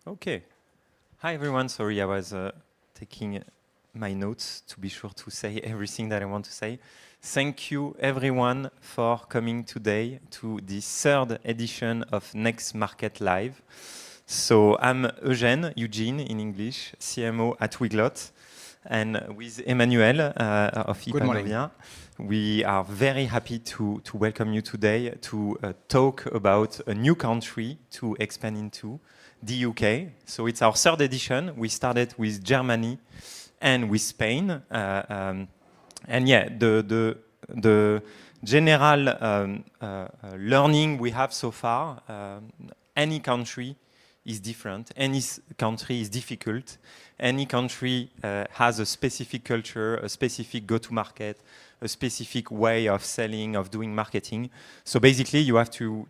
Okay. Hi, everyone. Sorry, I was taking my notes to be sure to say everything that I want to say. Thank you, everyone, for coming today to the third edition of Next Market Live. So I'm Eugene in English, CMO at Weglot, and with Emmanuel of Ipanovia. We are very happy to welcome you today to talk about a new country to expand into, the UK. So it's our third edition. We started with Germany and with Spain. And yeah, the general learning we have so far, any country is different, any country is difficult, any country has a specific culture, a specific go-to-market, a specific way of selling, of doing marketing. So basically, you have to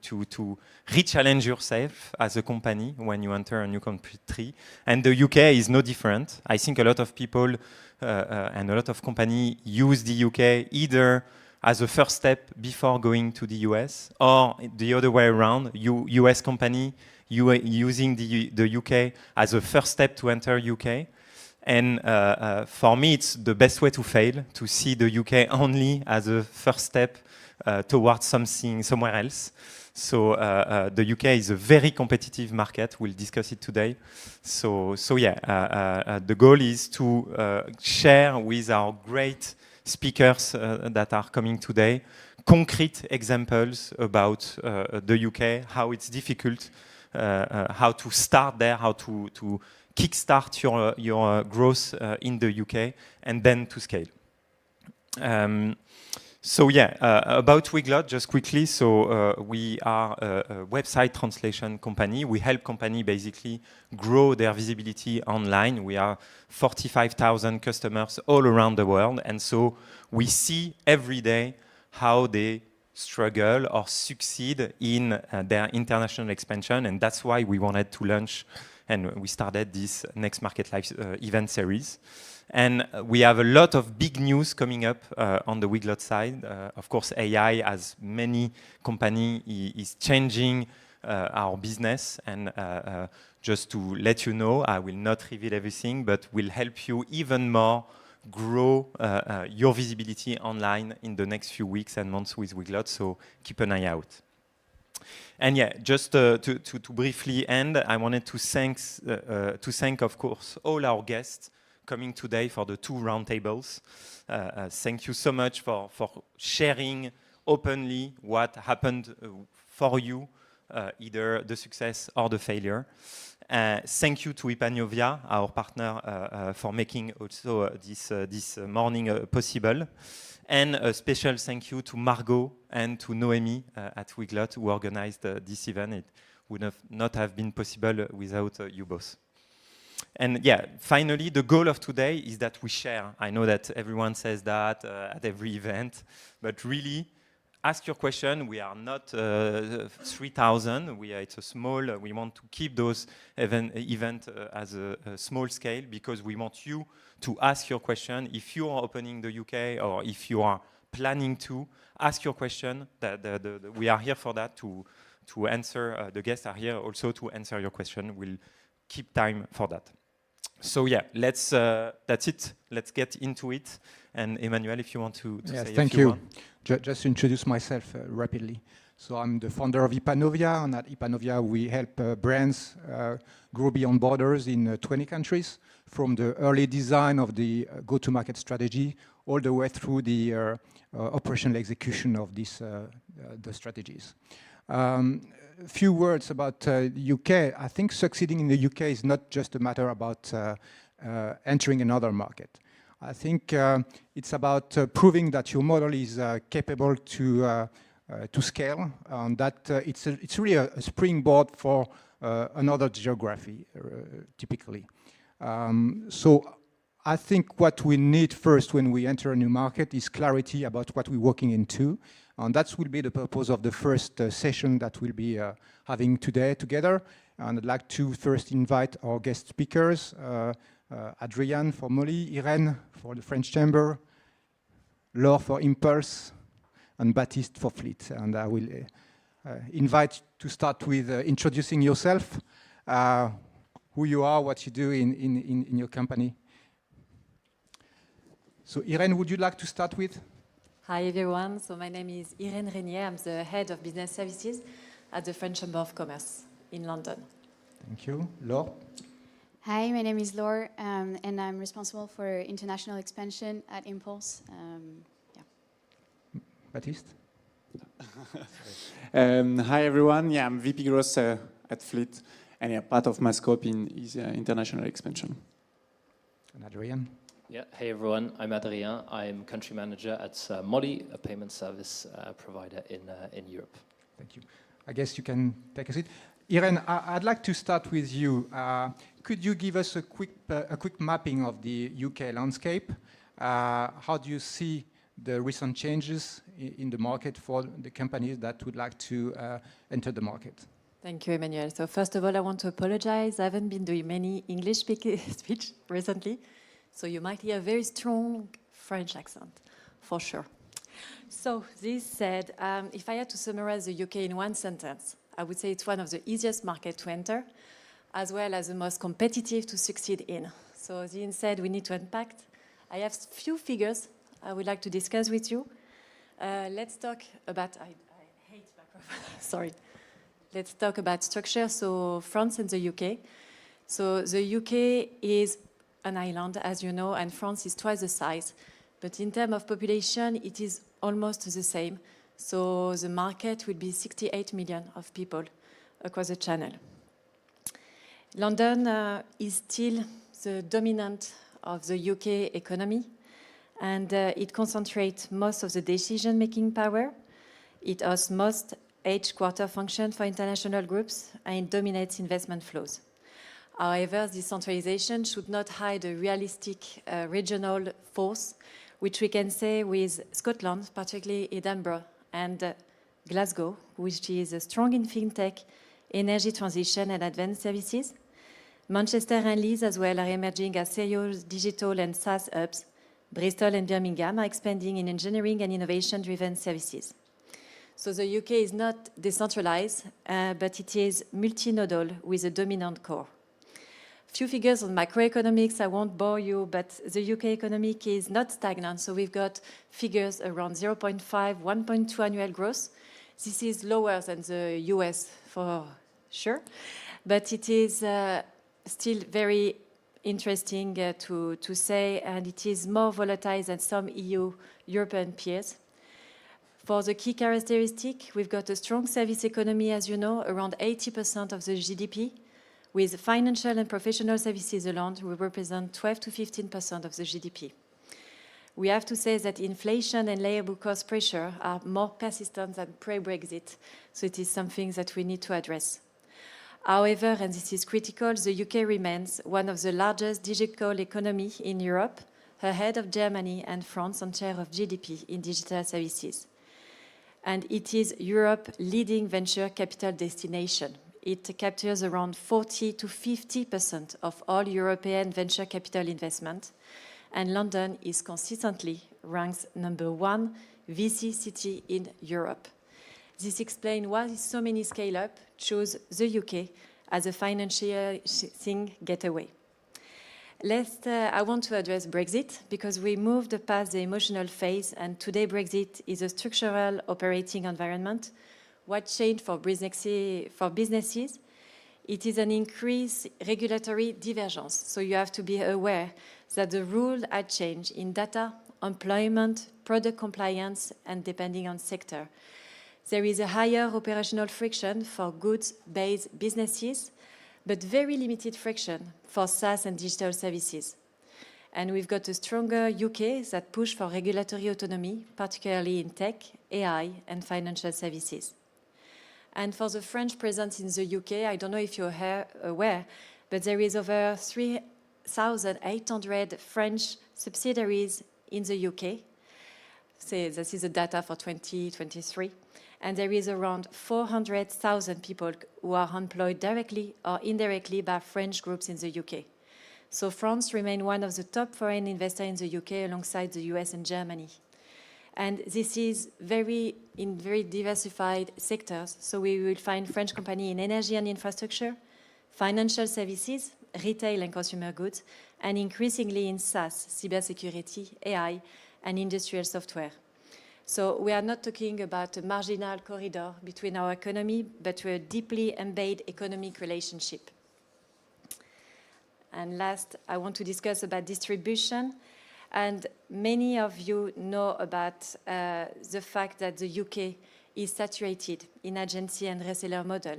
re-challenge yourself as a company when you enter a new country. And the UK is no different. I think a lot of people and a lot of companies use the UK either as a first step before going to the US, or the other way around, US company using the UK as a first step to enter UK. And for me, it's the best way to fail, to see the UK only as a first step towards something somewhere else. So the UK is a very competitive market. We'll discuss it today. So yeah, the goal is to share with our great speakers that are coming today concrete examples about the UK, how it's difficult, how to start there, how to kickstart your growth in the UK, and then to scale. So yeah, about Weglot, just quickly. So we are a website translation company. We help companies basically grow their visibility online. We are 45,000 customers all around the world. And so we see every day how they struggle or succeed in their international expansion. And that's why we wanted to launch and we started this Next Market Live event series. And we have a lot of big news coming up on the Weglot side. Of course, AI, as many companies, is changing our business. And just to let you know, I will not reveal everything, but will help you even more grow your visibility online in the next few weeks and months with Weglot. So keep an eye out. And yeah, just to briefly end, I wanted to thank, of course, all our guests coming today for the two roundtables. Thank you so much for sharing openly what happened for you, either the success or the failure. Thank you to Ipanovia, our partner, for making also this morning possible. And a special thank you to Margot and to Noemi at Weglot who organized this event. It would not have been possible without you both. And yeah, finally, the goal of today is that we share. I know that everyone says that at every event, but really, ask your question. We are not 3,000. It's a small. We want to keep those event as a small scale because we want you to ask your question. If you are opening the UK or if you are planning to, ask your question. We are here for that to answer. The guests are here also to answer your question. We'll keep time for that. So yeah, that's it. Let's get into it. And Emmanuel, if you want to say thank a few you. Just to introduce myself rapidly. So I'm the founder of Ipanovia, and at Ipanovia we help brands grow beyond borders in 20 countries, from the early design of the go-to-market strategy all the way through the operational execution of the strategies. A few words about UK. I think succeeding in the UK is not just a matter about entering another market. I think it's about proving that your model is capable to scale, and that it's really a springboard for another geography, typically. So I think what we need first when we enter a new market is clarity about what we're walking into. And that will be the purpose of the first session that we'll be having today together. And I'd like to first invite our guest speakers, Adrian for Molly, Irene for the French Chamber, Laure for Impulse, and Baptiste for Fleet. And I will invite to start with introducing yourself. who you are, what you do in your company. So Irene, would you like to start with? Hi everyone, so my name is Irene Régnier. I'm the head of business services at the French Chamber of Commerce in London. Thank you. Laure? Hi, my name is Laure, and I'm responsible for international expansion at Impulse. Baptiste? Hi everyone, yeah, I'm VP Growth at Fleet, and yeah, part of my scope is international expansion. And Adrien? Yeah, hey everyone, I'm Adrien. I'm country manager at Molly, a payment service provider in Europe. Thank you. I guess you can take a seat. Irene, I'd like to start with you. Could you give us a quick mapping of the UK landscape? How do you see the recent changes in the market for the companies that would like to enter the market? Thank you, Emmanuel. So first of all, I want to apologize. I haven't been doing many English speech recently, so you might hear a very strong French accent, for sure. So this said, if I had to summarize the UK in one sentence, I would say it's one of the easiest markets to enter, as well as the most competitive to succeed in. So as Ian said, we need to unpack. I have a few figures I would like to discuss with you. Let's talk about, I hate microphone, sorry. Let's talk about structure, so France and the UK. So the UK is an island, as you know, and France is twice the size. But in terms of population, it is almost the same. So the market will be 68 million of people across the channel. London is still the dominant of the UK economy, and it concentrates most of the decision-making power. It has most headquarter function for international groups, and it dominates investment flows. However, this centralization should not hide a realistic regional force, which we can say with Scotland, particularly Edinburgh and Glasgow, which is strong in fintech, energy transition and advanced services. Manchester and Leeds as well are emerging as serious digital and SaaS hubs. Bristol and Birmingham are expanding in engineering and innovation-driven services. So the UK is not decentralized, but it is multinodal with a dominant core. Few figures on macroeconomics, I won't bore you, but the UK economic is not stagnant, so we've got figures around 0.5, 1.2 annual growth. This is lower than the US for sure, but it is still very interesting to say, and it is more volatile than some European peers. For the key characteristic, we've got a strong service economy, as you know, around 80% of the GDP. With financial and professional services alone, we represent 12 to 15% of the GDP. We have to say that inflation and labor cost pressure are more persistent than pre-Brexit, so it is something that we need to address. However, and this is critical, the UK remains one of the largest digital economies in Europe, ahead of Germany and France on share of GDP in digital services. And it is Europe's leading venture capital destination. It captures around 40 to 50% of all European venture capital investment, and London is consistently ranked #1 VC city in Europe. This explains why so many scale-up choose the UK as a financing getaway. I want to address Brexit, because we moved past the emotional phase, and today Brexit is a structural operating environment. What changed for businesses? It is an increased regulatory divergence. So you have to be aware that the rules are changed in data, employment, product compliance, and depending on sector. There is a higher operational friction for goods-based businesses, but very limited friction for SaaS and digital services. And we've got a stronger UK that push for regulatory autonomy, particularly in tech, AI, and financial services. And for the French presence in the UK, I don't know if you're aware, but there is over 3,800 French subsidiaries in the UK. So this is the data for 2023. And there is around 400,000 people who are employed directly or indirectly by French groups in the UK. So France remains one of the top foreign investors in the UK alongside the US and Germany. And this is in very diversified sectors. So we will find French companies in energy and infrastructure, financial services, retail and consumer goods, and increasingly in SaaS, cybersecurity, AI, and industrial software. So we are not talking about a marginal corridor between our economy, but a deeply embedded economic relationship. And last, I want to discuss about distribution. And many of you know about the fact that the UK is saturated in agency and reseller model,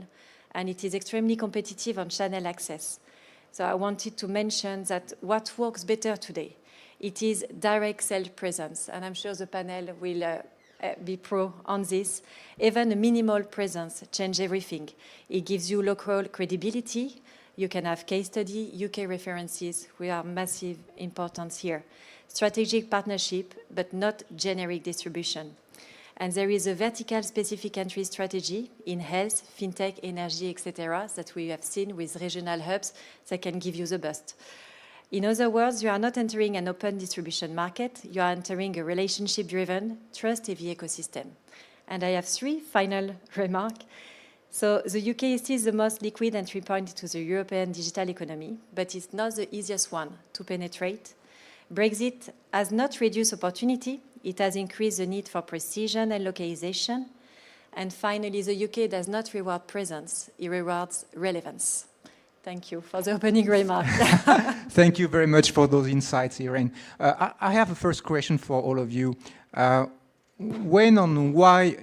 and it is extremely competitive on channel access. So I wanted to mention that what works better today, it is direct sales presence, and I'm sure the panel will be pro on this. Even a minimal presence changes everything. It gives you local credibility. You can have case study, UK references. We are massive importance here. Strategic partnership, but not generic distribution. And there is a vertical specific entry strategy in health, fintech, energy, etc. that we have seen with regional hubs that can give you the boost. In other words, you are not entering an open distribution market. You are entering a relationship-driven, trust-heavy ecosystem. And I have 3 final remarks. So the UK is still the most liquid entry point to the European digital economy, but it's not the easiest one to penetrate. Brexit has not reduced opportunity. It has increased the need for precision and localization. And finally, the UK does not reward presence. It rewards relevance. Thank you for the opening remark. Thank you very much for those insights, Irene. I have a first question for all of you. When and why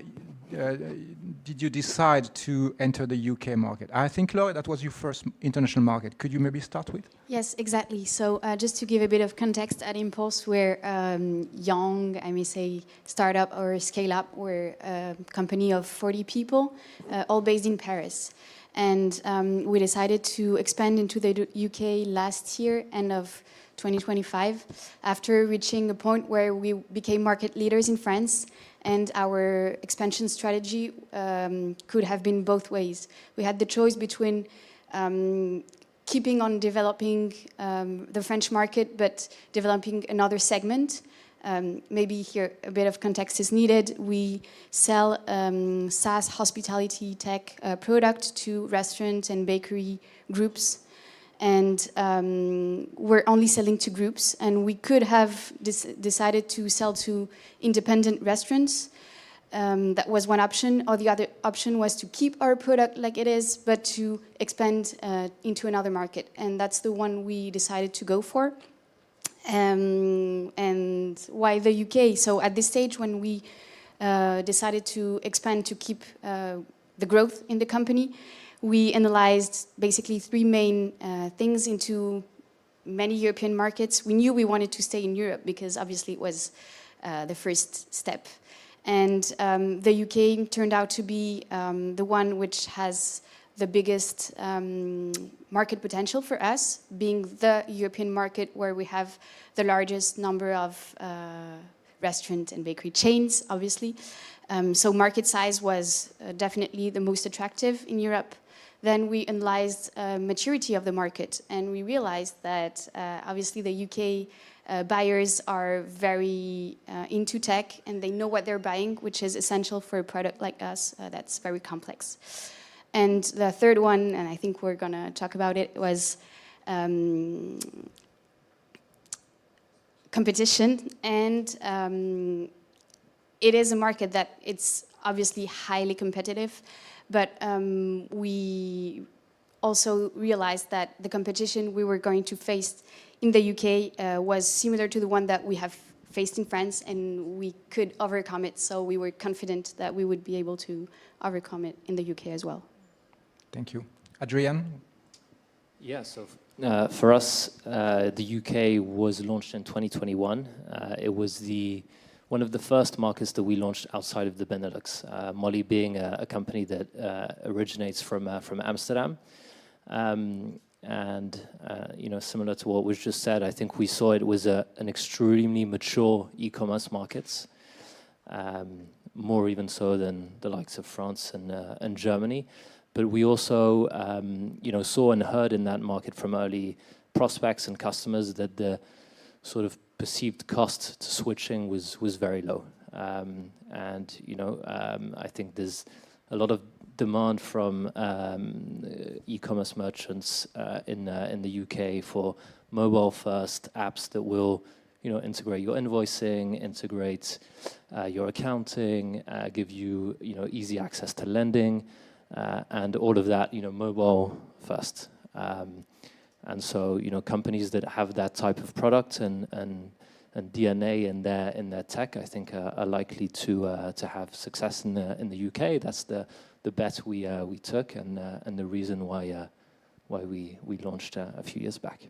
did you decide to enter the UK market? I think, Laura, that was your first international market. Could you maybe start with? Yes, exactly. So just to give a bit of context, at Impulse, we're young, I may say, startup or scale-up. We're a company of 40 people, all based in Paris. And we decided to expand into the UK last year, end of 2025, after reaching a point where we became market leaders in France. And our expansion strategy could have been both ways. We had the choice between keeping on developing the French market, but developing another segment. Maybe here a bit of context is needed. We sell SaaS hospitality tech product to restaurant and bakery groups. And we're only selling to groups, and we could have decided to sell to independent restaurants. That was one option, or the other option was to keep our product like it is, but to expand into another market. And that's the one we decided to go for. And why the UK? So at this stage, when we decided to expand to keep the growth in the company, we analyzed basically 3 main things into many European markets. We knew we wanted to stay in Europe because obviously it was the first step. And the UK turned out to be the one which has the biggest market potential for us, being the European market where we have the largest number of restaurant and bakery chains, obviously. So market size was definitely the most attractive in Europe. Then we analyzed maturity of the market, and we realized that obviously the UK buyers are very into tech, and they know what they're buying, which is essential for a product like us that's very complex. And the third one, and I think we're going to talk about it, was competition. And it is a market that it's obviously highly competitive, but we also realized that the competition we were going to face in the UK was similar to the one that we have faced in France, and we could overcome it. So we were confident that we would be able to overcome it in the UK as well. Thank you. Adrian? Yeah, so for us, the UK was launched in 2021. It was one of the first markets that we launched outside of the Benelux. Molly being a company that originates from Amsterdam. And similar to what was just said, I think we saw it was an extremely mature e-commerce market, more even so than the likes of France and Germany. But we also, saw and heard in that market from early prospects and customers that the sort of perceived cost to switching was very low. I think there's a lot of demand from e-commerce merchants in the UK for mobile-first apps that will, integrate your invoicing, integrate your accounting, give you, easy access to lending, and all of that, mobile-first. And so, companies that have that type of product and DNA in their tech, I think, are likely to have success in the UK. That's the bet we took, and the reason why we launched a few years back.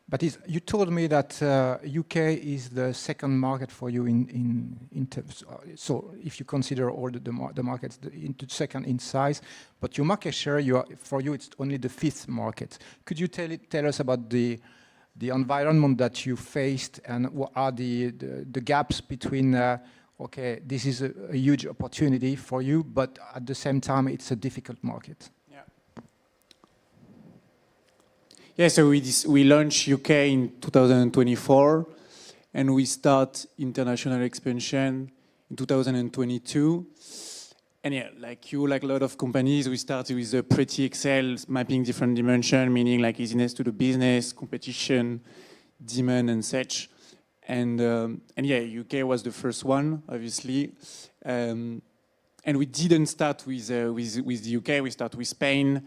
But you told me that UK is the second market for you in terms. So if you consider all the markets, into second in size, but your market share, for you, it's only the fifth market. Could you tell us about the environment that you faced, and what are the gaps between? Okay, this is a huge opportunity for you, but at the same time, it's a difficult market. Yeah, so we launched UK in 2024, and we start international expansion in 2022. And yeah, like a lot of companies, we started with a pretty Excel mapping different dimensions, meaning like easiness to the business, competition, demand, and such. And yeah, UK was the first one, obviously. And we didn't start with the UK. We started with Spain.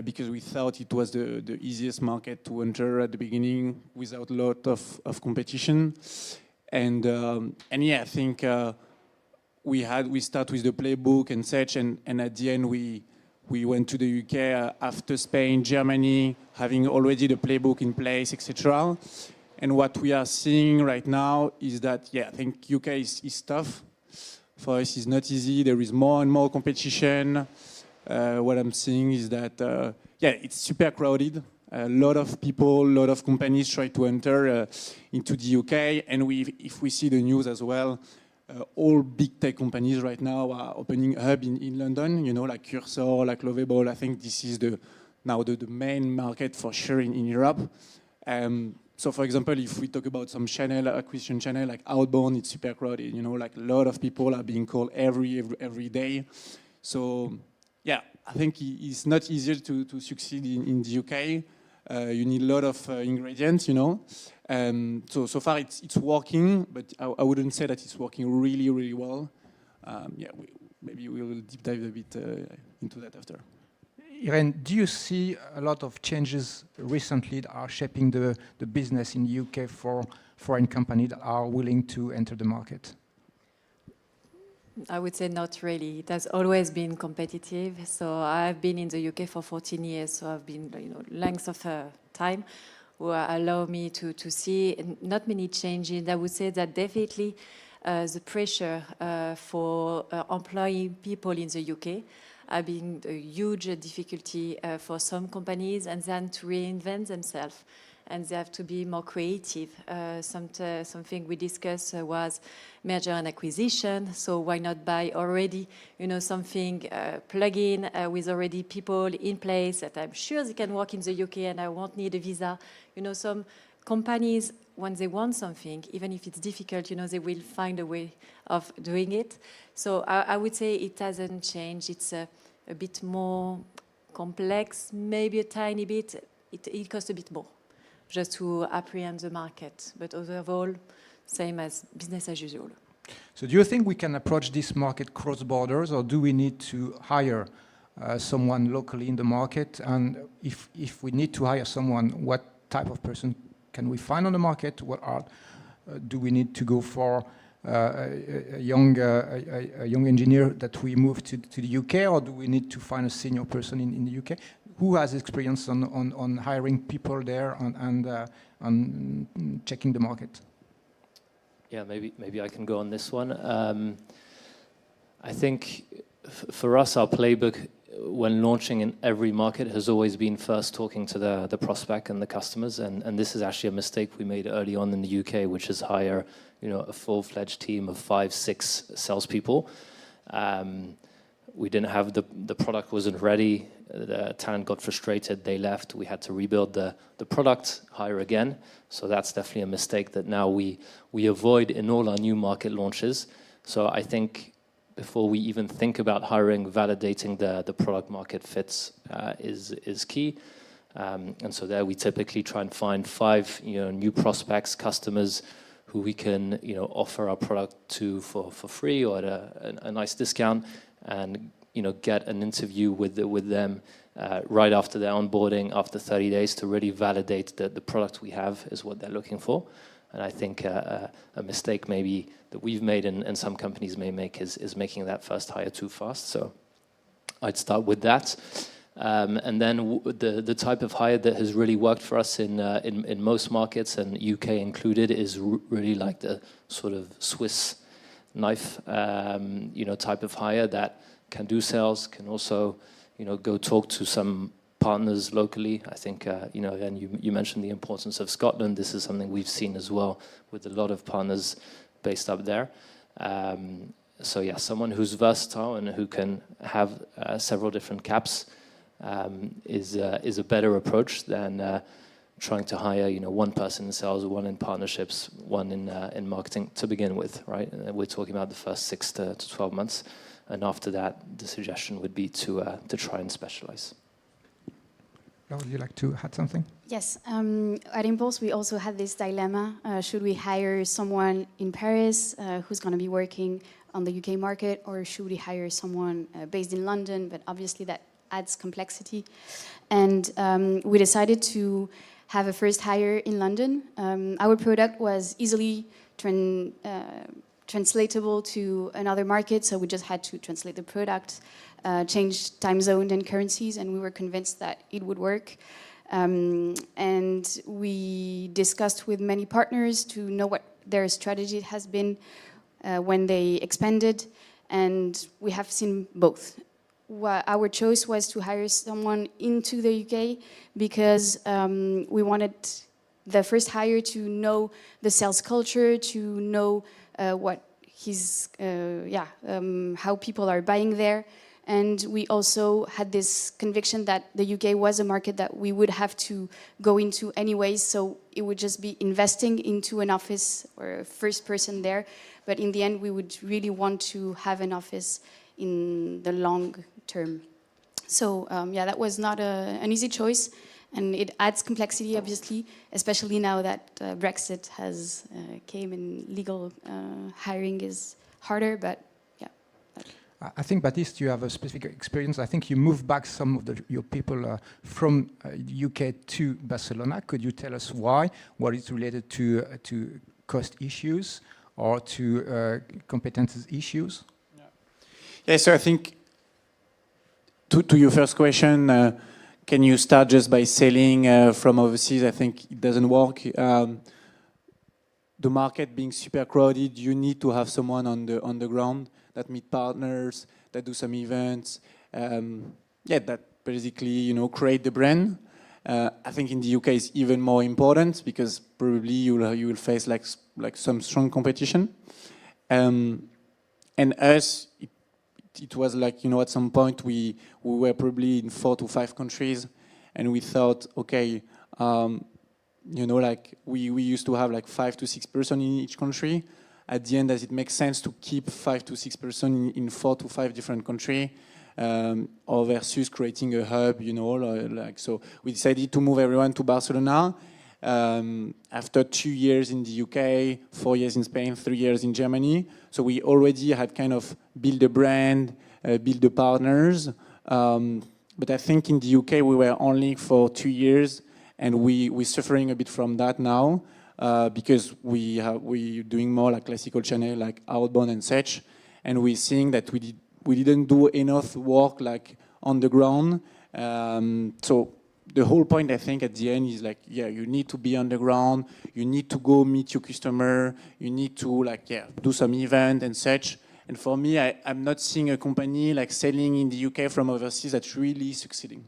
Because we thought it was the easiest market to enter at the beginning without a lot of competition. And yeah, I think we start with the playbook and such, and at the end we went to the UK after Spain, Germany, having already the playbook in place, etc. And what we are seeing right now is that, yeah, I think UK is tough. For us, it's not easy. There is more and more competition. What I'm seeing is that, yeah, it's super crowded. A lot of people, a lot of companies try to enter into the UK. And if we see the news as well, all big tech companies right now are opening a hub in London, like Cursor, like Lovable. I think this is now the main market for sure in Europe. So for example, if we talk about some acquisition channel, like outbound, it's super crowded. Like a lot of people are being called every day. So yeah, I think it's not easier to succeed in the UK. You need a lot of ingredients, So far it's working, but I wouldn't say that it's working really, really well. Yeah, maybe we will deep dive a bit into that after. Irene, do you see a lot of changes recently that are shaping the business in the UK for foreign companies that are willing to enter the market? I would say not really. It has always been competitive. So I've been in the UK for 14 years. So I've been, lengths of time who allow me to see not many changes. I would say that definitely the pressure for employing people in the UK have been a huge difficulty for some companies, and then to reinvent themselves. And they have to be more creative. Something we discussed was merger and acquisition. So why not buy already, something plug-in with already people in place that I'm sure they can work in the UK and I won't need a visa. Some companies, when they want something, even if it's difficult, they will find a way of doing it. So I would say it hasn't changed. It's a bit more complex, maybe a tiny bit. It costs a bit more just to apprehend the market. But overall, same as business as usual. So do you think we can approach this market cross borders, or do we need to hire someone locally in the market? And if we need to hire someone, what type of person can we find on the market? Do we need to go for a young engineer that we move to the UK, or do we need to find a senior person in the UK? Who has experience on hiring people there and on checking the market? Yeah, maybe I can go on this one. I think for us, our playbook when launching in every market has always been first talking to the prospect and the customers, and this is actually a mistake we made early on in the UK, which is hire a full-fledged team of 5-6 salespeople. We didn't have the product wasn't ready. The talent got frustrated. They left. We had to rebuild the product, hire again. So that's definitely a mistake that now we avoid in all our new market launches. So I think before we even think about hiring, validating the product market fits is key. And so there we typically try and find 5 new prospects, customers who we can offer our product to for free or at a nice discount, and get an interview with them right after their onboarding, after 30 days, to really validate that the product we have is what they're looking for. And I think a mistake maybe that we've made and some companies may make is making that first hire too fast. So I'd start with that. And then the type of hire that has really worked for us in most markets, and UK included, is really like the sort of Swiss knife, type of hire that can do sales, can also, go talk to some partners locally. I think, and you mentioned the importance of Scotland. This is something we've seen as well with a lot of partners based up there. So yeah, someone who's versatile and who can have several different caps is a better approach than trying to hire, one person in sales, one in partnerships, one in marketing to begin with, right? And we're talking about the first 6 to 12 months, and after that, the suggestion would be to try and specialize. Laura, would you like to add something? Yes, at Impulse we also had this dilemma. Should we hire someone in Paris who's going to be working on the UK market, or should we hire someone based in London? But obviously that adds complexity. And we decided to have a first hire in London. Our product was easily translatable to another market, so we just had to translate the product, change time zone and currencies, and we were convinced that it would work. And we discussed with many partners to know what their strategy has been when they expanded, and we have seen both. Our choice was to hire someone into the UK because we wanted the first hire to know the sales culture, to know what how people are buying there. And we also had this conviction that the UK was a market that we would have to go into anyways, so it would just be investing into an office or a first person there. But in the end, we would really want to have an office in the long term. So that was not an easy choice, and it adds complexity, obviously, especially now that Brexit has came and legal hiring is harder, but yeah. I think, Baptiste, you have a specific experience. I think you moved back some of your people from UK to Barcelona. Could you tell us why? What is related to cost issues or to competences issues? Yeah, so I think to your first question, can you start just by selling from overseas? I think it doesn't work. The market being super crowded, you need to have someone on the ground that meet partners, that do some events, that basically create the brand. I think in the UK it's even more important because probably you will face like some strong competition. And us, it was like, at some point we were probably in 4 to 5 countries, and we thought, okay, like we used to have like 5 to 6 person in each country. At the end, does it make sense to keep 5 to 6 person in 4 to 5 different countries, or versus creating a hub, so we decided to move everyone to Barcelona. After 2 years in the UK, 4 years in Spain, 3 years in Germany. So we already had kind of built a brand, built the partners. But I think in the UK we were only for 2 years, and we're suffering a bit from that now because we're doing more like classical channel, like outbound and such, and we're seeing that we didn't do enough work like on the ground. So the whole point, I think, at the end is like, you need to be on the ground, you need to go meet your customer, you need to do some event and such. And for me, I'm not seeing a company like selling in the UK from overseas that's really succeeding.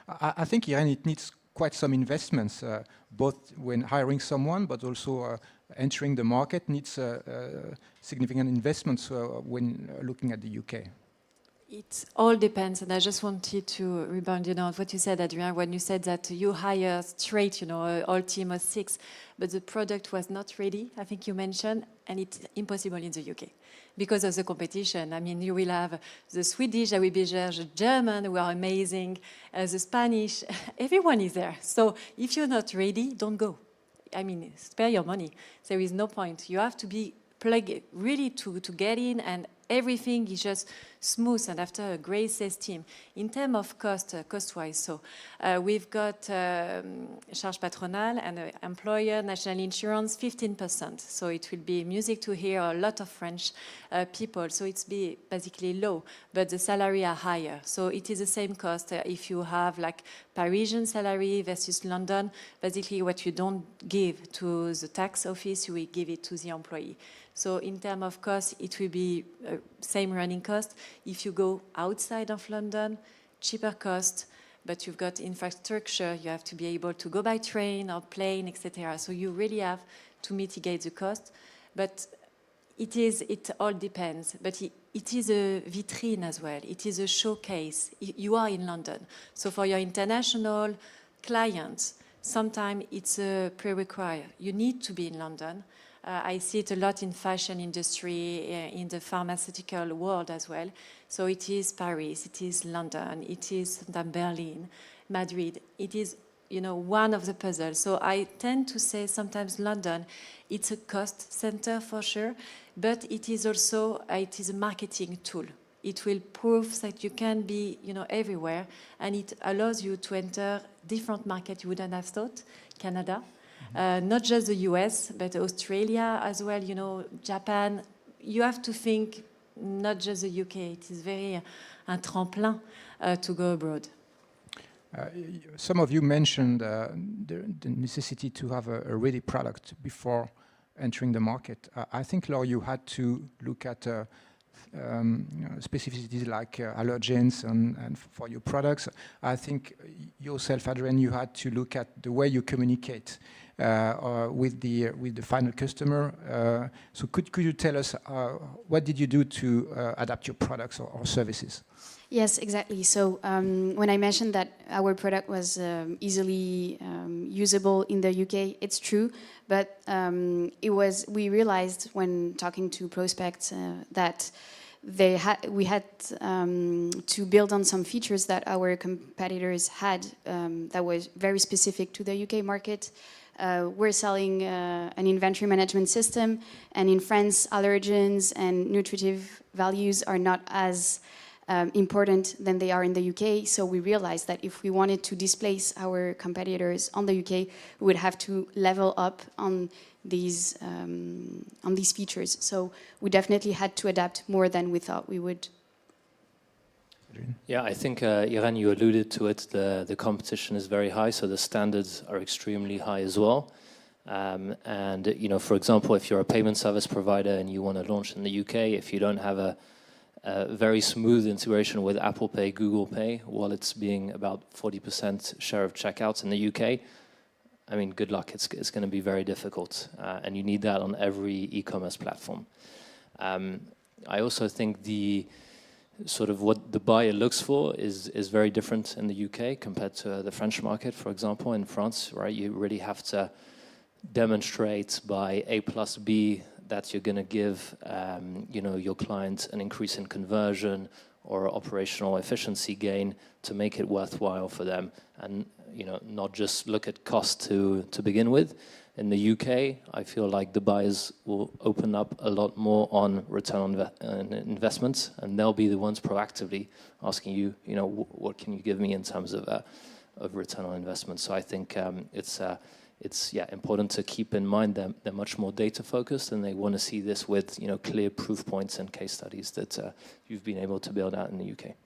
I think, Irene, it needs quite some investments, both when hiring someone, but also entering the market needs significant investments when looking at the UK. It all depends, and I just wanted to rebound, on what you said, Adrien, when you said that you hire straight, a whole team of 6, but the product was not ready, I think you mentioned, and it's impossible in the UK because of the competition. I mean, you will have the Swedish, that will be there, the German, who are amazing, the Spanish, everyone is there. So if you're not ready, don't go. I mean, spare your money. There is no point. You have to be plugged really to get in, and everything is just smooth and after a great sales team. In terms of cost-wise, so we've got charge patronale and employer national insurance 15%. So it will be music to hear a lot of French people. So it's basically low, but the salary are higher. So it is the same cost if you have like Parisian salary versus London. Basically, what you don't give to the tax office, you will give it to the employee. So in terms of cost, it will be same running cost. If you go outside of London, cheaper cost, but you've got infrastructure, you have to be able to go by train or plane, etc. So you really have to mitigate the cost. But it all depends. But it is a vitrine as well. It is a showcase. You are in London. So for your international clients, sometimes it's a prerequisite. You need to be in London. I see it a lot in fashion industry, in the pharmaceutical world as well. So it is Paris, it is London, it is Berlin, Madrid. It is, one of the puzzles. So I tend to say sometimes London, it's a cost center for sure, but it is also it is a marketing tool. It will prove that you can be, everywhere, and it allows you to enter different markets you wouldn't have thought. Canada. Not just the US, but Australia as well, Japan. You have to think not just the UK. It is very un tremplin to go abroad. Some of you mentioned the necessity to have a ready product before entering the market. I think, Laure, you had to look at specificities like allergens and for your products. I think yourself, Adrien, you had to look at the way you communicate with the final customer. So could you tell us what did you do to adapt your products or services? Yes, exactly. So when I mentioned that our product was easily usable in the UK, it's true. But we realized when talking to prospects that we had to build on some features that our competitors had that was very specific to the UK market. We're selling an inventory management system, and in France, allergens and nutritive values are not as important than they are in the UK. So we realized that if we wanted to displace our competitors on the UK, we would have to level up on these features. So we definitely had to adapt more than we thought we would. Yeah, I think, Irene, you alluded to it. The competition is very high, so the standards are extremely high as well. And, for example, if you're a payment service provider and you want to launch in the UK, if you don't have a very smooth integration with Apple Pay, Google Pay, while it's being about 40% share of checkouts in the UK, I mean, good luck. It's going to be very difficult, and you need that on every e-commerce platform. I also think the sort of what the buyer looks for is very different in the UK compared to the French market, for example. In France, right, you really have to demonstrate by A plus B that you're going to give your client an increase in conversion or operational efficiency gain to make it worthwhile for them, and not just look at cost to begin with. In the UK, I feel like the buyers will open up a lot more on return on investments, and they'll be the ones proactively asking you, what can you give me in terms of return on investment. So I think it's important to keep in mind that they're much more data focused, and they want to see this with clear proof points and case studies that you've been able to build out in the UK.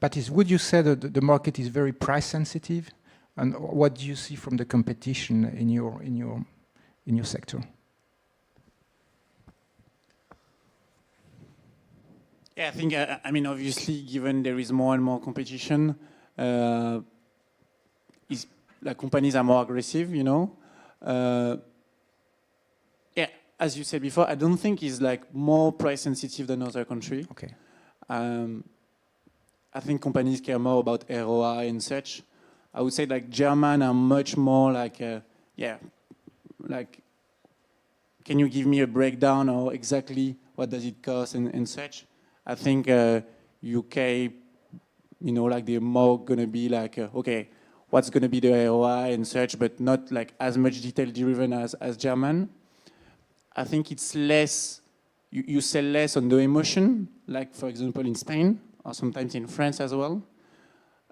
Baptiste, would you say that the market is very price sensitive, and what do you see from the competition in your sector? Yeah, I think obviously, given there is more and more competition, companies are more aggressive, as you said before, I don't think it's more price sensitive than other countries. Okay. I think companies care more about ROI and such. I would say like German are much more like, like, can you give me a breakdown or exactly what does it cost and such? I think UK, you know, like they're more gonna be like, okay, what's gonna be the ROI and such, but not like as much detail driven as German. I think it's less, you sell less on the emotion, like for example in Spain or sometimes in France as well.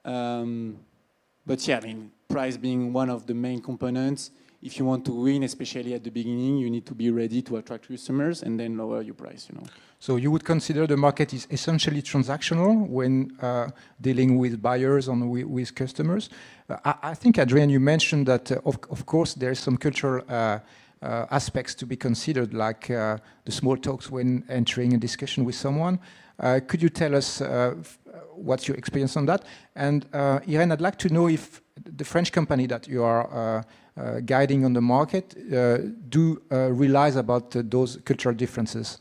But yeah, I mean, price being one of the main components. If you want to win, especially at the beginning, you need to be ready to attract customers and then lower your price, you know. So you would consider the market is essentially transactional when dealing with buyers and with customers. I think, Adrien, you mentioned that, of course, there's some cultural aspects to be considered, like the small talks when entering a discussion with someone. Could you tell us what's your experience on that? And Irene, I'd like to know if the French company that you are guiding on the market do realize about those cultural differences.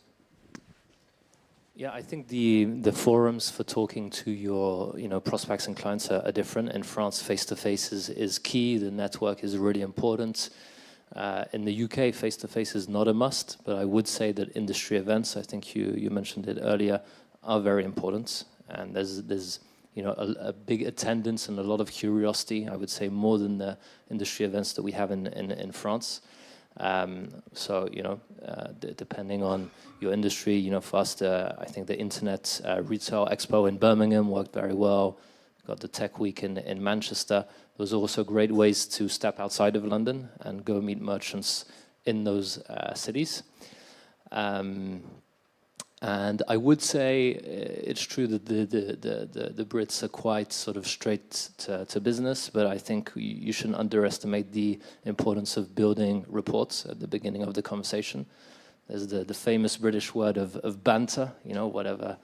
Yeah, I think the forums for talking to your prospects and clients are different. In France, face-to-face is key. The network is really important. In the UK, face-to-face is not a must, but I would say that industry events, I think you mentioned it earlier, are very important. And there's a big attendance and a lot of curiosity, I would say more than the industry events that we have in France. So, depending on your industry, for us, I think the Internet Retail Expo in Birmingham worked very well. Got the Tech Week in Manchester. Those are also great ways to step outside of London and go meet merchants in those cities. And I would say it's true that the Brits are quite sort of straight to business, but I think you shouldn't underestimate the importance of building reports at the beginning of the conversation. There's the famous British word of banter, whatever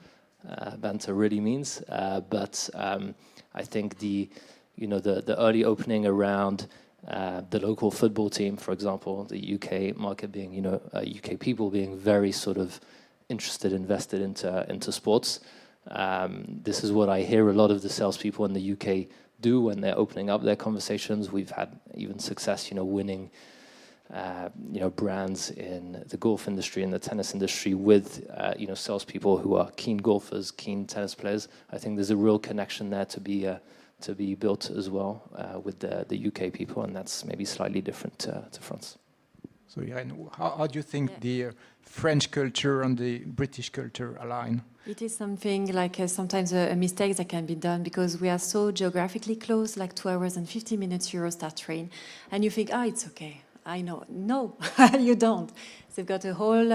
banter really means. But I think the early opening around the local football team, for example, the UK market being, UK people being very sort of interested, invested into sports. This is what I hear a lot of the salespeople in the UK do when they're opening up their conversations. We've had even success, winning, brands in the golf industry and the tennis industry with, salespeople who are keen golfers, keen tennis players. I think there's a real connection there to be built as well with the UK people, and that's maybe slightly different to France. So, Irene, how do you think the French culture and the British culture align? It is something like sometimes a mistake that can be done because we are so geographically close, like 2 hours and 50 minutes Eurostar train, and you think, it's okay, I know. No, you don't. They've got a whole,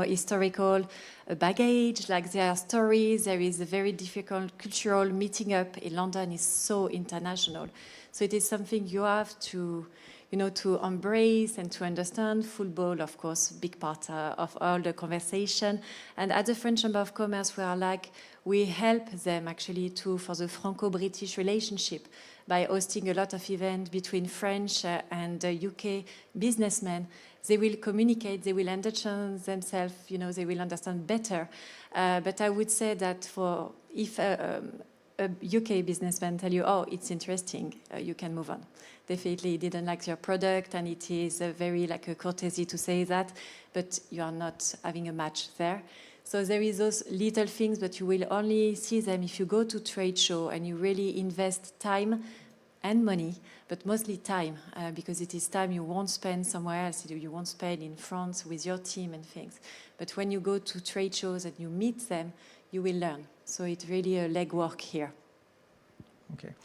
historical baggage, like there are stories, there is a very difficult cultural meeting up in London is so international. So it is something you have to to embrace and to understand. Football, of course, big part of all the conversation. And at the French Chamber of Commerce, we help them actually for the Franco-British relationship by hosting a lot of events between French and UK businessmen. They will communicate, they will understand themselves, they will understand better. But I would say that if a UK businessman tell you, it's interesting, you can move on. Definitely he didn't like your product, and it is very a courtesy to say that, but you are not having a match there. So there is those little things, but you will only see them if you go to trade show and you really invest time and money, but mostly time, because it is time you won't spend somewhere else, you won't spend in France with your team and things. But when you go to trade shows and you meet them, you will learn. So it's really a legwork here. Okay.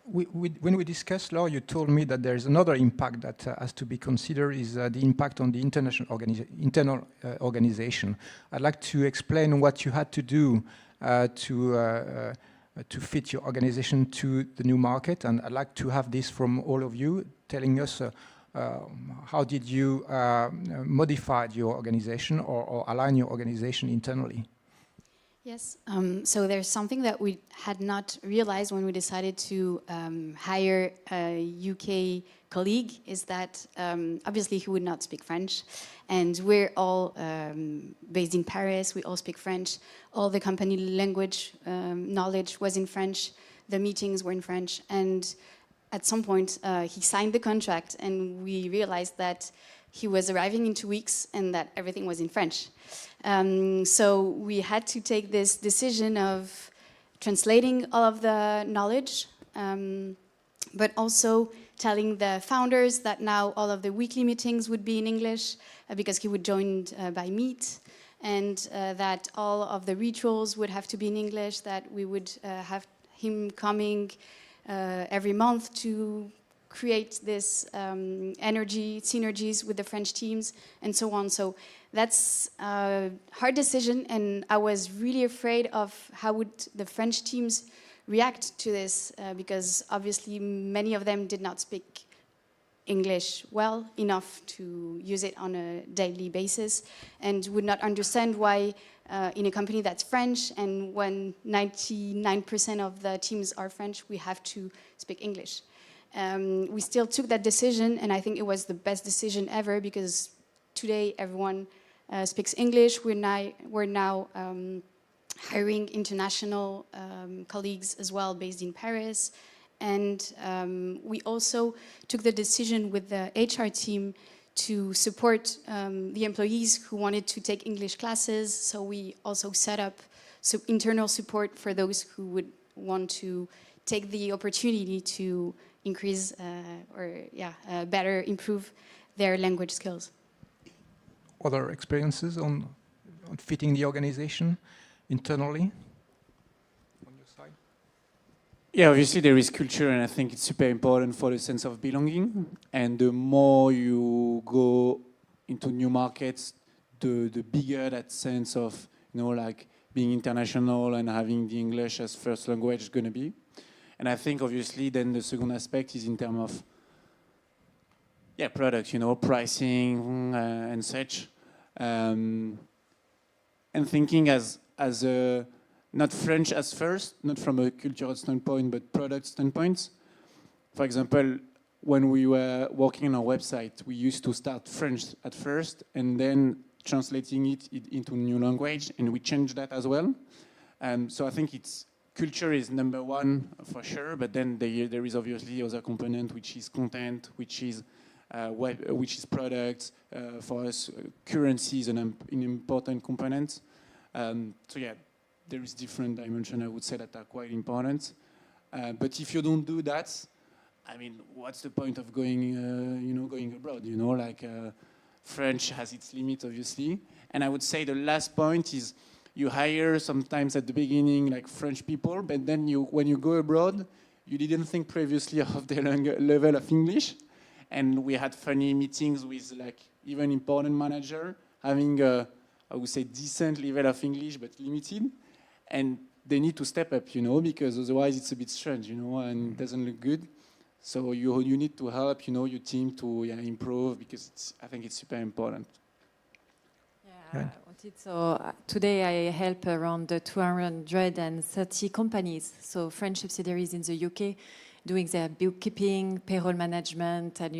When we discussed law, you told me that there's another impact that has to be considered is the impact on the internal organization. I'd like to explain what you had to do to fit your organization to the new market, and I'd like to have this from all of you, telling us how did you modify your organization or align your organization internally? Yes, so there's something that we had not realized when we decided to hire a UK colleague, is that obviously he would not speak French, and we're all based in Paris, we all speak French, all the company language knowledge was in French, the meetings were in French, and at some point he signed the contract and we realized that he was arriving in 2 weeks and that everything was in French. So we had to take this decision of translating all of the knowledge, but also telling the founders that now all of the weekly meetings would be in English because he would join by Meet, and that all of the rituals would have to be in English, that we would have him coming every month to create this energy, synergies with the French teams, and so on. So that's a hard decision, and I was really afraid of how would the French teams react to this, because obviously many of them did not speak English well enough to use it on a daily basis, and would not understand why in a company that's French, and when 99% of the teams are French, we have to speak English. We still took that decision, and I think it was the best decision ever, because today everyone speaks English. We're now hiring international colleagues as well, based in Paris. And we also took the decision with the HR team to support the employees who wanted to take English classes. So we also set up internal support for those who would want to take the opportunity to increase better improve their language skills. Other experiences on fitting the organization internally on your side? Yeah, obviously there is culture, and I think it's super important for the sense of belonging. And the more you go into new markets, the bigger that sense of, like being international and having the English as first language is going to be. And I think obviously then the second aspect is in terms of products, pricing and such, and thinking as a not French as first, not from a cultural standpoint, but product standpoint. For example, when we were working on our website, we used to start French at first and then translating it into new language, and we changed that as well. So I think culture is number one for sure, but then there is obviously other component, which is content, which is products. For us, currency is an important component. So yeah, there is different dimensions, I would say, that are quite important. But if you don't do that, I mean, what's the point of going abroad? French has its limit, obviously. And I would say the last point is, you hire sometimes at the beginning like French people, but then when you go abroad, you didn't think previously of their level of English. And we had funny meetings with like even important manager having I would say decent level of English, but limited. And they need to step up, because otherwise it's a bit strange, and it doesn't look good. So you need to help, your team to improve, because I think it's super important. Yeah. So today I help around 230 companies, so French subsidiaries in the UK, doing their bookkeeping, payroll management, and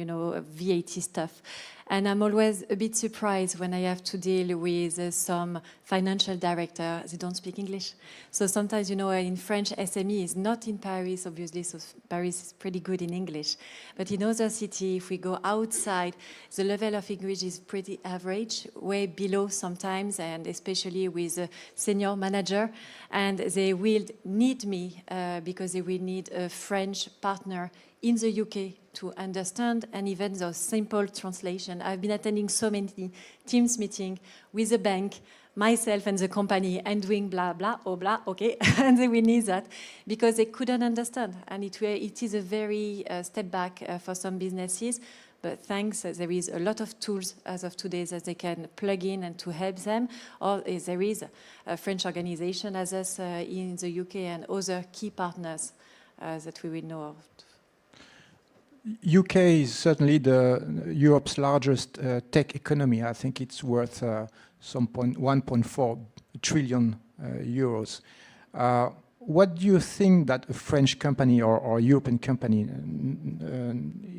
VAT stuff. And I'm always a bit surprised when I have to deal with some financial director. They don't speak English. So sometimes, in French, SME is not in Paris, obviously, so Paris is pretty good in English. But in other cities, if we go outside, the level of English is pretty average, way below sometimes, and especially with a senior manager. And they will need me because they will need a French partner in the UK to understand, and even those simple translation. I've been attending so many Teams meetings with the bank, myself and the company, and doing blah, blah, oh, blah, okay, and they will need that because they couldn't understand. And it is a very step back for some businesses, but thanks, there is a lot of tools as of today that they can plug in and to help them. Or there is a French organization as us in the UK and other key partners that we will know of. UK is certainly Europe's largest tech economy. I think it's worth 1.4 trillion euros. What do you think that a French company or European company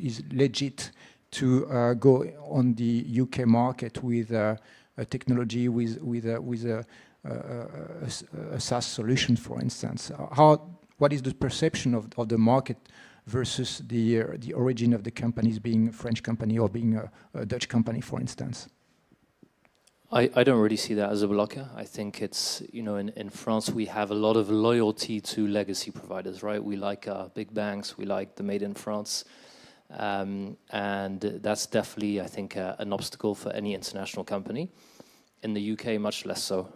is legit to go on the UK market with a technology with a SaaS solution, for instance? What is the perception of the market versus the origin of the companies being a French company or being a Dutch company, for instance? I don't really see that as a blocker. I think it's, in France we have a lot of loyalty to legacy providers, right? We like our big banks, we like the made in France. And that's definitely, I think, an obstacle for any international company. In the UK, much less so.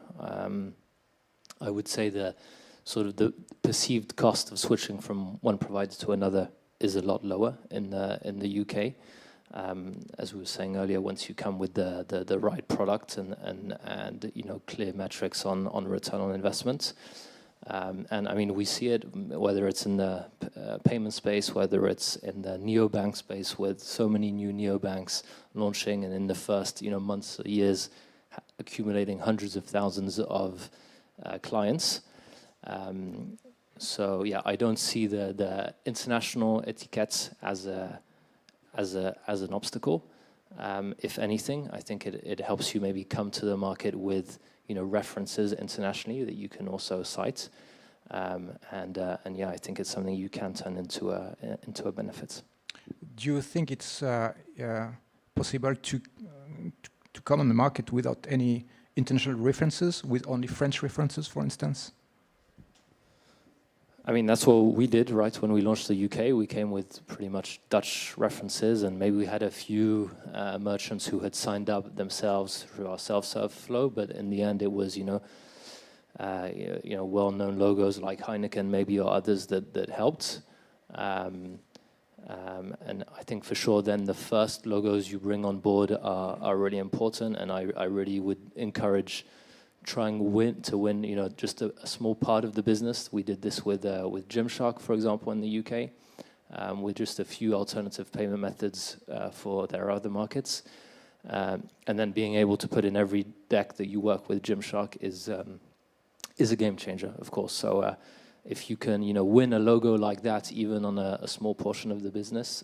I would say the perceived cost of switching from one provider to another is a lot lower in the UK. As we were saying earlier, once you come with the right product and clear metrics on return on investment. And I mean, we see it, whether it's in the payment space, whether it's in the neobank space, with so many new neobanks launching, and in the first months or years accumulating hundreds of thousands of clients. So yeah, I don't see the international etiquette as an obstacle. If anything, I think it helps you maybe come to the market with references internationally that you can also cite, and yeah, I think it's something you can turn into a benefit. Do you think it's possible to come on the market without any international references, with only French references, for instance? I mean, that's what we did, right? When we launched the UK, we came with pretty much Dutch references, and maybe we had a few merchants who had signed up themselves through our self-serve flow. But in the end, it was, well-known logos like Heineken, maybe, or others that helped. And I think for sure, then the first logos you bring on board are really important, and I really would encourage trying to win, just a small part of the business. We did this with Gymshark, for example, in the UK, with just a few alternative payment methods for their other markets, and then being able to put in every deck that you work with Gymshark is a game changer, of course. So if you can, win a logo like that, even on a small portion of the business,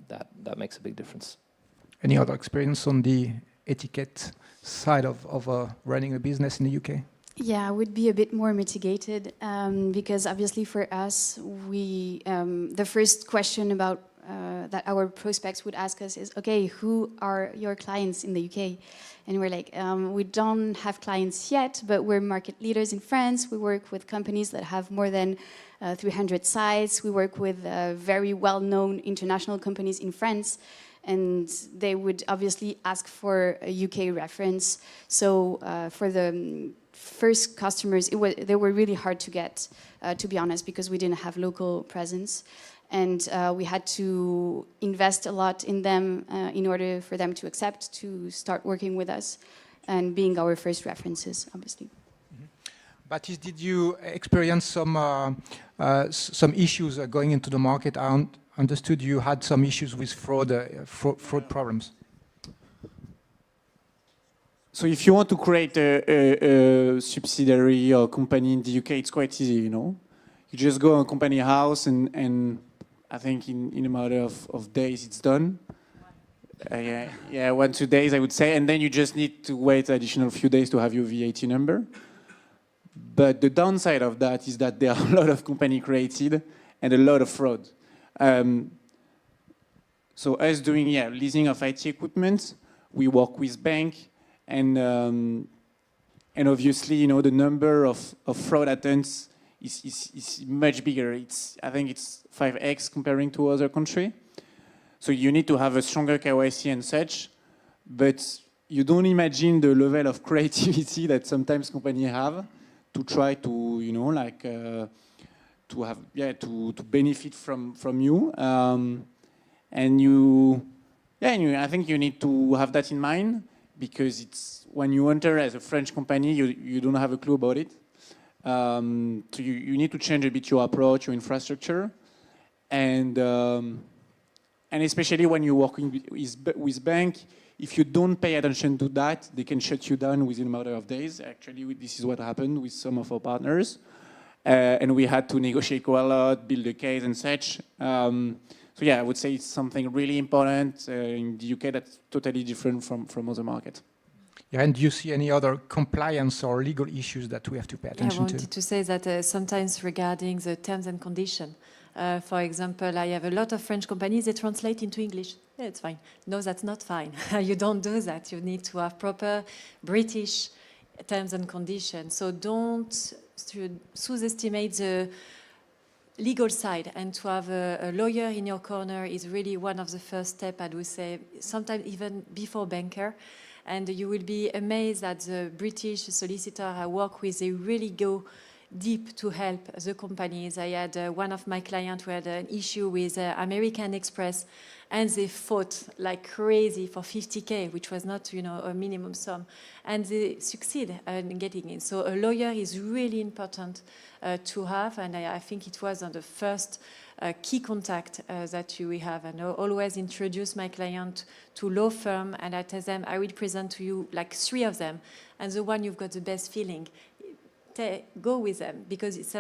that makes a big difference. Any other experience on the etiquette side of running a business in the UK? Yeah, I would be a bit more mitigated because obviously for us, we the first question about that our prospects would ask us is, okay, who are your clients in the UK? And we're like, we don't have clients yet, but we're market leaders in France. We work with companies that have more than 300 sites. We work with very well-known international companies in France. And they would obviously ask for a UK reference. So for the first customers, they were really hard to get, to be honest, because we didn't have local presence. And we had to invest a lot in them in order for them to accept to start working with us and being our first references, obviously. Baptiste, did you experience some issues going into the market? I understood you had some issues with fraud problems. So if you want to create a subsidiary or company in the UK, it's quite easy, You just go on company house and I think in a matter of days it's done. 1-2 days I would say, and then you just need to wait additional few days to have your VAT number. But the downside of that is that there are a lot of company created and a lot of fraud. So us doing leasing of IT equipment, we work with bank, and obviously the number of fraud attempts is much bigger. I think it's 5x comparing to other country. So you need to have a stronger KYC and such, but you don't imagine the level of creativity that sometimes companies have to try to to have to benefit from you, and I think you need to have that in mind, because it's when you enter as a French company, you don't have a clue about it. So you need to change a bit your approach, your infrastructure, and especially when you're working with bank, if you don't pay attention to that, they can shut you down within a matter of days. Actually, this is what happened with some of our partners. And we had to negotiate quite a lot, build a case and such. So yeah, I would say it's something really important in the UK that's totally different from other markets. Yeah, and do you see any other compliance or legal issues that we have to pay I attention to? wanted to say that sometimes regarding the terms and conditions, for example, I have a lot of French companies, they translate into English. Yeah, it's fine. No, that's not fine. You don't do that. You need to have proper British terms and conditions. So don't sous-estimate the legal side, and to have a lawyer in your corner is really one of the first steps, I would say, sometimes even before banker. And you will be amazed at the British solicitor I work with, they really go deep to help the companies. I had one of my clients who had an issue with American Express, and they fought like crazy for 50K, which was not, a minimum sum, and they succeed in getting in. So a lawyer is really important to have, and I think it was on the first key contact that we have. And I always introduce my client to law firm, and I tell them I will present to you like 3 of them, and the one you've got the best feeling, go with them, because it's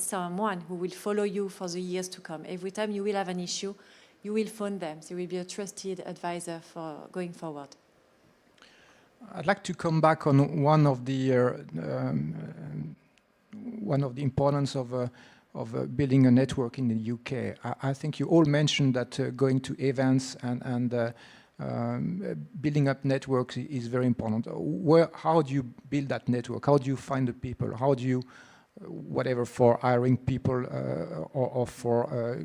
someone who will follow you for the years to come. Every time you will have an issue, you will phone them. They will be a trusted advisor for going forward. I'd like to come back on one of the importance of building a network in the UK. I think you all mentioned that going to events and building up networks is very important. How do you build that network? How do you find the people? How do you, whatever, for hiring people or for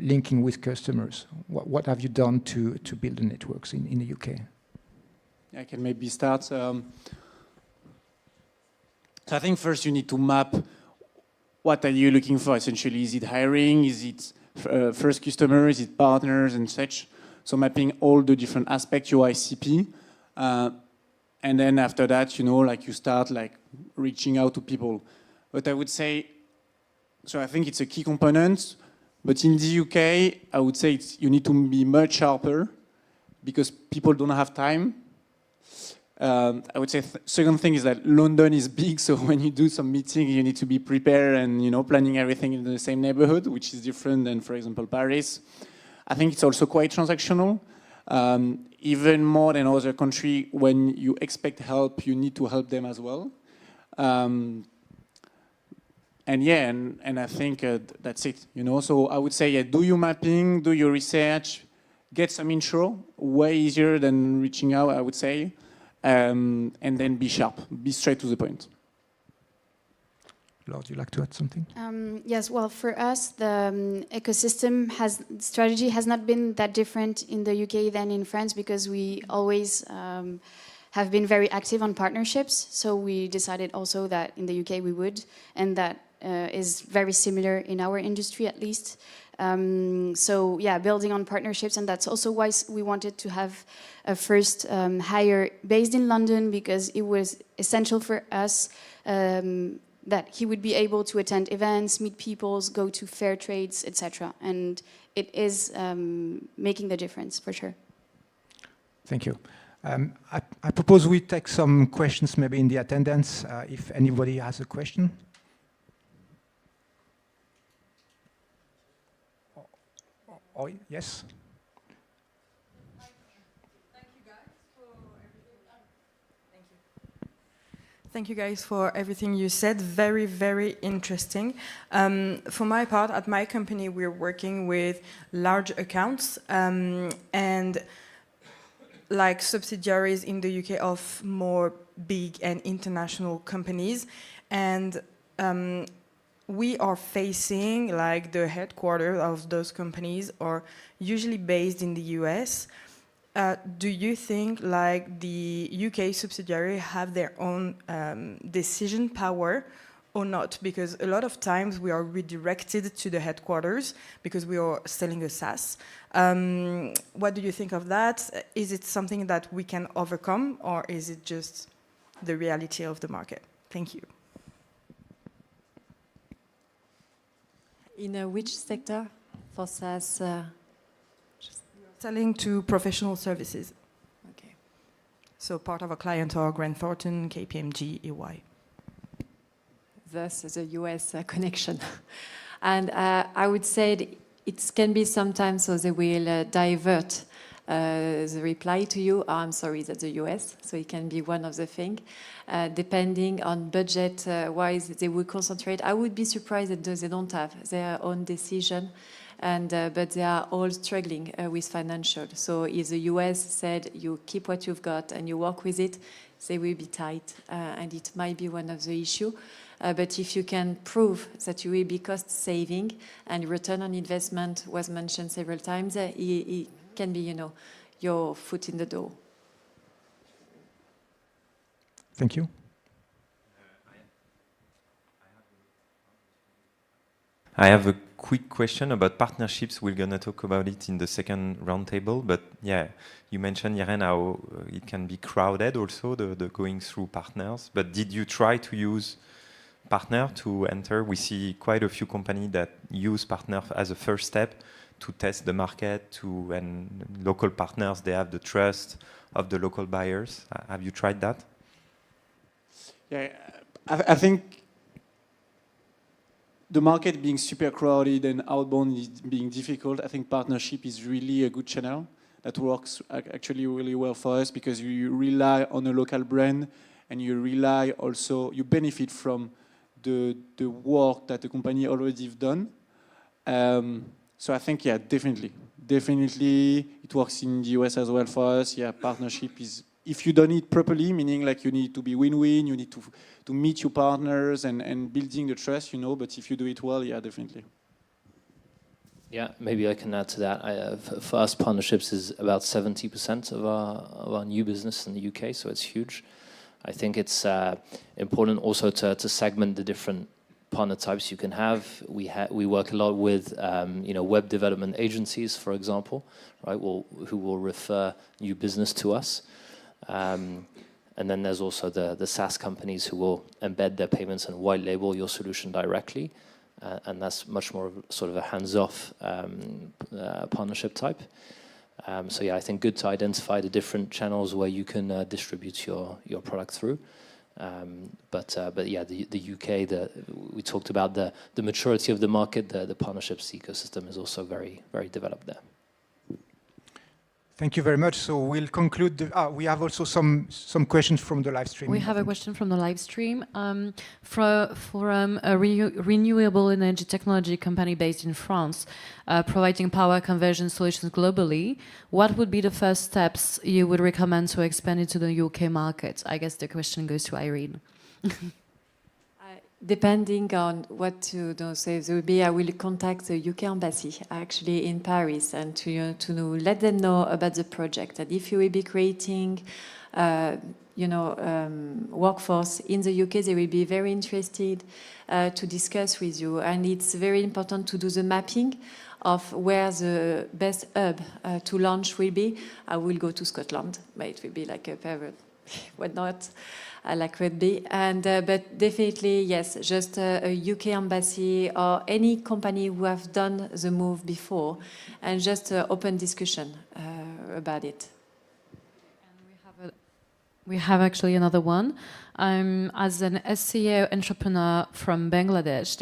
linking with customers? What have you done to build the networks in the UK? I can maybe start. So I think first you need to map what are you looking for essentially. Is it hiring? Is it first customer? Is it partners and such? So mapping all the different aspects, your ICP. And then after that, you start reaching out to people. But I would say, so I think it's a key component, but in the UK, I would say you need to be much sharper because people don't have time. I would say second thing is that London is big, so when you do some meeting, you need to be prepared and planning everything in the same neighborhood, which is different than, for example, Paris. I think it's also quite transactional. Even more than other countries, when you expect help, you need to help them as well. And I think that's it. So I would say, do your mapping, do your research, get some intro, way easier than reaching out, I would say. And then be sharp, be straight to the point. Laura, would you like to add something? Yes, well, for us, the ecosystem strategy has not been that different in the UK than in France because we always have been very active on partnerships. So we decided also that in the UK we would, and that is very similar in our industry at least. So yeah, building on partnerships, and that's also why we wanted to have a first hire based in London, because it was essential for us that he would be able to attend events, meet people, go to fair trades, etc. And it is making the difference for sure. Thank you. I propose we take some questions maybe in the attendance, if anybody has a question. Oh, yes? Thank you guys for everything you said. Very, very interesting. For my part, at my company, we're working with large accounts and like subsidiaries in the UK of more big and international companies. And we are facing like the headquarters of those companies are usually based in the US. Do you think like the UK subsidiary have their own decision power or not? Because a lot of times we are redirected to the headquarters because we are selling a SaaS. What do you think of that? Is it something that we can overcome, or is it just the reality of the market? Thank you. In which sector for SaaS? Selling to professional services. So part of our clients are Grant Thornton, KPMG, EY. Thus the US connection. And I would say it can be sometimes so they will divert the reply to you. Oh, I'm sorry, that's the US. So it can be one of the things. Depending on budget wise, they will concentrate. I would be surprised that they don't have their own decision. And, but they are all struggling with financial. So if the US said you keep what you've got and you work with it, they will be tight. And it might be one of the issues. But if you can prove that you will be cost saving and return on investment was mentioned several times, it can be, your foot in the door. Thank you. I have a quick question about partnerships. We're going to talk about it in the second roundtable. But yeah, you mentioned, Irene, how it can be crowded also, the going through partners. But did you try to use partner to enter? We see quite a few companies that use partner as a first step to test the market, and local partners, they have the trust of the local buyers. Have you tried that? Yeah, I think the market being super crowded and outbound is being difficult. I think partnership is really a good channel that works actually really well for us, because you rely on a local brand and you rely also, you benefit from the work that the company already have done. So I think, yeah, definitely it works in the US as well for us. Yeah, partnership is, if you done it properly, meaning like you need to be win-win, you need to meet your partners and building the trust, but if you do it well, yeah, definitely. Yeah, maybe I can add to that. For us, partnerships is about 70% of our new business in the UK, so it's huge. I think it's important also to segment the different partner types you can have. We work a lot with web development agencies, for example, right? Who will refer new business to us. And then there's also the SaaS companies who will embed their payments and white label your solution directly. And that's much more of sort of a hands-off partnership type. So yeah, I think good to identify the different channels where you can distribute your product through. But yeah, the UK, we talked about the maturity of the market. The partnerships ecosystem is also very, very developed there. Thank you very much. So we'll conclude. We have also some questions from the live stream. We have a question from the live stream from a renewable energy technology company based in France, providing power conversion solutions globally. What would be the first steps you would recommend to expand into the UK market? I guess the question goes to Irene. Depending on what to say, I will contact the UK embassy actually in Paris and to let them know about the project. And if you will be creating, workforce in the UK, they will be very interested to discuss with you. And it's very important to do the mapping of where the best hub to launch will be. I will go to Scotland, but it will be like a favorite. What not? Like rugby, and but definitely yes, just a UK embassy or any company who have done the move before, and just open discussion about it. And we have actually another one. As an SEO entrepreneur from Bangladesh,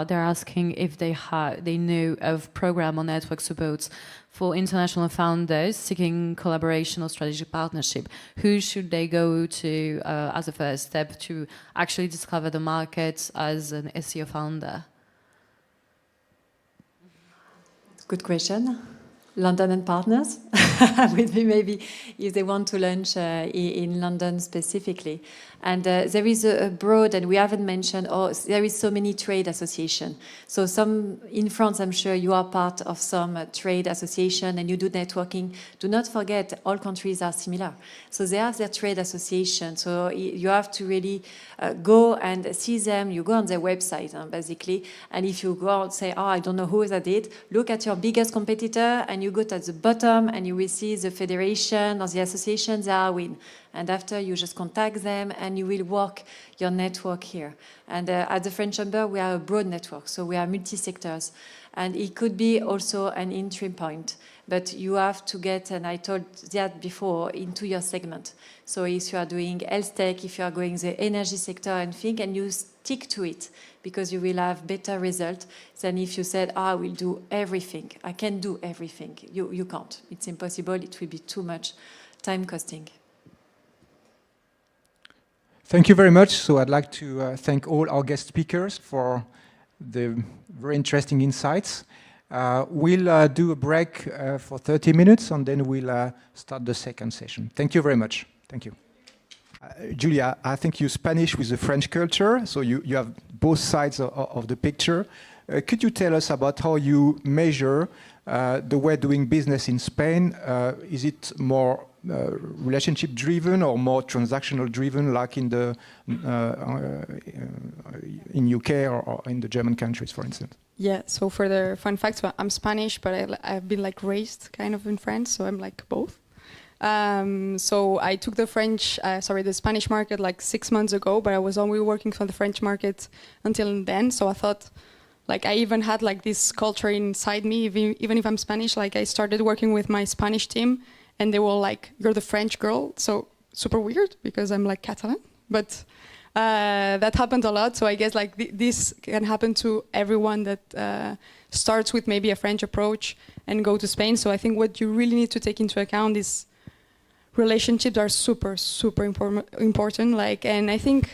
they're asking if they know of program or network supports for international founders seeking collaboration or strategic partnership. Who should they go to as a first step to actually discover the market as an SEO founder? Good question. London and partners with me, maybe if they want to launch in London specifically. And there is a broad, and we haven't mentioned, there is so many trade associations. So some in France, I'm sure you are part of some trade association and you do networking. Do not forget, all countries are similar. So they have their trade association. So you have to really go and see them. You go on their website, basically. And if you go out and say, I don't know who that is, look at your biggest competitor and you go to the bottom and you will see the federation or the association they are with. And after you just contact them and you will work your network here. And at the French Chamber, we are a broad network, so we are multi-sectors. And it could be also an entry point but you have to get, and I told that before, into your segment. So if you are doing health tech, if you are going the energy sector and think, and you stick to it, because you will have better result than if you said, I will do everything. I can do everything. You can't. It's impossible. It will be too much time costing. Thank you very much. So I'd like to thank all our guest speakers for the very interesting insights. We'll do a break for 30 minutes and then we'll start the second session. Thank you very much. Thank you. Julia, I think you're Spanish with the French culture, so you have both sides of the picture. Could you tell us about how you measure the way doing business in Spain? Is it more relationship driven or more transactional driven, like in the in UK or in the German countries, for instance? Yeah, so for the fun facts, well, I'm Spanish, but I've been like raised kind of in France, so I'm like both. So I took the the Spanish market like 6 months ago, but I was only working for the French market until then. So I thought, like, I even had like this culture inside me, even if I'm Spanish. Like, I started working with my Spanish team, and they were like, "You're the French girl," so super weird because I'm like Catalan, but that happened a lot. So I guess like this can happen to everyone that starts with maybe a French approach and go to Spain. So I think what you really need to take into account is relationships are super important. Like, and I think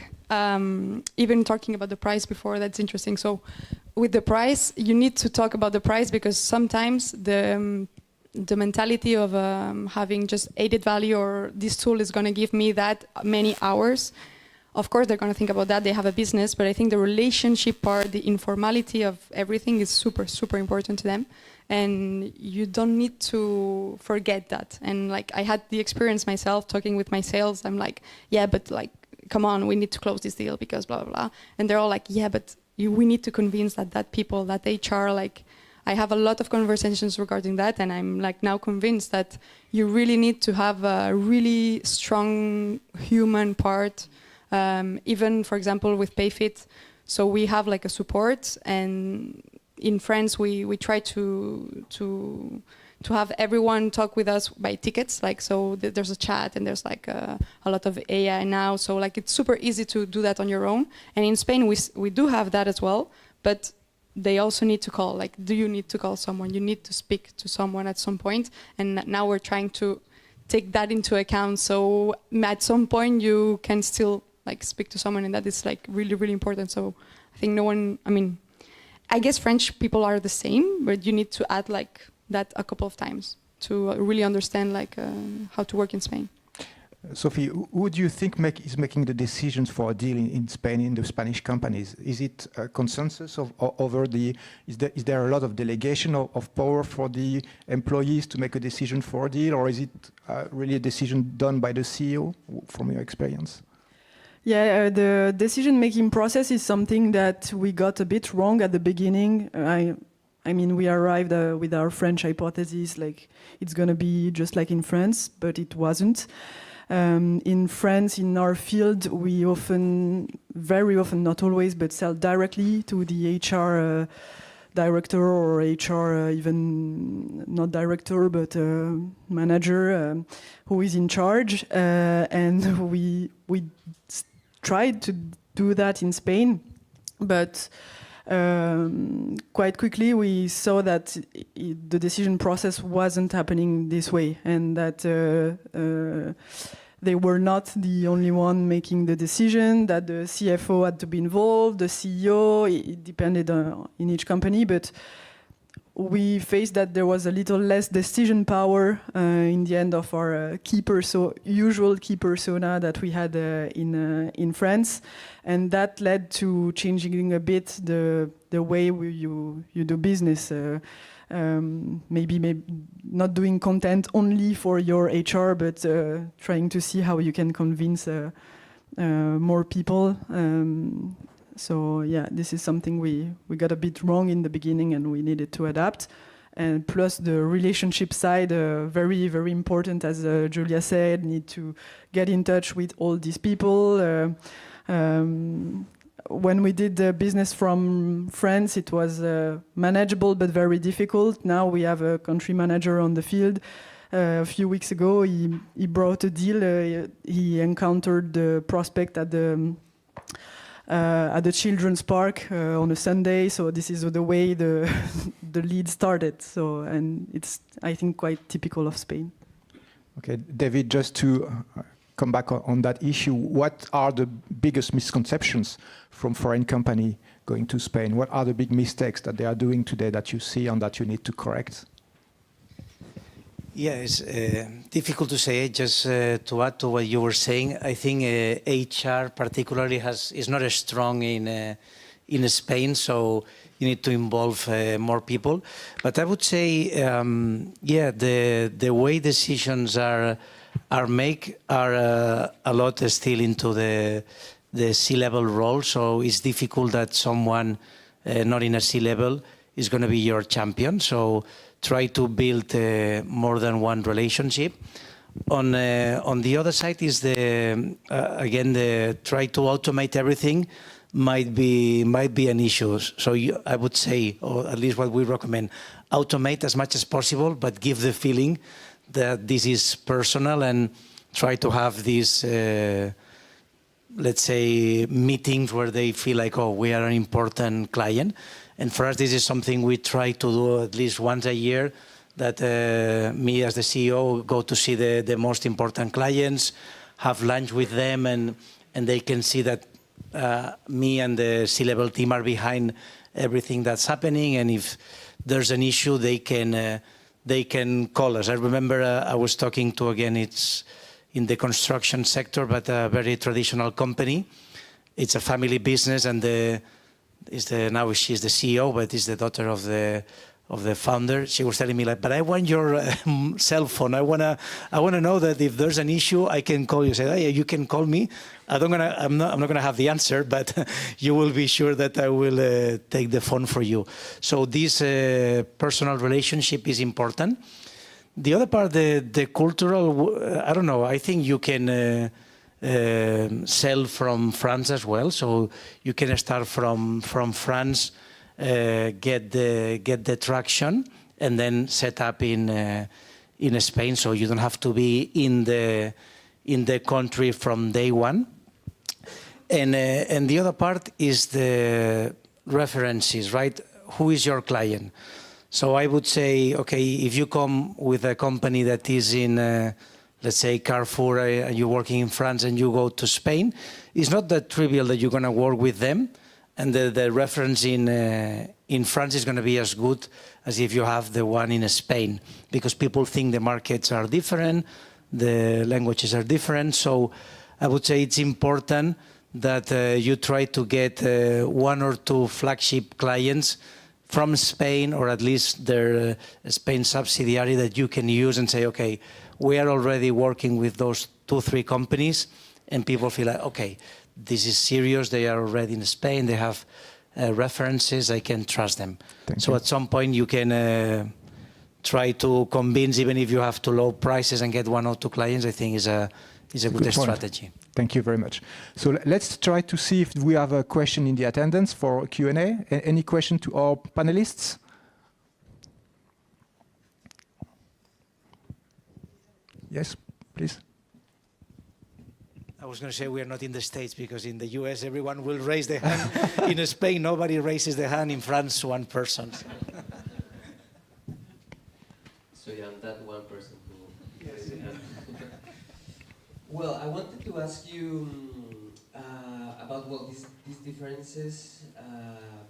even talking about the price before, that's interesting. So with the price, you need to talk about the price because sometimes the mentality of having just added value or this tool is going to give me that many hours. Of course, they're going to think about that. They have a business, but I think the relationship part, the informality of everything is super important to them. And you don't need to forget that. And like, I had the experience myself talking with my sales. I'm like, yeah, but like, come on, we need to close this deal because blah, blah, blah. And they're all like, yeah, but we need to convince that people, that HR, like, I have a lot of conversations regarding that. And I'm like now convinced that you really need to have a really strong human part. Even, for example, with PayFit. So we have like a support, and in France we try to have everyone talk with us by tickets. Like, so there's a chat and there's like a lot of AI now. So like it's super easy to do that on your own. And in Spain we do have that as well, but they also need to call. Like, do you need to call someone? You need to speak to someone at some point. And now we're trying to take that into account. So at some point you can still like speak to someone, and that is like really important. So I think I guess French people are the same, but you need to add like that a couple of times to really understand like how to work in Spain. Sophie, who do you think is making the decisions for a deal in Spain, in the Spanish companies? Is it a consensus is there a lot of delegation of power for the employees to make a decision for a deal, or is it really a decision done by the CEO, from your experience? Yeah, the decision-making process is something that we got a bit wrong at the beginning. I mean, we arrived with our French hypothesis, like it's going to be just like in France, but it wasn't. In France, in our field, we very often, not always, but sell directly to the HR director or HR, even not director, but manager who is in charge. And we tried to do that in Spain, but quite quickly we saw that the decision process wasn't happening this way, and that they were not the only one making the decision, that the CFO had to be involved, the CEO, it depended in each company, but we faced that there was a little less decision power in the end of our usual key persona that we had in France, and that led to changing a bit the way you do business. Maybe not doing content only for your HR, but trying to see how you can convince more people. So yeah, this is something we got a bit wrong in the beginning, and we needed to adapt. And plus the relationship side, very, very important, as Julia said, need to get in touch with all these people. when we did the business from France, it was manageable but very difficult. Now we have a country manager on the field. A few weeks ago, he brought a deal. He encountered the prospect at the children's park on a Sunday. So this is the way the the lead started. So, and it's, I think, quite typical of Spain. Okay, David, just to come back on that issue, what are the biggest misconceptions from foreign company going to Spain? What are the big mistakes that they are doing today that you see and that you need to correct? Yeah, it's difficult to say. Just to add to what you were saying, I think HR particularly is not as strong in Spain, so you need to involve more people. But I would say, yeah, the way decisions are made are a lot still into the C-level role. So it's difficult that someone not in a C-level is going to be your champion. So try to build more than one relationship. On the other side is again the try to automate everything might be an issue. So I would say, or at least what we recommend, automate as much as possible, but give the feeling that this is personal and try to have these let's say meetings where they feel like, oh, we are an important client. And for us, this is something we try to do at least once a year, that me as the CEO go to see the most important clients, have lunch with them, and they can see that me and the C-level team are behind everything that's happening. And if there's an issue, they can call us. I remember I was talking to, again, it's in the construction sector, but a very traditional company. It's a family business, and now she's the CEO, but is the daughter of the founder. She was telling me, like, but I want your cell phone. I wanna know that if there's an issue, I can call you. Say, oh, yeah, you can call me. I'm not gonna have the answer, but you will be sure that I will take the phone for you. So this personal relationship is important. The other part, the cultural, I don't know. I think you can sell from France as well. So you can start from France, get the traction, and then set up in Spain. So you don't have to be in the country from day one. And the other part is the references, right? Who is your client? So I would say, okay, if you come with a company that is in, let's say, Carrefour, and you're working in France and you go to Spain, it's not that trivial that you're going to work with them. And the reference in France is going to be as good as if you have the one in Spain, because people think the markets are different, the languages are different. So I would say it's important that you try to get one or two flagship clients from Spain, or at least their Spain subsidiary that you can use and say, okay, we are already working with those 2-3 companies, and people feel like, okay, this is serious, they are already in Spain, they have references, I can trust them. So at some point you can try to convince, even if you have to low prices and get 1 or 2 clients, I think is a good strategy. Thank you very much. So let's try to see if we have a question in the attendance for Q&A. Any question to our panelists? Yes, please. I was going to say we are not in the States, because in the US everyone will raise their hand. In Spain, nobody raises their hand. In France, 1 person. So yeah, I'm that 1 person who raised their hand. Well, I wanted to ask you about these differences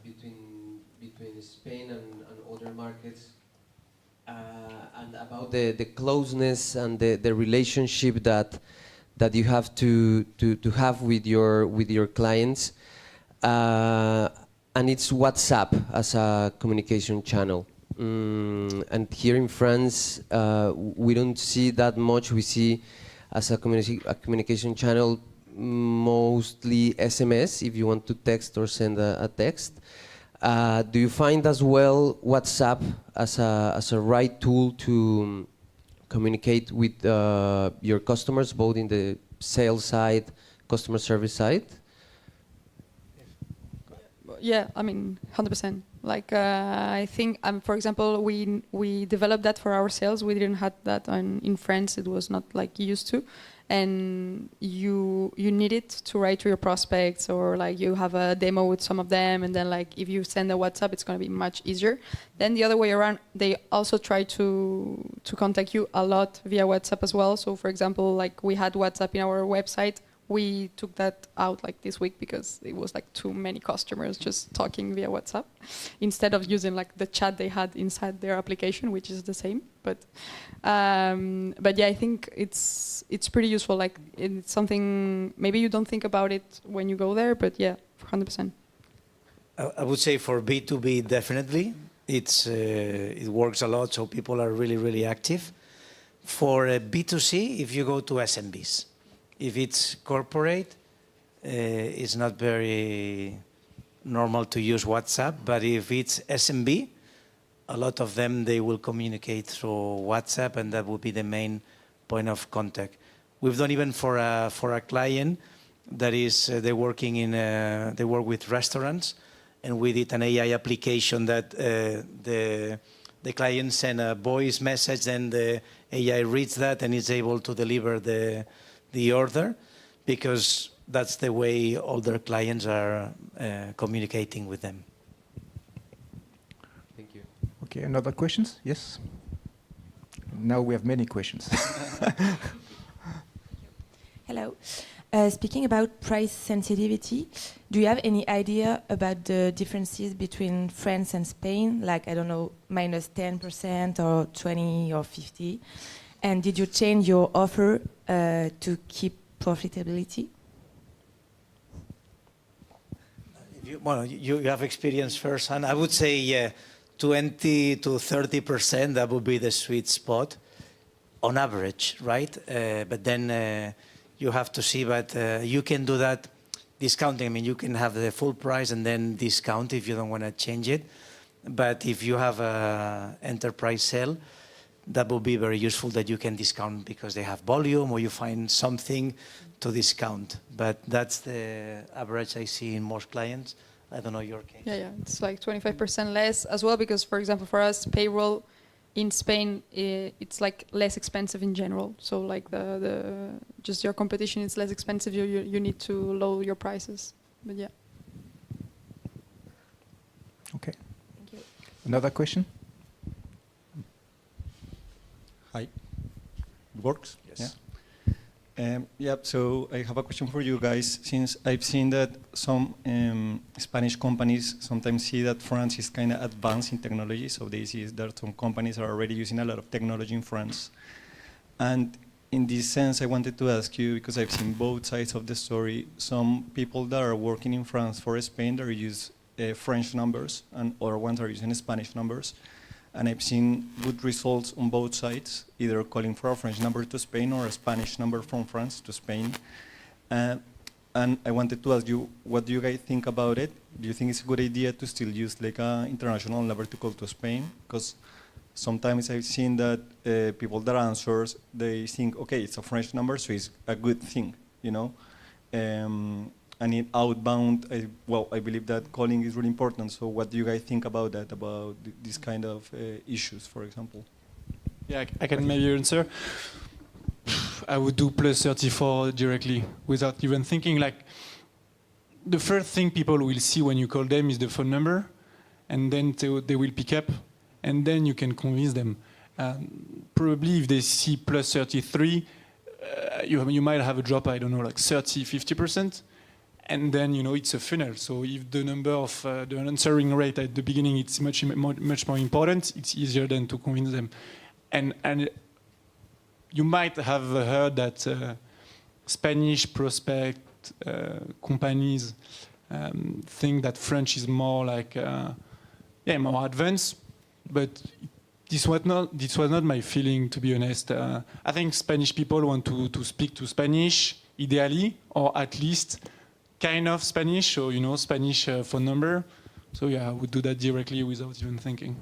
between Spain and other markets, and about the closeness and the relationship that you have to have with your clients, and it's WhatsApp as a communication channel. And here in France, we don't see that much. We see as a communication channel mostly SMS, if you want to text or send a text. Do you find as well WhatsApp as a right tool to communicate with your customers, both in the sales side, customer service side? Yeah, I mean, 100%. Like, I think, for example, we developed that for our sales. We didn't have that in France. It was not like used to, and you need it to write to your prospects, or like you have a demo with some of them, and then like if you send a WhatsApp, it's going to be much easier. Then the other way around, they also try to contact you a lot via WhatsApp as well. So for example, like we had WhatsApp in our website. We took that out like this week because it was like too many customers just talking via WhatsApp instead of using like the chat they had inside their application, which is the same. But yeah, I think it's pretty useful. Like it's something maybe you don't think about it when you go there, but yeah, 100%. I would say for B2B, definitely. It works a lot, so people are really, really active. For B2C, if you go to SMBs, if it's corporate, it's not very normal to use WhatsApp, but if it's SMB, a lot of them, they will communicate through WhatsApp, and that will be the main point of contact. We've done even for a client that is, they work with restaurants, and we did an AI application that the client sent a voice message, and the AI reads that and is able to deliver the order, because that's the way all their clients are communicating with them. Thank you. Okay, another questions? Yes? Now we have many questions. Hello. Speaking about price sensitivity, do you have any idea about the differences between France and Spain? Like, I don't know, minus 10% or 20 or 50? And did you change your offer to keep profitability? You have experience firsthand. I would say 20 to 30%, that would be the sweet spot on average, right? But then you have to see that you can do that discounting. I mean, you can have the full price and then discount if you don't want to change it. But if you have an enterprise sale, that will be very useful, that you can discount because they have volume, or you find something to discount. But that's the average I see in most clients. I don't know your case. Yeah, it's like 25% less as well, because for example, for us, payroll in Spain, it's like less expensive in general. So like the just your competition is less expensive. You need to lower your prices. But yeah. Okay. Thank you. Another question? Hi. It works? Yes. Yeah, so I have a question for you guys. Since I've seen that some Spanish companies sometimes see that France is kind of advanced in technology, so they see that some companies are already using a lot of technology in France. And in this sense, I wanted to ask you, because I've seen both sides of the story, some people that are working in France for Spain, they use French numbers, and other ones are using Spanish numbers. And I've seen good results on both sides, either calling for a French number to Spain or a Spanish number from France to Spain. And I wanted to ask you, what do you guys think about it? Do you think it's a good idea to still use like an international number to call to Spain? Because sometimes I've seen that people that answers, they think, okay, it's a French number, so it's a good thing, you know? And in outbound, I believe that calling is really important. So what do you guys think about that, about this kind of issues, for example? Yeah, I can maybe answer. I would do plus 34 directly without even thinking. Like, the first thing people will see when you call them is the phone number, and then they will pick up, and then you can convince them. Probably if they see plus 33, you might have a drop, I don't know, like 30, 50%. And then, you know, it's a funnel. So if the number of the answering rate at the beginning it's much more important, it's easier then to convince them. And you might have heard that Spanish prospect companies think that French is more like more advanced. But this was not my feeling, to be honest. I think Spanish people want to speak to Spanish ideally, or at least kind of Spanish, or you know, Spanish phone number. So yeah, I would do that directly without even thinking.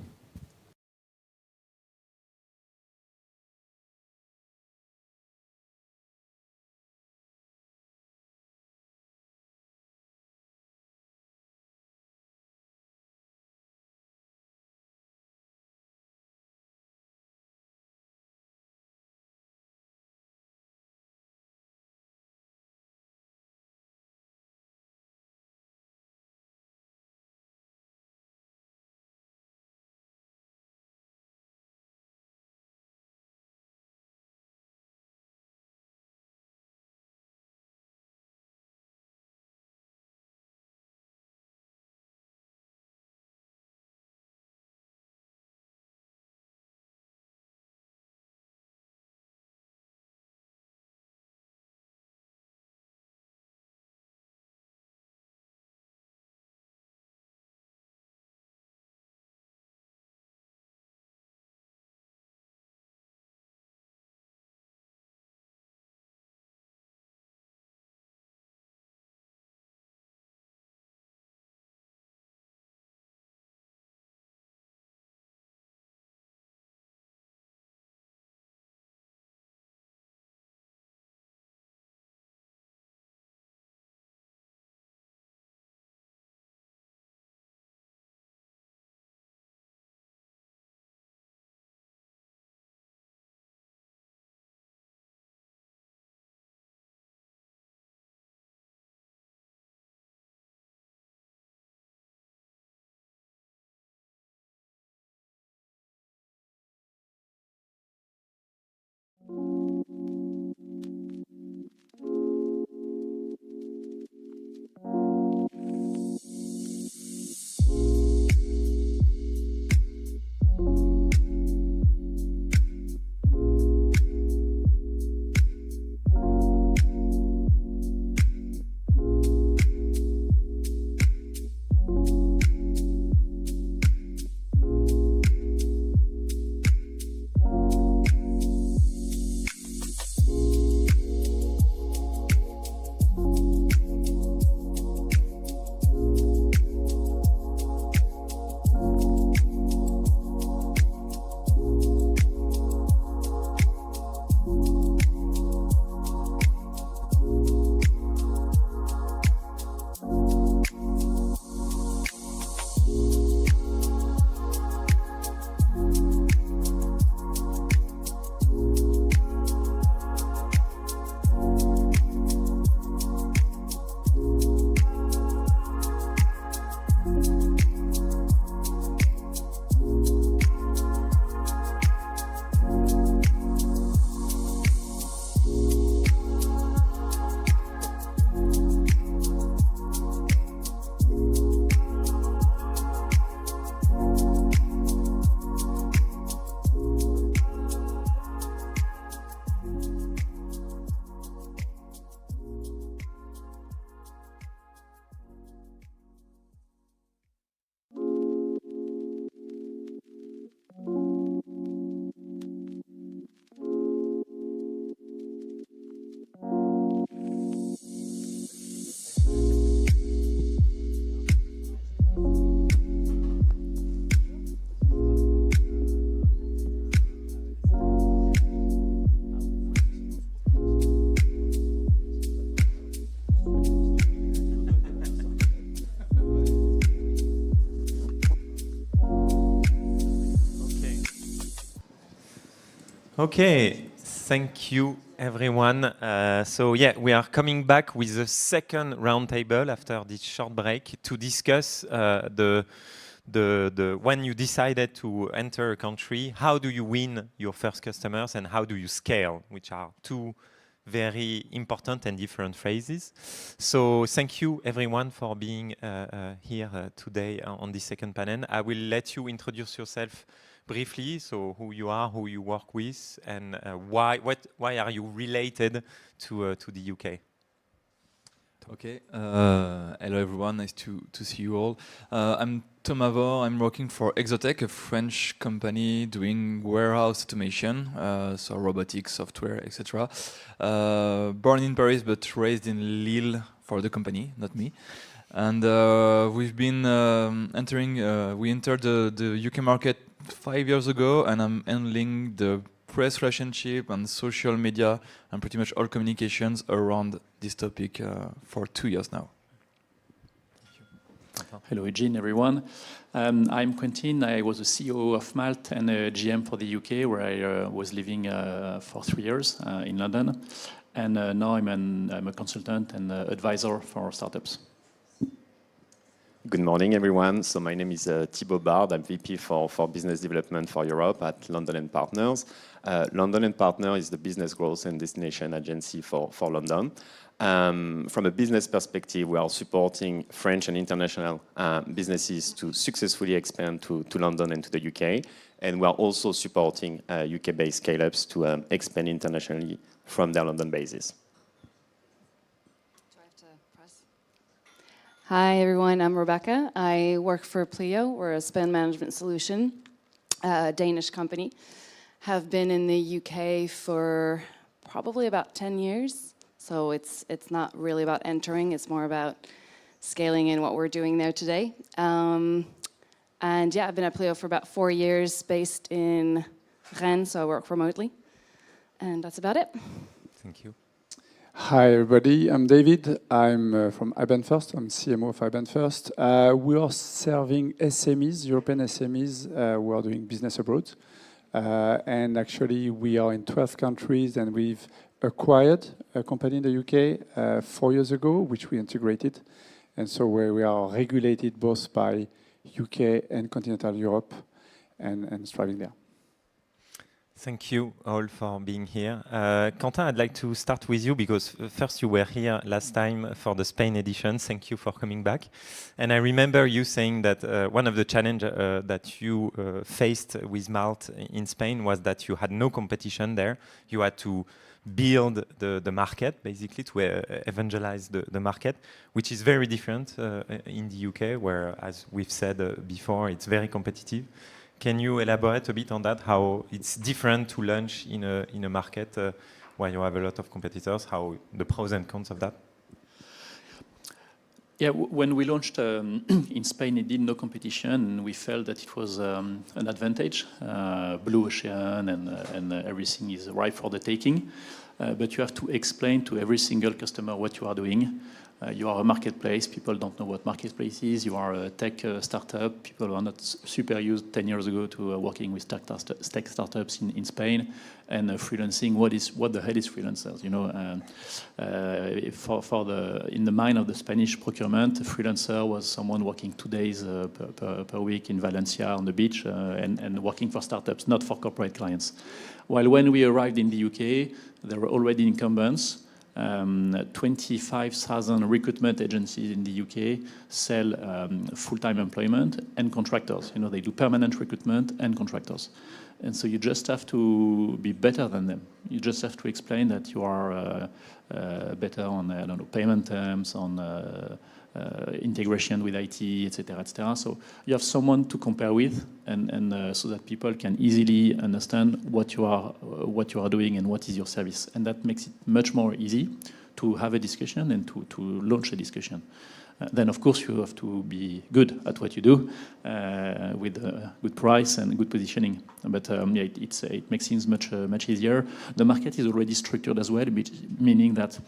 Okay, thank you everyone. So yeah, we are coming back with the second roundtable after this short break to discuss the when you decided to enter a country, how do you win your first customers and how do you scale, which are two very important and different phrases. So thank you everyone for being here today on this second panel. I will let you introduce yourself briefly, so who you are, who you work with, and why are you related to the UK? Okay. Hello everyone. Nice to see you all. I'm Thomas Vore. I'm working for Exotech, a French company doing warehouse automation, so robotics, software, etc. Born in Paris but raised in Lille for the company, not me. And we've been we entered the UK market 5 years ago, and I'm handling the press relationship and social media and pretty much all communications around this topic for 2 years now. Hello, Eugene, everyone. I'm Quentin. I was a CEO of Malt and a GM for the UK, where I was living for 3 years in London. And now I'm a consultant and advisor for startups. Good morning, everyone. So my name is Thibaut Bard. I'm VP for Business Development for Europe at London & Partners. London & Partners is the business growth and destination agency for London. From a business perspective, we are supporting French and international businesses to successfully expand to London and to the UK. And we are also supporting UK-based scale-ups to expand internationally from their London bases. Hi everyone, I'm Rebecca. I work for Pleo. We're a spend management solution, a Danish company. Have been in the UK for probably about 10 years. So it's not really about entering, it's more about scaling in what we're doing there today. And yeah, I've been at Pleo for about 4 years, based in Rennes, so I work remotely. And that's about it. Thank you. Hi everybody, I'm David. I'm from IBAN First. I'm CMO of IBAN First. We are serving SMEs, European SMEs who are doing business abroad. And actually we are in 12 countries, and we've acquired a company in the UK 4 years ago, which we integrated. And so we are regulated both by UK and continental Europe and striving there. Thank you all for being here. Quentin, I'd like to start with you because first you were here last time for the Spain edition. Thank you for coming back. And I remember you saying that one of the challenges that you faced with Malt in Spain was that you had no competition there. You had to build the market, basically, to evangelize the market, which is very different in the UK, where, as we've said before, it's very competitive. Can you elaborate a bit on that, how it's different to launch in a market where you have a lot of competitors, how the pros and cons of that? Yeah, when we launched in Spain, it did no competition, and we felt that it was an advantage. Blue ocean and everything is ripe for the taking. But you have to explain to every single customer what you are doing. You are a marketplace. People don't know what marketplace is. You are a tech startup. People are not super used 10 years ago to working with tech startups in Spain, and freelancing. What the hell is freelancers? You know, in the mind of the Spanish procurement, a freelancer was someone working 2 days per week in Valencia on the beach and working for startups, not for corporate clients. While when we arrived in the UK, there were already incumbents. 25,000 recruitment agencies in the UK sell full-time employment and contractors. You know, they do permanent recruitment and contractors. And so you just have to be better than them. You just have to explain that you are better on, I don't know, payment terms, on integration with IT, etc., etc. So you have someone to compare with, and so that people can easily understand what you are doing and what is your service, and that makes it much more easy to have a discussion and to launch a discussion. Then of course you have to be good at what you do with good price and good positioning. But yeah, it makes things much easier. The market is already structured as well, meaning that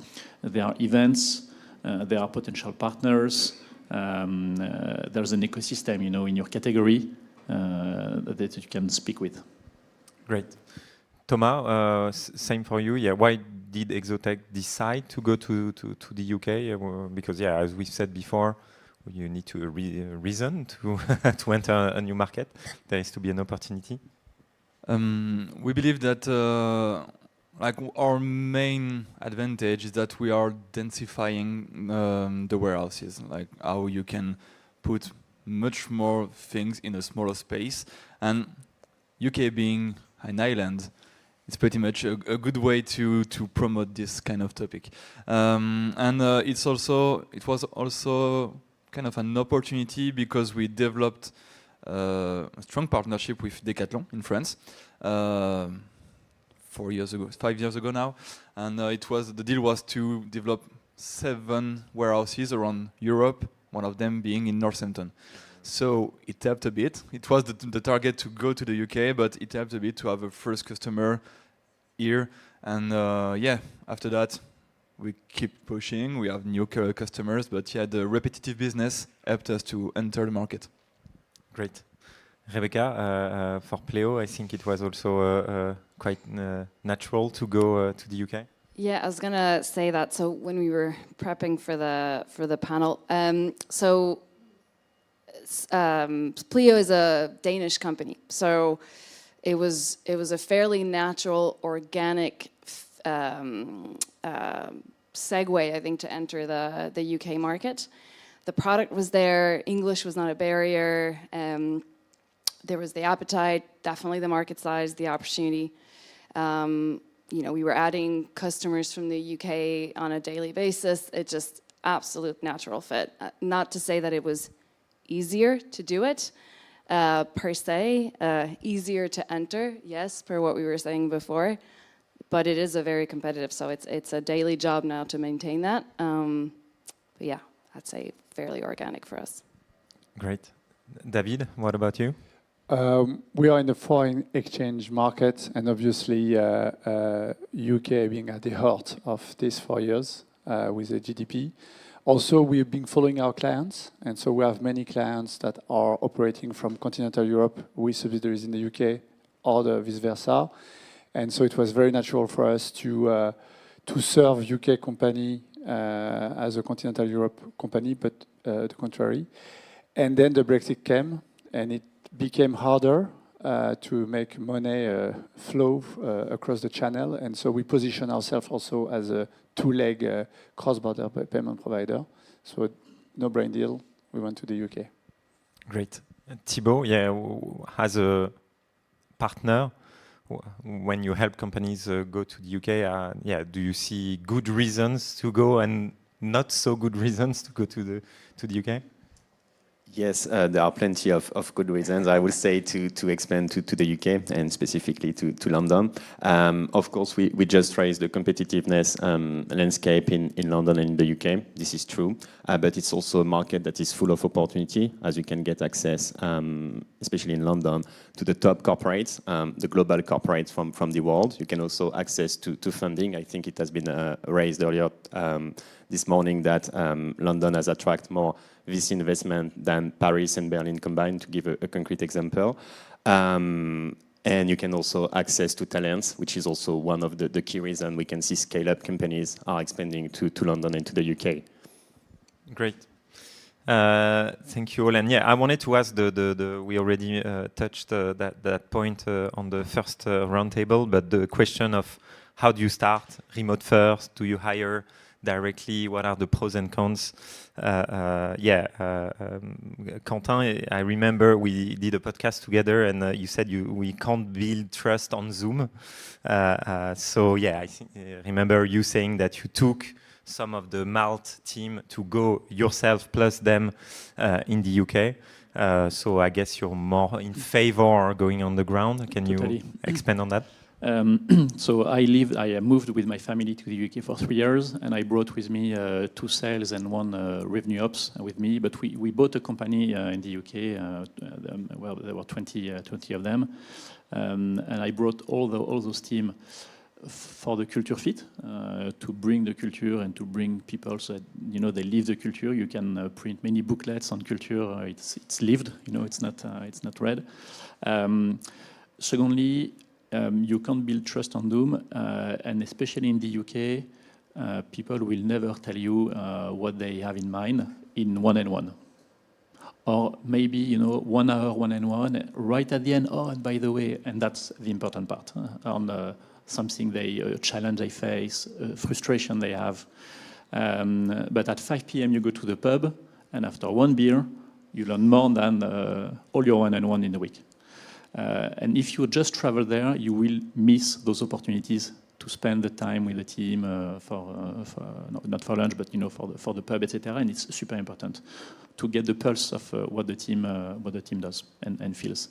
there are events. There are potential partners. There's an ecosystem, you know, in your category that you can speak with. Great. Thomas, same for you. Yeah, why did Exotech decide to go to the UK? Because yeah, as we've said before, you need to reason to to enter a new market. There is to be an opportunity. We believe that like our main advantage is that we are densifying the warehouses, like how you can put much more things in a smaller space, and UK being an island, it's pretty much a good way to promote this kind of topic. It was also kind of an opportunity because we developed a strong partnership with Decathlon in France 5 years ago now, and the deal was to develop 7 warehouses around Europe, one of them being in Northampton. So it helped a bit. It was the target to go to the UK, but it helped a bit to have a first customer here. And after that, we keep pushing. We have new customers, but yeah, the repetitive business helped us to enter the market. Great. Rebecca, for Pleo, I think it was also quite natural to go to the UK. Yeah, I was gonna say that. So when we were prepping for the panel, Pleo is a Danish company, so it was a fairly natural, organic segue, I think, to enter the UK market. The product was there. English was not a barrier. There was the appetite, definitely the market size, the opportunity. We were adding customers from the UK on a daily basis. It just absolute natural fit. Not to say that it was easier to do it per se, easier to enter, yes, per what we were saying before, but it is a very competitive, so it's a daily job now to maintain that. But yeah, I'd say fairly organic for us. Great. David, what about you? We are in the foreign exchange market, and obviously UK being at the heart of this 4 years with the GDP. Also, we've been following our clients, and so we have many clients that are operating from continental Europe with subsidiaries in the UK, or the vice versa. And so it was very natural for us to serve UK company as a continental Europe company, but the contrary. And then the Brexit came, and it became harder to make money flow across the channel. And so we position ourselves also as a two-leg cross-border payment provider. So no brain deal, we went to the UK. Great. Thibaut, yeah, as a partner, when you help companies go to the UK, do you see good reasons to go and not so good reasons to go to the UK? Yes, there are plenty of good reasons, I would say, to expand to the UK and specifically to London. Of course, we just raised the competitiveness landscape in London and in the UK. This is true, but it's also a market that is full of opportunity, as you can get access, especially in London, to the top corporates, the global corporates from the world. You can also access to funding. I think it has been raised earlier this morning that London has attracted more VC investment than Paris and Berlin combined, to give a concrete example. And you can also access to talents, which is also one of the key reasons we can see scale-up companies are expanding to London and to the UK. Great. Thank you all. And yeah, I wanted to ask we already touched that point on the first roundtable, but the question of how do you start? Remote first? Do you hire directly? What are the pros and cons? Quentin, I remember we did a podcast together, and you said we can't build trust on Zoom. So yeah, I remember you saying that you took some of the Malt team to go yourself plus them in the UK. So I guess you're more in favor of going on the ground. Can you expand on that? So I moved with my family to the UK for 3 years, and I brought with me 2 sales and 1 revenue ops with me. But we bought a company in the UK. Well, there were 20 of them, and I brought all those team for the culture fit, to bring the culture and to bring people so that they live the culture. You can print many booklets on culture. It's lived. It's not read. Secondly, you can't build trust on Doom, and especially in the UK, people will never tell you what they have in mind in one-on-one. Or maybe, you know, 1 hour one-on-one, right at the end, oh, and by the way, and that's the important part, on something challenge they face, frustration they have. But at 5 p.m. you go to the pub, and after 1 beer, you learn more than all your one-on-one in a week. And if you just travel there, you will miss those opportunities to spend the time with the team not for lunch, but, you know, for the pub, etc. And it's super important to get the pulse of what the team does and feels.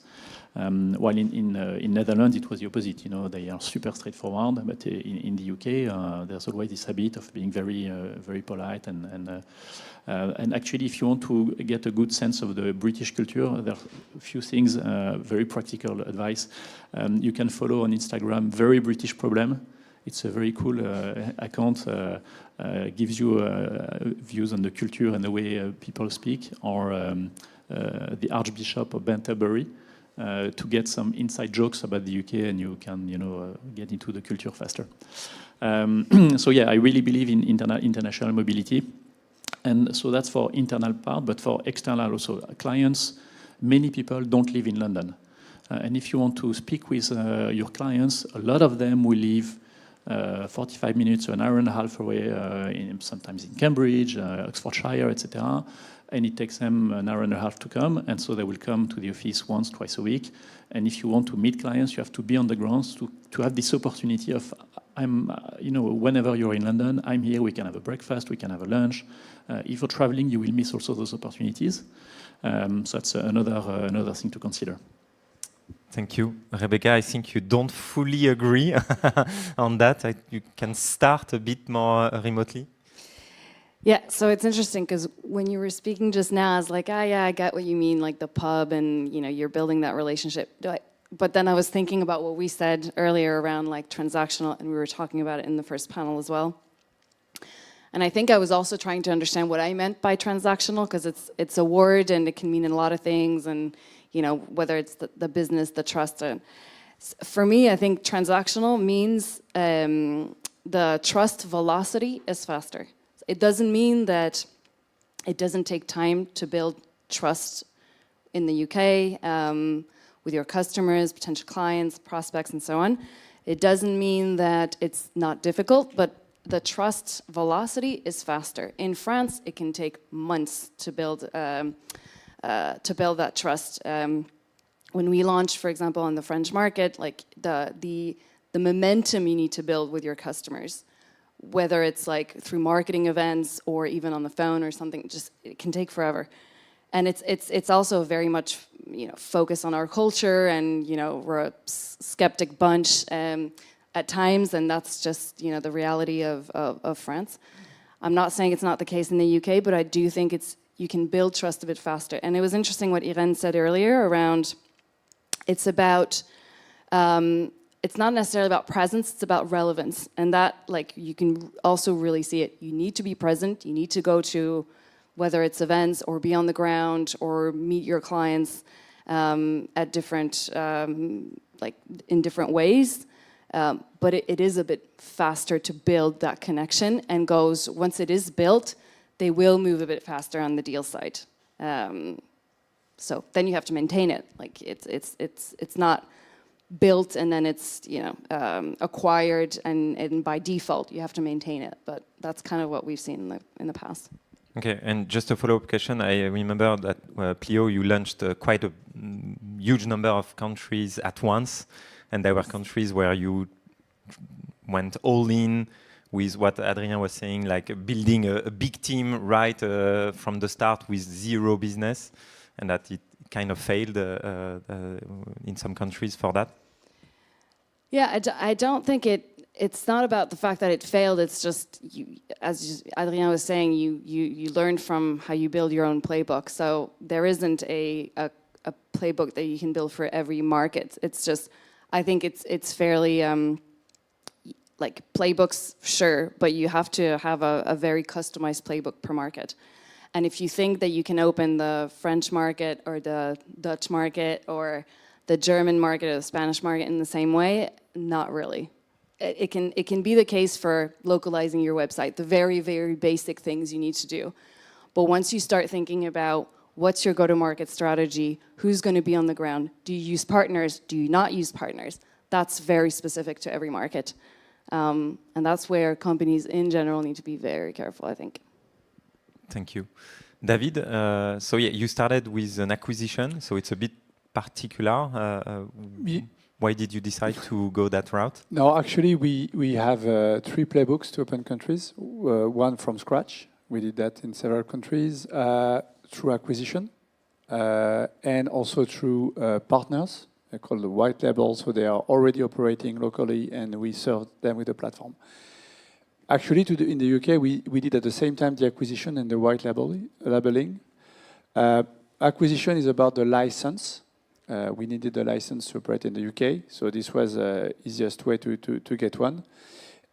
While in Netherlands it was the opposite. You know, they are super straightforward, but in the UK there's always this habit of being very polite and actually, if you want to get a good sense of the British culture, there are a few things, very practical advice. You can follow on Instagram Very British Problem. It's a very cool account, gives you views on the culture and the way people speak, or the Archbishop of Canterbury, to get some inside jokes about the UK, and you can, you know, get into the culture faster. So yeah, I really believe in international mobility. And so that's for internal part, but for external also. Clients, many people don't live in London. And if you want to speak with your clients, a lot of them will live 45 minutes to an hour and a half away, sometimes in Cambridge, Oxfordshire, etc. And it takes them an hour and a half to come, and so they will come to the office once, twice a week. And if you want to meet clients, you have to be on the grounds to have this opportunity of, you know, whenever you're in London, I'm here, we can have a breakfast, we can have a lunch. If you're traveling, you will miss also those opportunities. So that's another thing to consider. Thank you. Rebecca, I think you don't fully agree on that. You can start a bit more remotely. Yeah, so it's interesting because when you were speaking just now, I was like, yeah, I get what you mean, like the pub and, you know, you're building that relationship. But then I was thinking about what we said earlier around like transactional, and we were talking about it in the first panel as well. And I think I was also trying to understand what I meant by transactional, because it's a word and it can mean a lot of things, and, you know, whether it's the business, the trust. For me, I think transactional means the trust velocity is faster. It doesn't mean that it doesn't take time to build trust in the UK with your customers, potential clients, prospects, and so on. It doesn't mean that it's not difficult, but the trust velocity is faster. In France, it can take months to build that trust. When we launched, for example, on the French market, like the momentum you need to build with your customers, whether it's like through marketing events or even on the phone or something, just it can take forever. And it's also very much, you know, focused on our culture, and, you know, we're a skeptic bunch at times, and that's just, you know, the reality of France. I'm not saying it's not the case in the UK, but I do think you can build trust a bit faster. And it was interesting what Irene said earlier around, it's about, it's not necessarily about presence, it's about relevance. And that, like, you can also really see it. You need to be present, you need to go to, whether it's events or be on the ground or meet your clients at different, like in different ways. But it is a bit faster to build that connection, and once it is built, they will move a bit faster on the deal side. So then you have to maintain it. Like it's not built and then it's, you know, acquired and by default you have to maintain it. But that's kind of what we've seen in the past. Okay, and just a follow-up question. I remember that Pleo, you launched quite a huge number of countries at once, and there were countries where you went all in with what Adrien was saying, like building a big team right from the start with zero business, and that it kind of failed in some countries for that. Yeah, I don't think it's not about the fact that it failed. It's just, as Adrien was saying, you learn from how you build your own playbook. So there isn't a playbook that you can build for every market. It's just, I think it's fairly, like playbooks, sure, but you have to have a very customized playbook per market. And if you think that you can open the French market or the Dutch market or the German market or the Spanish market in the same way? Not really. It can be the case for localizing your website, the very, very basic things you need to do. But once you start thinking about what's your go-to-market strategy, who's going to be on the ground, do you use partners, do you not use partners? That's very specific to every market. And that's where companies in general need to be very careful, I think. Thank you. David, so yeah, you started with an acquisition, so it's a bit particular. Why did you decide to go that route? No, actually, we have 3 playbooks to open countries, one from scratch. We did that in several countries through acquisition and also through partners called the white label. So they are already operating locally and we serve them with the platform. Actually, in the UK, we did at the same time the acquisition and the white labeling. Acquisition is about the license. We needed a license to operate in the UK, so this was the easiest way to get one.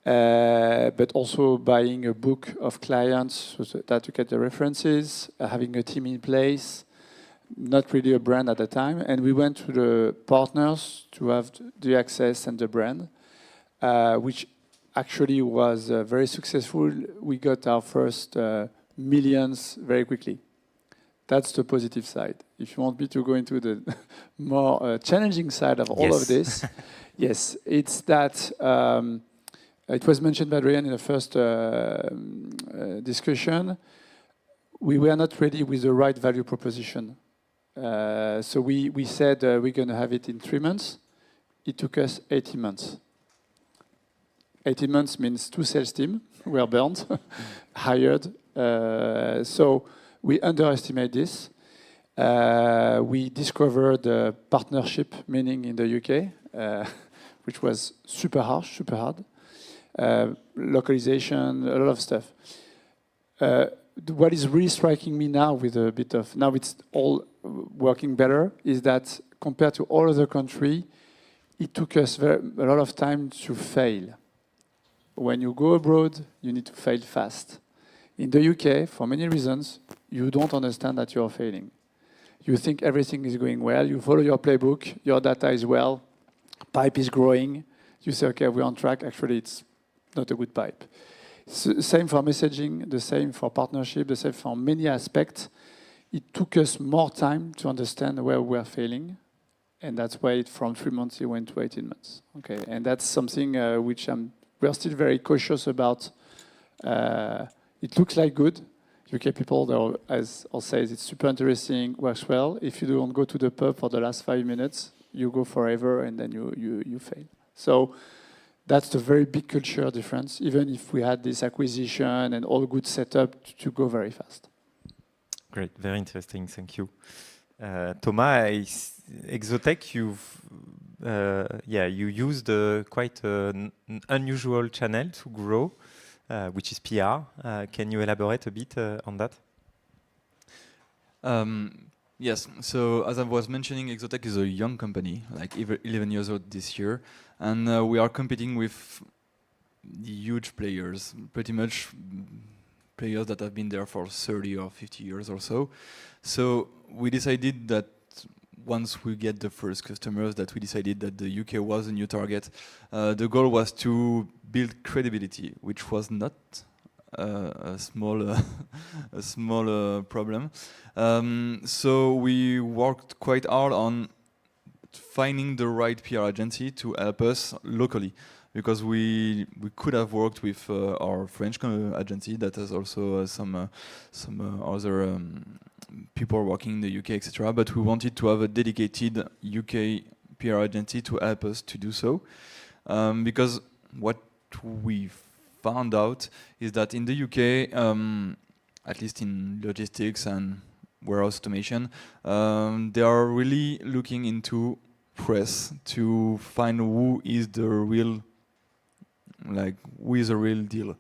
But also buying a book of clients so that you get the references, having a team in place, not really a brand at the time. And we went to the partners to have the access and the brand, which actually was very successful. We got our first millions very quickly. That's the positive side. If you want me to go into the more challenging side of all of this, yes, it's that it was mentioned by Ryan in the first discussion. We were not ready with the right value proposition. So we said we're going to have it in 3 months. It took us 18 months. 18 months means 2 sales teams were burnt, hired. So we underestimate this. We discovered a partnership, meaning in the UK, which was super harsh, super hard. Localization, a lot of stuff. What is really striking me now with a bit of, now it's all working better, is that compared to all other countries, it took us a lot of time to fail. When you go abroad, you need to fail fast. In the UK, for many reasons, you don't understand that you're failing. You think everything is going well, you follow your playbook, your data is well, pipe is growing, you say, okay, we're on track, actually it's not a good pipe. Same for messaging, the same for partnership, the same for many aspects. It took us more time to understand where we were failing, and that's why from 3 months it went to 18 months. Okay, and that's something which we're still very cautious about. It looks like good. UK people, though, as I'll say, it's super interesting, works well. If you don't go to the pub for the last 5 minutes, you go forever and then you fail. So that's the very big culture difference, even if we had this acquisition and all good setup to go very fast. Great, very interesting, thank you. Thomas, Exotech, you used quite an unusual channel to grow, which is PR. Can you elaborate a bit on that? Yes, so as I was mentioning, Exotech is a young company, like 11 years old this year, and we are competing with the huge players, pretty much players that have been there for 30 or 50 years or so. So we decided that once we get the first customers, that we decided that the UK was a new target. The goal was to build credibility, which was not a small problem. So we worked quite hard on finding the right PR agency to help us locally, because we could have worked with our French agency that has also some other people working in the UK, etc. But we wanted to have a dedicated UK PR agency to help us to do so, because what we found out is that in the UK, at least in logistics and warehouse automation, they are really looking into press to find who is the real deal.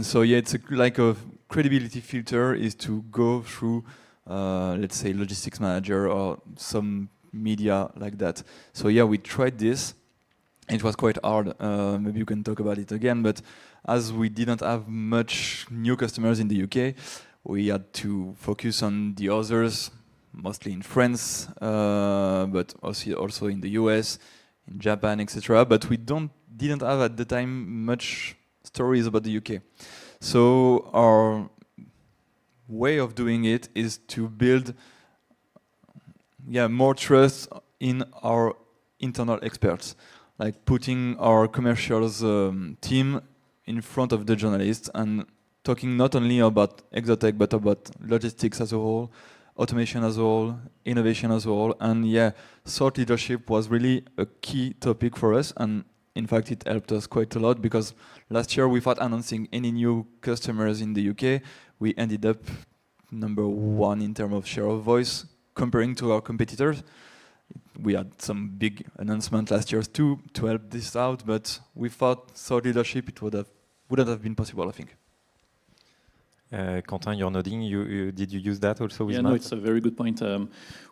So yeah, it's like a credibility filter is to go through, let's say, logistics manager or some media like that. So yeah, we tried this. It was quite hard. Maybe you can talk about it again. But as we didn't have much new customers in the UK, we had to focus on the others mostly in France, but also in the US, in Japan, etc. But we didn't have at the time much stories about the UK. So our way of doing it is to build more trust in our internal experts, like putting our commercials team in front of the journalists and talking not only about Exotech but about logistics as a whole, automation as a whole, innovation as a whole. And thought leadership was really a key topic for us, and in fact it helped us quite a lot, because last year, without announcing any new customers in the UK, we ended up #1 in terms of share of voice comparing to our competitors. We had some big announcements last year too to help this out, but without thought leadership, it wouldn't have been possible, I think. Quentin, you're nodding. Did you use that also with Yeah, Matt? no, it's a very good point.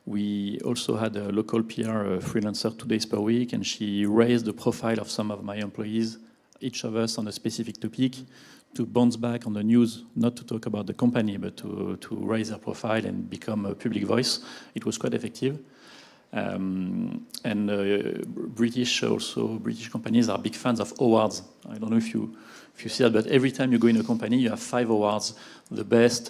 We also had a local PR freelancer 2 days per week, and she raised the profile of some of my employees, each of us on a specific topic, to bounce back on the news, not to talk about the company, but to raise their profile and become a public voice. It was quite effective. British companies are big fans of awards. I don't know if you see that, but every time you go in a company, you have 5 awards. The best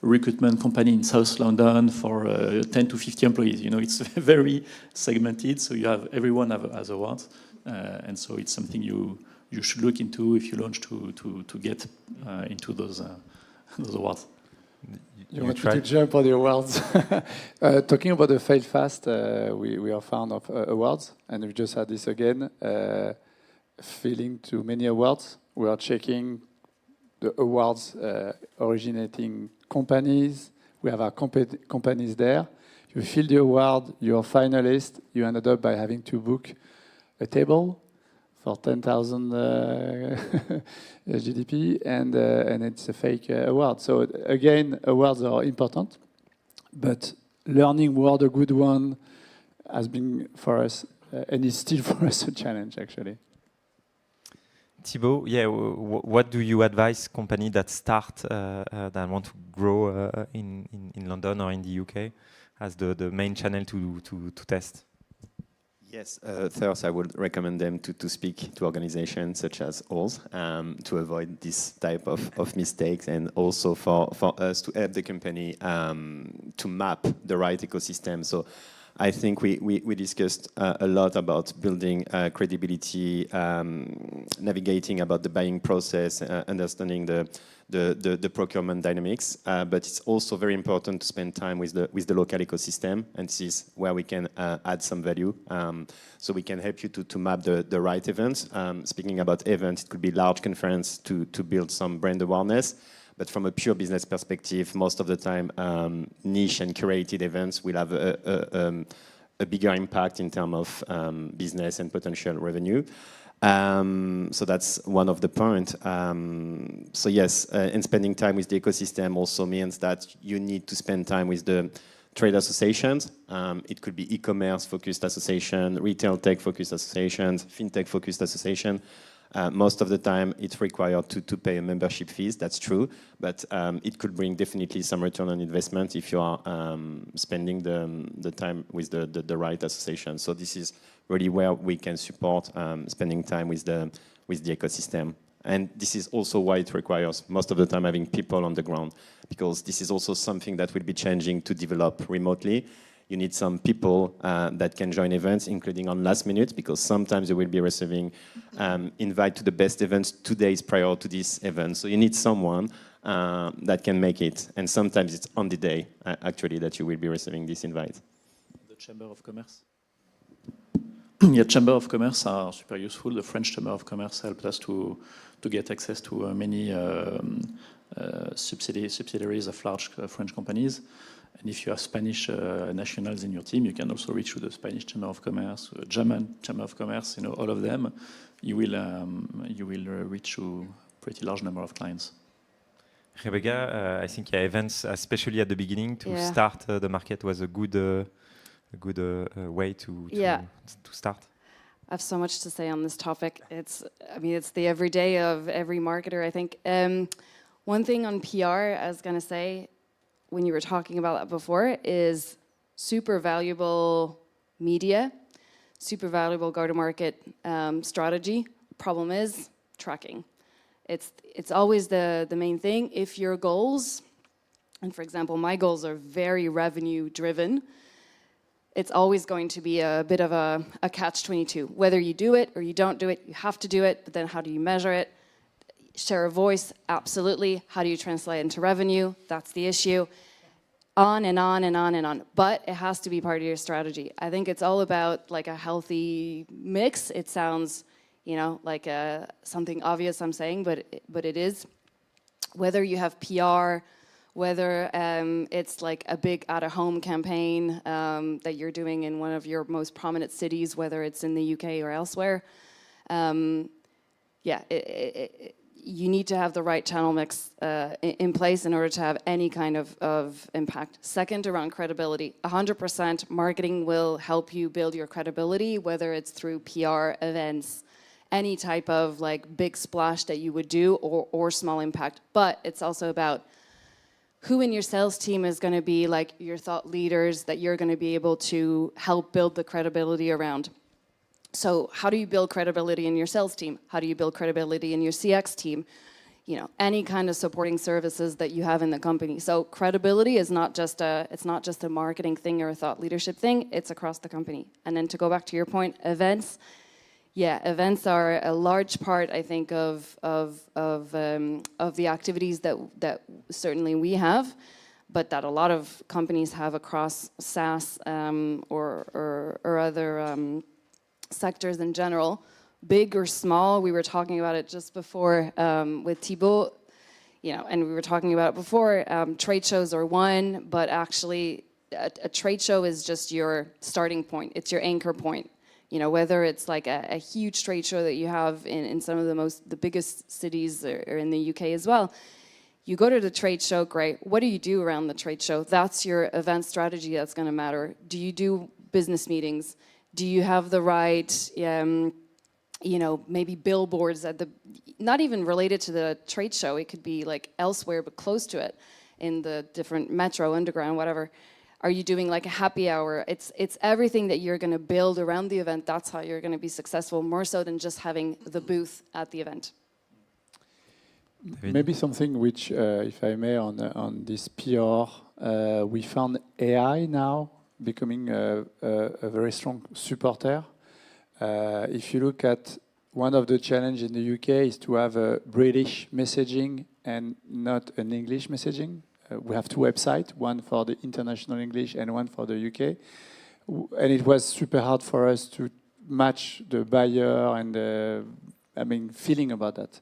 recruitment company in South London for 10 to 50 employees. You know, it's very segmented, so everyone has awards, and so it's something you should look into if you launch to get into those awards. You want me to jump on the awards? Talking about the Fail Fast, we are fond of awards, and we just had this again. Filling too many awards. We are checking the awards originating companies. We have our companies there. You fill the award, you're a finalist, you ended up by having to book a table for 10,000 GDP, and it's a fake award. So again, awards are important, but learning what a good one has been for us, and is still for us a challenge, actually. Thibaut, what do you advise companies that start that want to grow in London or in the UK as the main channel to test? Yes, first I would recommend them to speak to organizations such as ours to avoid this type of mistakes, and also for us to help the company to map the right ecosystem. So I think we discussed a lot about building credibility, navigating about the buying process, understanding the procurement dynamics, but it's also very important to spend time with the local ecosystem, and this is where we can add some value. So we can help you to map the right events. Speaking about events, it could be large conference to build some brand awareness. But from a pure business perspective, most of the time, niche and curated events will have a bigger impact in terms of business and potential revenue. So that's one of the points. So yes, and spending time with the ecosystem also means that you need to spend time with the trade associations. It could be e-commerce focused association, retail tech focused associations, fintech focused association. Most of the time, it's required to pay a membership fees. That's true, but it could bring definitely some return on investment if you are spending the time with the right association. So this is really where we can support spending time with the ecosystem. And this is also why it requires most of the time having people on the ground, because this is also something that will be changing to develop remotely. You need some people that can join events, including on last minute, because sometimes you will be receiving invite to the best events 2 days prior to this event. So you need someone that can make it. And sometimes it's on the day, actually, that you will be receiving this invite. The Chamber of Commerce? Yeah, Chamber of Commerce are super useful. The French Chamber of Commerce helped us to get access to many subsidiaries of large French companies. And if you have Spanish nationals in your team, you can also reach to the Spanish Chamber of Commerce, German Chamber of Commerce, all of them. You will reach to a pretty large number of clients. Rebecca, I think events, especially at the beginning, to start the market was a good way to start. I have so much to say on this topic. It's the everyday of every marketer, I think. One thing on PR, I was going to say, when you were talking about that before, is super valuable media, super valuable go-to-market strategy. Problem is tracking. It's always the main thing. If your goals, and for example, my goals are very revenue-driven, it's always going to be a bit of a catch-22. Whether you do it or you don't do it, you have to do it, but then how do you measure it? Share a voice, absolutely. How do you translate it into revenue? That's the issue. On and on and on and on. But it has to be part of your strategy. I think it's all about like a healthy mix. It sounds, you know, like something obvious I'm saying, but it is. Whether you have PR, whether it's like a big out-of-home campaign that you're doing in one of your most prominent cities, whether it's in the UK or elsewhere, you need to have the right channel mix in place in order to have any kind of impact. Second, around credibility. 100% marketing will help you build your credibility, whether it's through PR events, any type of like big splash that you would do or small impact. But it's also about who in your sales team is going to be like your thought leaders that you're going to be able to help build the credibility around. So how do you build credibility in your sales team? How do you build credibility in your CX team? You know, any kind of supporting services that you have in the company. So credibility is not just a marketing thing or a thought leadership thing. It's across the company. And then to go back to your point, events. Yeah, events are a large part, I think, of the activities that certainly we have, but that a lot of companies have across SaaS or other sectors in general, big or small. We were talking about it just before with Thibaut, you know, and we were talking about it before. Trade shows are one, but actually a trade show is just your starting point. It's your anchor point. You know, whether it's like a huge trade show that you have in some of the biggest cities or in the UK as well. You go to the trade show, great. What do you do around the trade show? That's your event strategy that's going to matter. Do you do business meetings? Do you have the right, you know, maybe billboards at not even related to the trade show. It could be like elsewhere, but close to it in the different metro, underground, whatever. Are you doing like a happy hour? It's everything that you're going to build around the event. That's how you're going to be successful, more so than just having the booth at the event. Maybe something which, if I may, on this PR, we found AI now becoming a very strong supporter. If you look at one of the challenges in the UK is to have a British messaging and not an English messaging. We have two websites, one for the international English and one for the UK. And it was super hard for us to match the buyer and the feeling about that.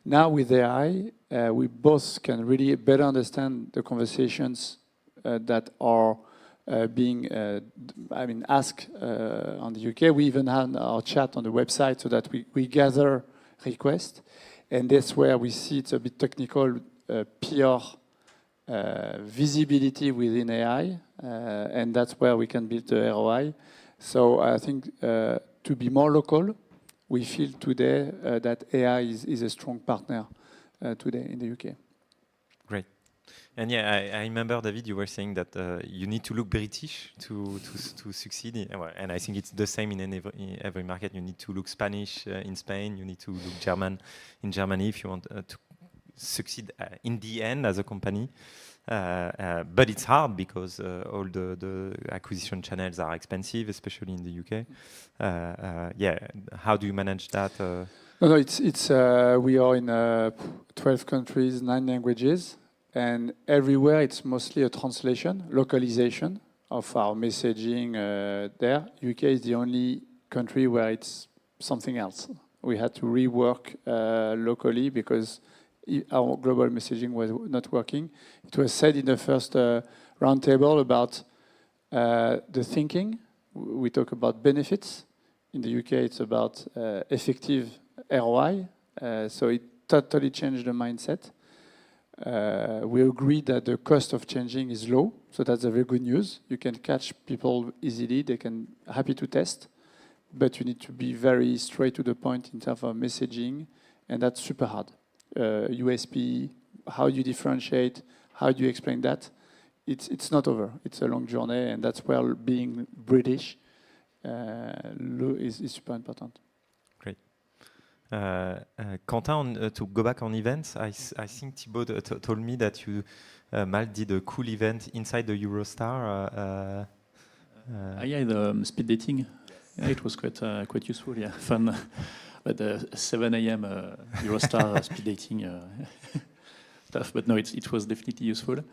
Now with AI, we both can really better understand the conversations that are being asked on the UK. We even have our chat on the website so that we gather requests. And that's where we see it's a bit technical PR visibility within AI, and that's where we can build the ROI. So I think to be more local, we feel today that AI is a strong partner today in the UK. Great. And yeah, I remember, David, you were saying that you need to look British to succeed. And I think it's the same in every market. You need to look Spanish in Spain. You need to look German in Germany if you want to succeed in the end as a company. But it's hard because all the acquisition channels are expensive, especially in the UK. How do you manage that? No, it's we are in 12 countries, 9 languages, and everywhere it's mostly a translation, localization of our messaging there. UK is the only country where it's something else. We had to rework locally because our global messaging was not working. It was said in the first roundtable about the thinking. We talk about benefits. In the UK, it's about effective ROI. So it totally changed the mindset. We agreed that the cost of changing is low. So that's a very good news. You can catch people easily. They can happy to test. But you need to be very straight to the point in terms of messaging. And that's super hard. USP, how do you differentiate, how do you explain that? it's not over. It's a long journey, and that's where being British is super important. Great. Quentin, to go back on events, I think Thibaut told me that you, Mal, did a cool event inside the Eurostar. Yeah, the speed dating. Yeah, it was quite useful. Yeah, fun. But 7 a.m. Eurostar speed dating stuff. But no, it was definitely useful.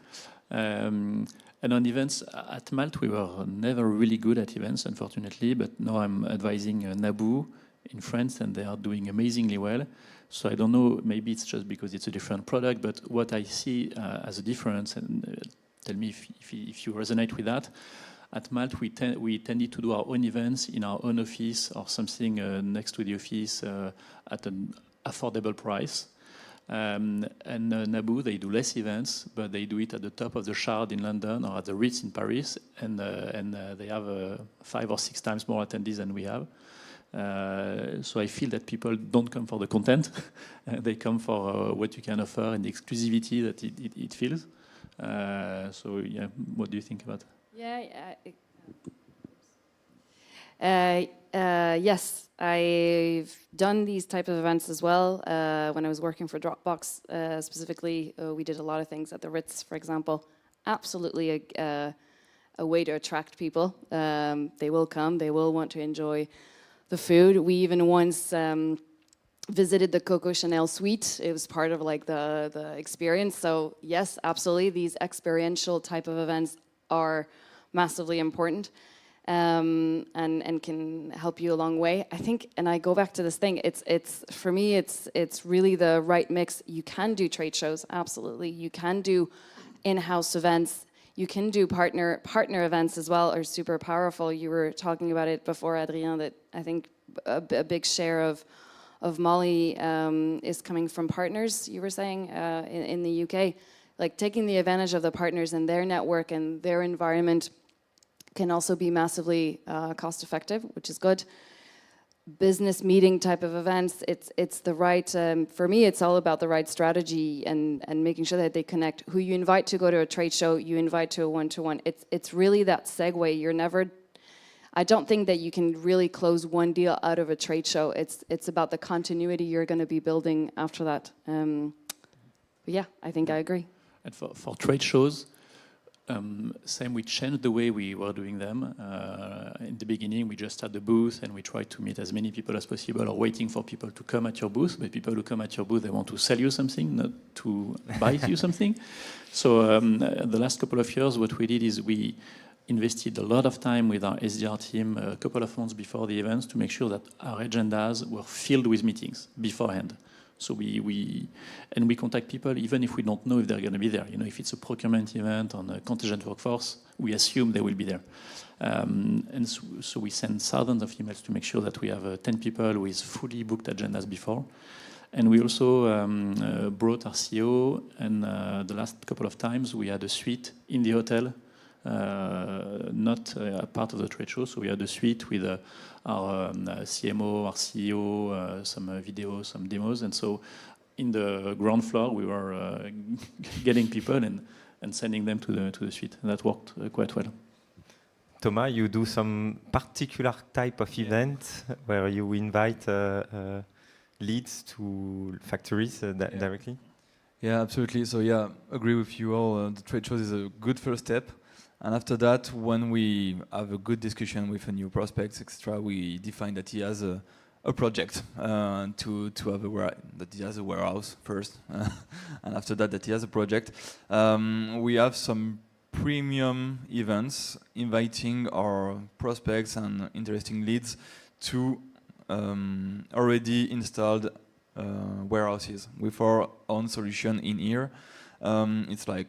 And on events at Malte, we were never really good at events, unfortunately. But now I'm advising Naboo in France, and they are doing amazingly well. So I don't know, maybe it's just because it's a different product, but what I see as a difference, and tell me if you resonate with that, at Malte we tended to do our own events in our own office or something next to the office at an affordable price. And Naboo, they do less events, but they do it at the top of the Shard in London or at the Ritz in Paris, and they have 5 or 6 times more attendees than we have. So I feel that people don't come for the content; they come for what you can offer and the exclusivity that it feels. So yeah, what do you think about? Yes, I've done these type of events as well. When I was working for Dropbox, specifically, we did a lot of things at the Ritz, for example. Absolutely a way to attract people. They will come. They will want to enjoy the food. We even once visited the Coco Chanel suite. It was part of like the experience. So yes, absolutely, these experiential type of events are massively important. And can help you a long way. I think, and I go back to this thing, it's for me, it's really the right mix. You can do trade shows, absolutely. You can do in-house events. You can do partner events as well, are super powerful. You were talking about it before, Adrien, that I think a big share of Molly is coming from partners, you were saying, in the UK. Like taking the advantage of the partners and their network and their environment can also be massively cost effective, which is good. Business meeting type of events, it's the right, for me, it's all about the right strategy and making sure that they connect. Who you invite to go to a trade show, you invite to a one-to-one. It's really that segue. You're never, I don't think that you can really close one deal out of a trade show. It's about the continuity you're going to be building after that. But yeah, I think I agree. And for trade shows, same, we changed the way we were doing them. In the beginning, we just had the booth and we tried to meet as many people as possible or waiting for people to come at your booth. But people who come at your booth, they want to sell you something, not to buy you something. So the last couple of years, what we did is we invested a lot of time with our SDR team a couple of months before the events to make sure that our agendas were filled with meetings beforehand. So we contact people even if we don't know if they're going to be there. You know, if it's a procurement event on a contingent workforce, we assume they will be there. And so we send thousands of emails to make sure that we have 10 people with fully booked agendas before. And we also brought our CEO, and the last couple of times we had a suite in the hotel, not a part of the trade show. So we had a suite with our CMO, our CEO, some videos, some demos. And so in the ground floor, we were getting people and sending them to the suite. And that worked quite well. Thomas, you do some particular type of event where you invite leads to factories directly? Yeah, absolutely. So yeah, agree with you all. The trade shows is a good first step. And after that, when we have a good discussion with a new prospect, etc., we define that he has a project to have that he has a warehouse first, and after that he has a project. We have some premium events inviting our prospects and interesting leads to already installed warehouses with our own solution in here. It's like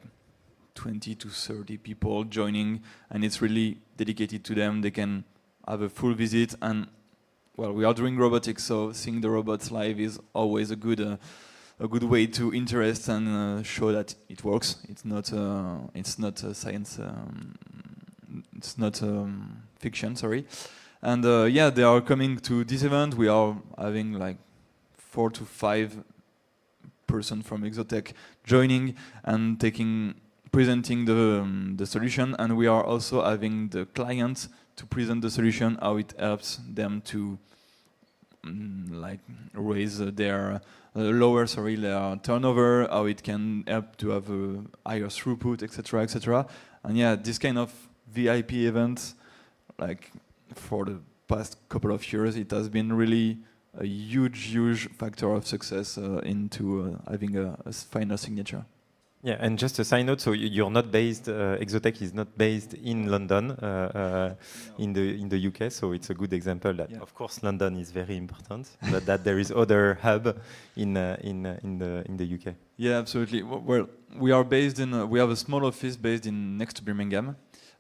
20 to 30 people joining, and it's really dedicated to them. They can have a full visit, and well, we are doing robotics, so seeing the robots live is always a good way to interest and show that it works. It's not science. It's not fiction. Sorry. And yeah, they are coming to this event. We are having like 4 to 5 person from Exotech joining and taking presenting the solution, and we are also having the clients to present the solution, how it helps them to like raise their their turnover, how it can help to have a higher throughput, etc., etc. And yeah, this kind of VIP events, like for the past couple of years, it has been really a huge factor of success into having a final signature. Yeah, and just a side note, so you're not based, Exotech is not based in London, in the UK, so it's a good example that, of course, London is very important, but that there is other hub in the UK. Yeah, absolutely. Well, we are based in, we have a small office based in next to Birmingham,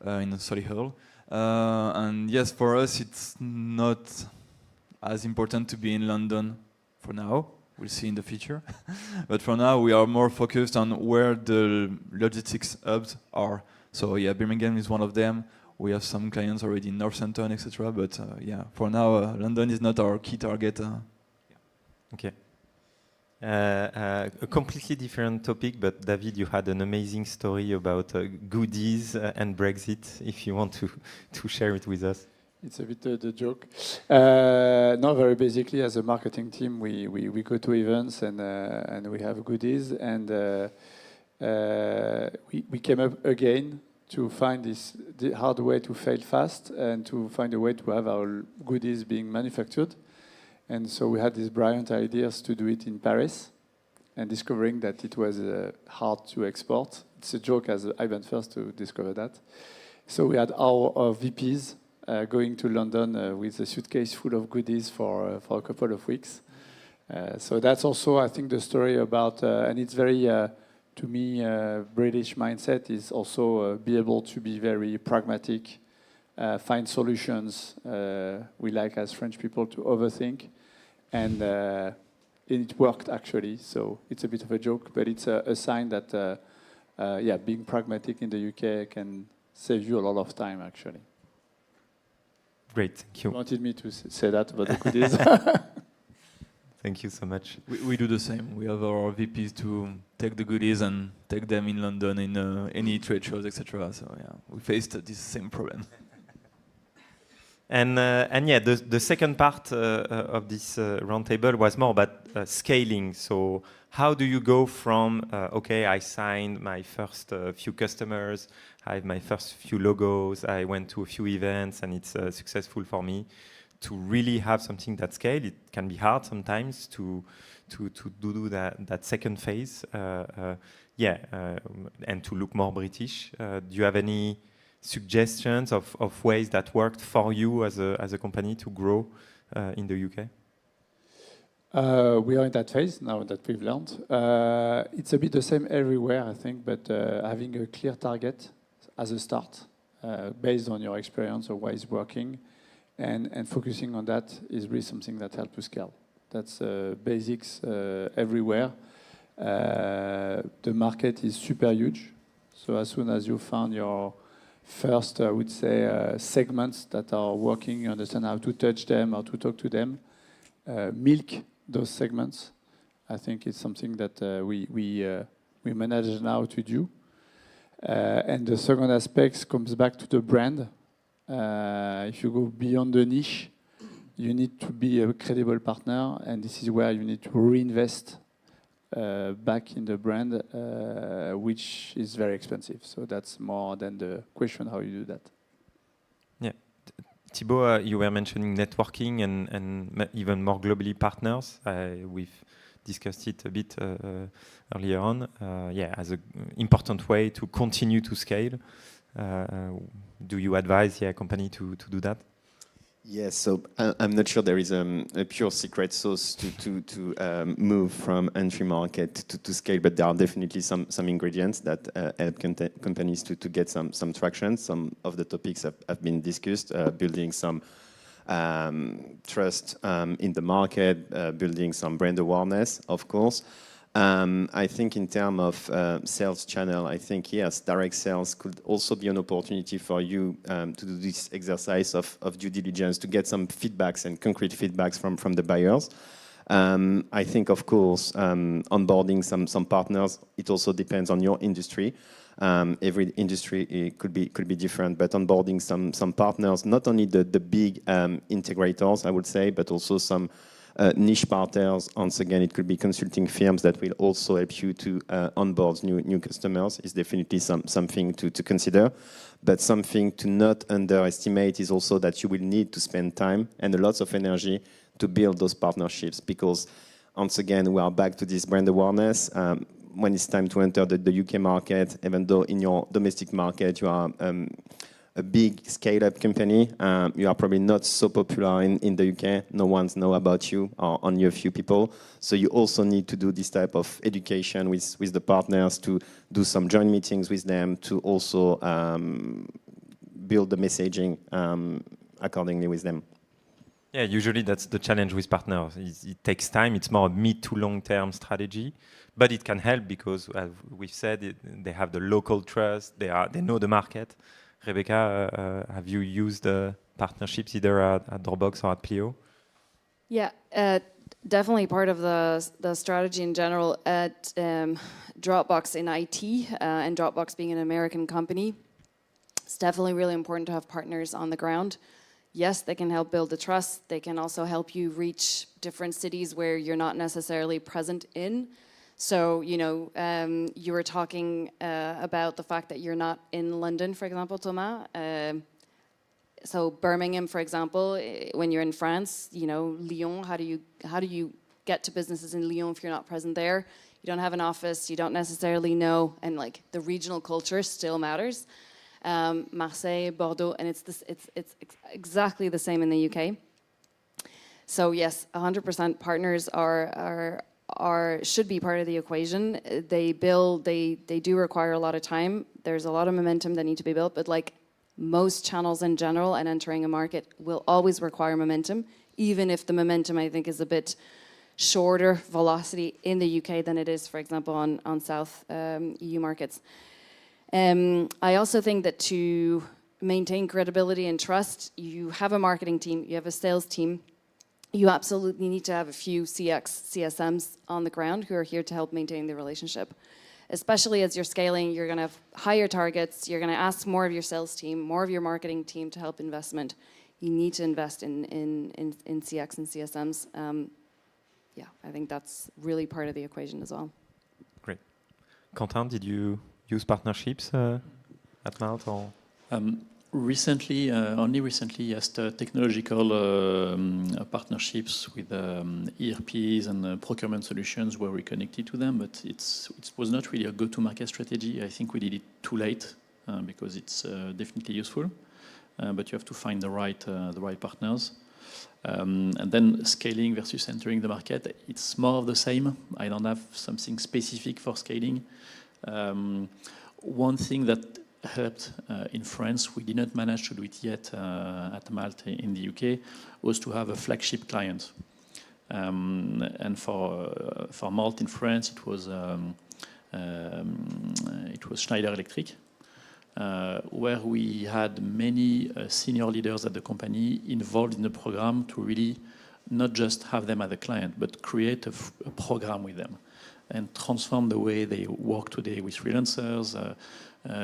in Solihull, and yes, for us it's not as important to be in London for now. We'll see in the future. But for now, we are more focused on where the logistics hubs are. So yeah, Birmingham is one of them. We have some clients already in Northampton, etc. But yeah, for now, London is not our key target. Okay. A completely different topic, but David, you had an amazing story about goodies and Brexit. If you want to share it with us. It's a bit the joke. No, very basically, as a marketing team, we go to events and we have goodies, and we came up again to find the hard way to fail fast and to find a way to have our goodies being manufactured. And so we had these brilliant ideas to do it in Paris, and discovering that it was hard to export. It's a joke, as I went first to discover that. So we had our VPs going to London with a suitcase full of goodies for a couple of weeks. So that's also, I think, the story about, and it's very, to me, British mindset is also be able to be very pragmatic, find solutions. We like, as French people, to overthink, and it worked actually. So it's a bit of a joke, but it's a sign that, yeah, being pragmatic in the UK can save you a lot of time actually. Great, thank you. You wanted me to say that about the goodies? Thank you so much. We do the same. We have our VPs to take the goodies and take them in London in any trade shows, etc. So yeah, we faced this same problem. And yeah, the second part of this roundtable was more about scaling. So how do you go from, okay, I signed my first few customers, I have my first few logos, I went to a few events and it's successful for me, to really have something that scale? It can be hard sometimes to do that second phase, and to look more British. Do you have any suggestions of ways that worked for you as a company to grow in the UK? We are in that phase now that we've learned. It's a bit the same everywhere, I think, but having a clear target as a start, based on your experience of what is working, and focusing on that is really something that helps to scale. That's basics everywhere. The market is super huge, so as soon as you found your first, I would say, segments that are working, you understand how to touch them, how to talk to them, milk those segments. I think it's something that we manage now to do. And the second aspect comes back to the brand. If you go beyond the niche, you need to be a credible partner, and this is where you need to reinvest back in the brand, which is very expensive. So that's more than the question how you do that. Yeah. Thibaut, you were mentioning networking and even more globally partners. We've discussed it a bit earlier on. As an important way to continue to scale. Do you advise a company to do that? Yes, so I'm not sure there is a pure secret sauce to move from entry market to scale, but there are definitely some ingredients that help companies to get some traction. Some of the topics have been discussed, building some trust in the market, building some brand awareness, of course. I think in terms of sales channel, I think, yes, direct sales could also be an opportunity for you to do this exercise of due diligence, to get some feedbacks and concrete feedbacks from the buyers. I think, of course, onboarding some partners, it also depends on your industry. Every industry could be different, but onboarding some partners, not only the big integrators, I would say, but also some niche partners. Once again, it could be consulting firms that will also help you to onboard new customers. Is definitely something to consider. But something to not underestimate is also that you will need to spend time and a lot of energy to build those partnerships, because once again, we are back to this brand awareness. When it's time to enter the UK market, even though in your domestic market you are a big scale-up company, you are probably not so popular in the UK. No one's know about you, or only a few people. So you also need to do this type of education with the partners, to do some joint meetings with them, to also build the messaging accordingly with them. Yeah, usually that's the challenge with partners. It takes time. It's more a mid to long-term strategy, but it can help because, as we've said, they have the local trust. They know the market. Rebecca, have you used partnerships either at Dropbox or at Pleo? Yeah, definitely part of the strategy in general at Dropbox in IT, and Dropbox being an American company. It's definitely really important to have partners on the ground. Yes, they can help build the trust. They can also help you reach different cities where you're not necessarily present in. So, you know, you were talking about the fact that you're not in London, for example, Thomas. So Birmingham, for example, when you're in France, you know, Lyon, how do you get to businesses in Lyon if you're not present there? You don't have an office, you don't necessarily know, and like the regional culture still matters. Marseille, Bordeaux, and it's exactly the same in the UK. So yes, 100% partners should be part of the equation. They do require a lot of time. There's a lot of momentum that need to be built, but like most channels in general, and entering a market will always require momentum, even if the momentum, I think, is a bit shorter velocity in the UK than it is, for example, on South EU markets. I also think that to maintain credibility and trust, you have a marketing team, you have a sales team, you absolutely need to have a few CSMs on the ground who are here to help maintain the relationship. Especially as you're scaling, you're going to have higher targets, you're going to ask more of your sales team, more of your marketing team to help investment. You need to invest in CX and CSMs. Yeah, I think that's really part of the equation as well. Great. Quentin, did you use partnerships at Malt? Or? Recently, only recently, yes, technological partnerships with ERPs and procurement solutions where we connected to them, but it was not really a go-to-market strategy. I think we did it too late because it's definitely useful, but you have to find the right partners. And then scaling versus entering the market, it's more of the same. I don't have something specific for scaling. One thing that helped in France, we did not manage to do it yet at Malta in the UK, was to have a flagship client. And for Malta in France, it was Schneider Electric, where we had many senior leaders at the company involved in the program to really not just have them as a client, but create a program with them and transform the way they work today with freelancers,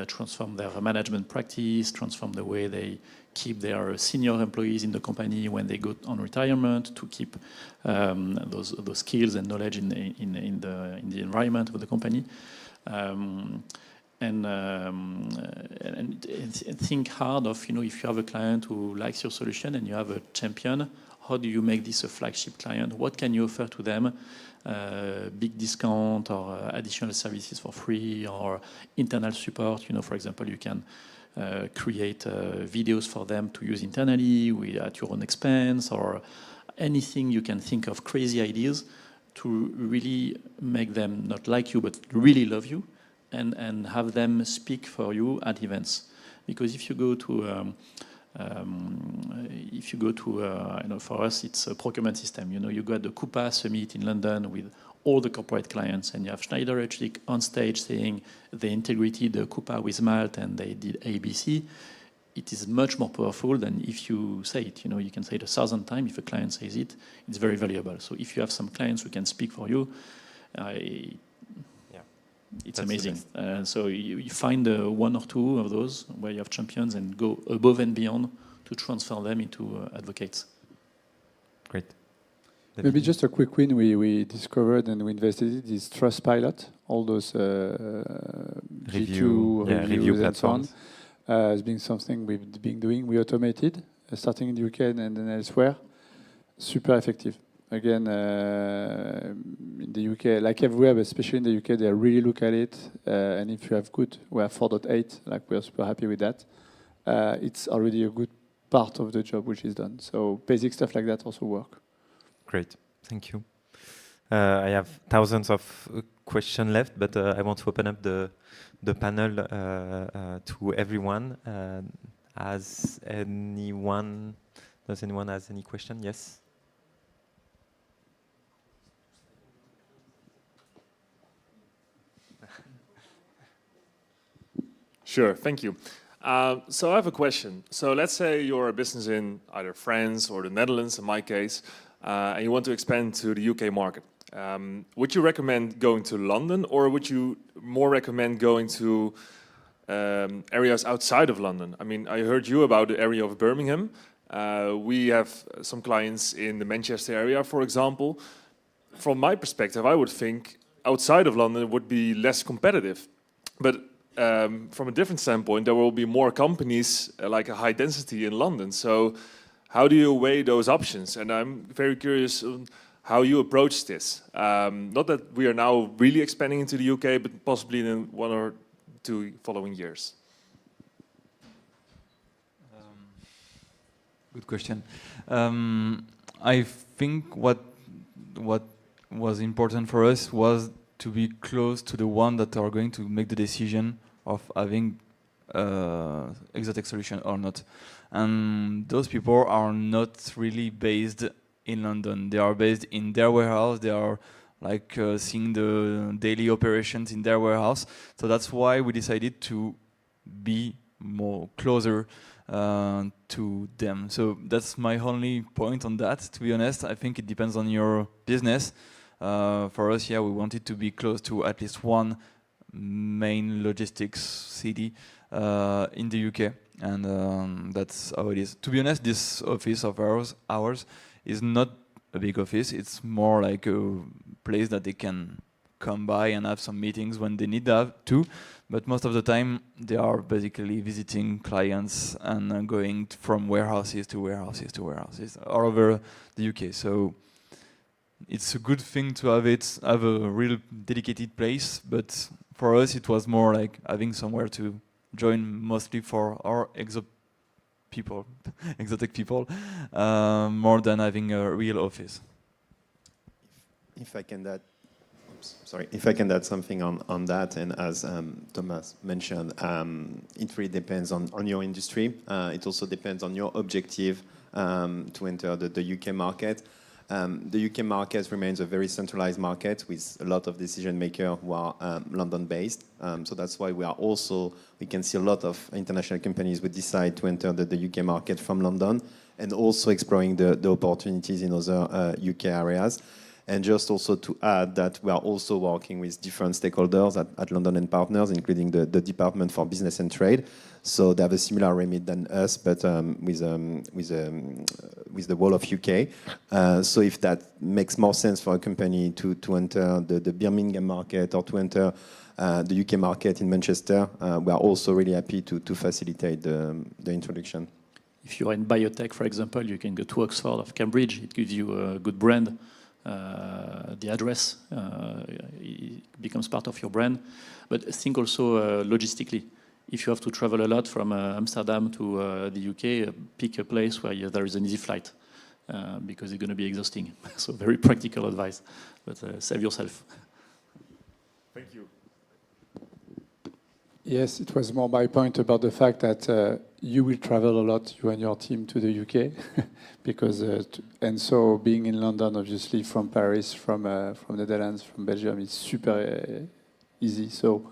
transform their management practice, transform the way they keep their senior employees in the company when they go on retirement, to keep those skills and knowledge in the environment of the company. And think hard of, you know, if you have a client who likes your solution and you have a champion, how do you make this a flagship client? What can you offer to them? Big discount or additional services for free or internal support. You know, for example, you can create videos for them to use internally at your own expense, or anything you can think of, crazy ideas to really make them not like you but really love you, and have them speak for you at events. Because if you go to you know, for us, it's a procurement system. You know, you got the Coupa Summit in London with all the corporate clients, and you have Schneider Electric on stage saying they integrated the Coupa with Malt and they did ABC. It is much more powerful than if you say it. You know, you can say it 1,000 times. If a client says it, it's very valuable. So if you have some clients who can speak for you, it's That's amazing. the best. So you find one or two of those where you have champions and go above and beyond to transfer them into advocates. Great. Maybe just a quick win we discovered and we invested in is Trustpilot, all those G2 reviews and so on. Has been something we've been doing. We automated, starting in the UK and then elsewhere. Super effective. Again, in the UK, like everywhere, but especially in the UK, they really look at it. And if you have good, we have 4.8, like we're super happy with that. It's already a good part of the job which is done. So basic stuff like that also work. Great, thank you. I have thousands of questions left, but I want to open up the panel to everyone. Does anyone has any question? Yes. Sure, thank you. So I have a question. So let's say you're a business in either France or the Netherlands, in my case, and you want to expand to the UK market. Would you recommend going to London, or would you more recommend going to areas outside of London? I mean, I heard you about the area of Birmingham. We have some clients in the Manchester area, for example. From my perspective, I would think outside of London would be less competitive. But from a different standpoint, there will be more companies like a high density in London. So how do you weigh those options? And I'm very curious on how you approach this. Not that we are now really expanding into the UK, but possibly in 1 or 2 following years. Good question. I think what was important for us was to be close to the one that are going to make the decision of having exotic solution or not. And those people are not really based in London. They are based in their warehouse. They are like seeing the daily operations in their warehouse. So that's why we decided to be more closer to them. So that's my only point on that, to be honest. I think it depends on your business. For us, yeah, we wanted to be close to at least one main logistics city in the UK, and that's how it is. To be honest, this office of ours is not a big office. It's more like a place that they can come by and have some meetings when they need that too. But most of the time, they are basically visiting clients and going from warehouses to warehouses to warehouses all over the UK. So it's a good thing to have a real dedicated place, but for us it was more like having somewhere to join, mostly for our exotic people, more than having a real office. If I can add something on that, and as Thomas mentioned, it really depends on your industry. It also depends on your objective to enter the UK market. The UK market remains a very centralized market with a lot of decision makers who are London-based. So that's why we can see a lot of international companies who decide to enter the UK market from London, and also exploring the opportunities in other UK areas. And just also to add that we are also working with different stakeholders at London & Partners, including the Department for Business and Trade. So they have a similar remit than us, but with the whole of UK. So if that makes more sense for a company to enter the Birmingham market or to enter the UK market in Manchester, we are also really happy to facilitate the introduction. If you're in biotech, for example, you can go to Oxford or Cambridge. It gives you a good brand. The address it becomes part of your brand. But think also logistically. If you have to travel a lot from Amsterdam to the UK, pick a place where there is an easy flight, because it's going to be exhausting. So very practical advice, but save yourself. Thank you. Yes, it was more my point about the fact that you will travel a lot, you and your team, to the UK, because and so being in London, obviously from Paris, from Netherlands, from Belgium, is super easy. So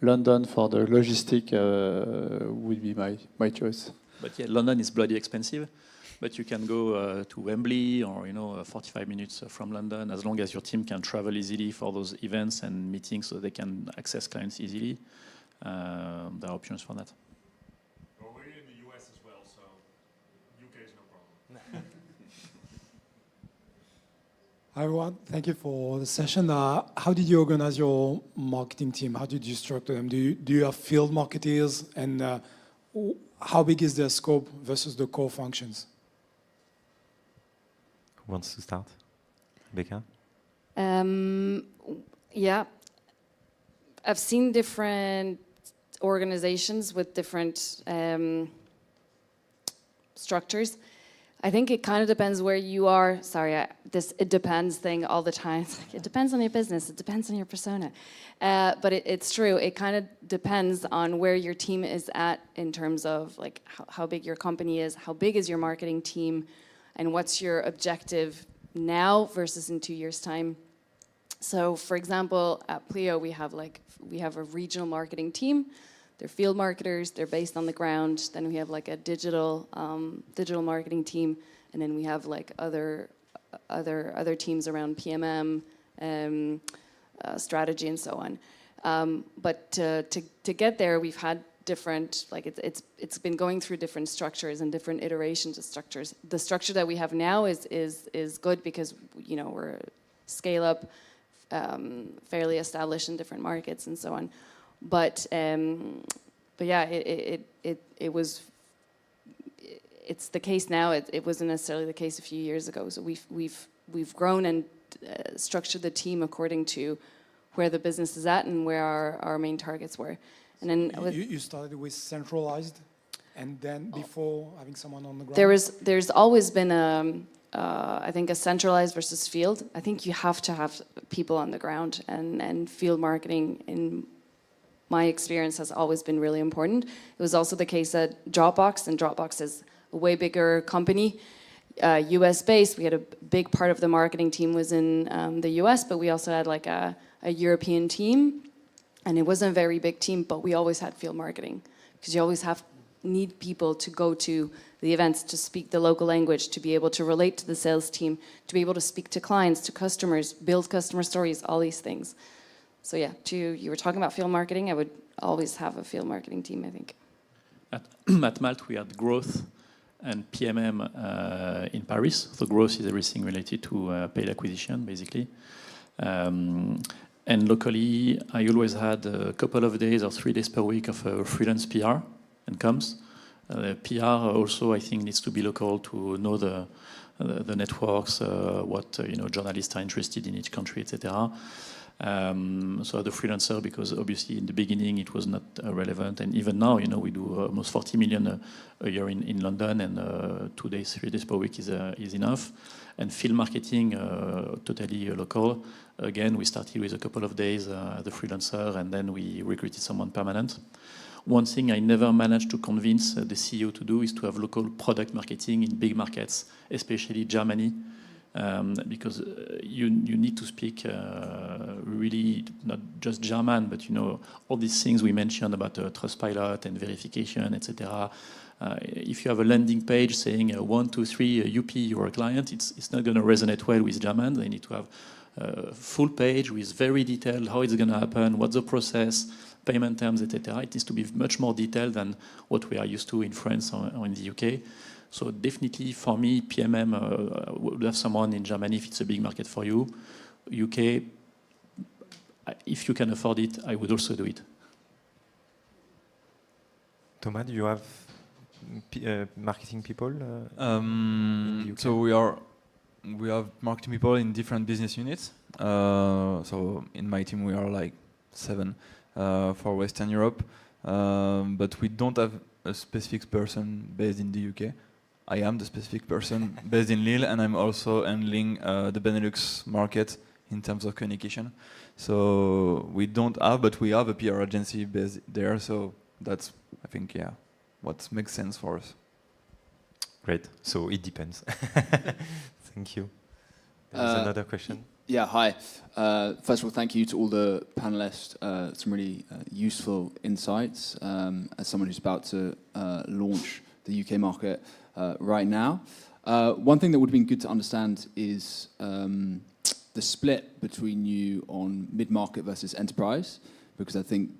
London for the logistic would be my choice. But yeah, London is bloody expensive. but you can go to Wembley or 45 minutes from London, as long as your team can travel easily for those events and meetings, so they can access clients easily. There are options for that. Well, we're in the US as well, so UK is no problem. Hi everyone, thank you for the session. How did you organize your marketing team? How did you structure them? Do you have field marketers, and how big is their scope versus the core functions? Who wants to start? Becca? Yeah, I've seen different organizations with different structures. I think it kind of depends where you are. Sorry, this "it depends" thing all the time. It's like, it depends on your business. It depends on your persona. But it's true. It kind of depends on where your team is at in terms of like how big your company is, how big is your marketing team, and what's your objective now versus in 2 years' time. So, for example, at Pleo, we have a regional marketing team. They're field marketers. They're based on the ground. Then we have like a digital marketing team, and then we have like other teams around PMM, strategy, and so on. But to get there, we've had different, like it's been going through different structures and different iterations of structures. The structure that we have now is good because we're scale up, fairly established in different markets and so on. But yeah, it's the case now. It wasn't necessarily the case a few years ago. So we've grown and structured the team according to where the business is at and where our main targets were. And then you started with centralized, and then before having someone on the ground. There's always been I think a centralized versus field. I think you have to have people on the ground, and field marketing, in my experience, has always been really important. It was also the case at Dropbox, and Dropbox is a way bigger company, US based. We had a big part of the marketing team was in the US, but we also had like a European team, and it wasn't a very big team, but we always had field marketing, because you always need people to go to the events, to speak the local language, to be able to relate to the sales team, to be able to speak to clients, to customers, build customer stories, all these things. So yeah, you were talking about field marketing, I would always have a field marketing team, I think. At Malt, we had growth and PMM in Paris. So growth is everything related to paid acquisition, basically. And locally, I always had a couple of days or 3 days per week of freelance PR and comms. PR also, I think, needs to be local to know the networks, what journalists are interested in each country, etc. So the freelancer, because obviously in the beginning it was not relevant, and even now, we do almost 40 million a year in London, and 2 days, 3 days per week is enough. And field marketing, totally local. Again, we started with a couple of days as a freelancer, and then we recruited someone permanent. One thing I never managed to convince the CEO to do is to have local product marketing in big markets, especially Germany, because you need to speak really not just German, but all these things we mentioned about Trustpilot and verification, etc. If you have a landing page saying 1, 2, 3 UP, you're a client, it's not going to resonate well with German. They need to have a full page with very detailed how it's going to happen, what's the process, payment terms, etc. It needs to be much more detailed than what we are used to in France or in the UK. So definitely for me, PMM would have someone in Germany if it's a big market for you. UK, if you can afford it, I would also do it. Thomas, do you have marketing people? So we have marketing people in different business units. So in my team we are like 7 for Western Europe, but we don't have a specific person based in the UK. I am the specific person based in Lille, and I'm also handling the Benelux market in terms of communication. So we don't have, but we have a PR agency based there. So that's, I think, what makes sense for us. Great. So it depends. Thank you. There's another question. Yeah, hi. First of all, thank you to all the panelists. Some really useful insights as someone who's about to launch the UK market right now. One thing that would have been good to understand is the split between you on mid-market versus enterprise, because I think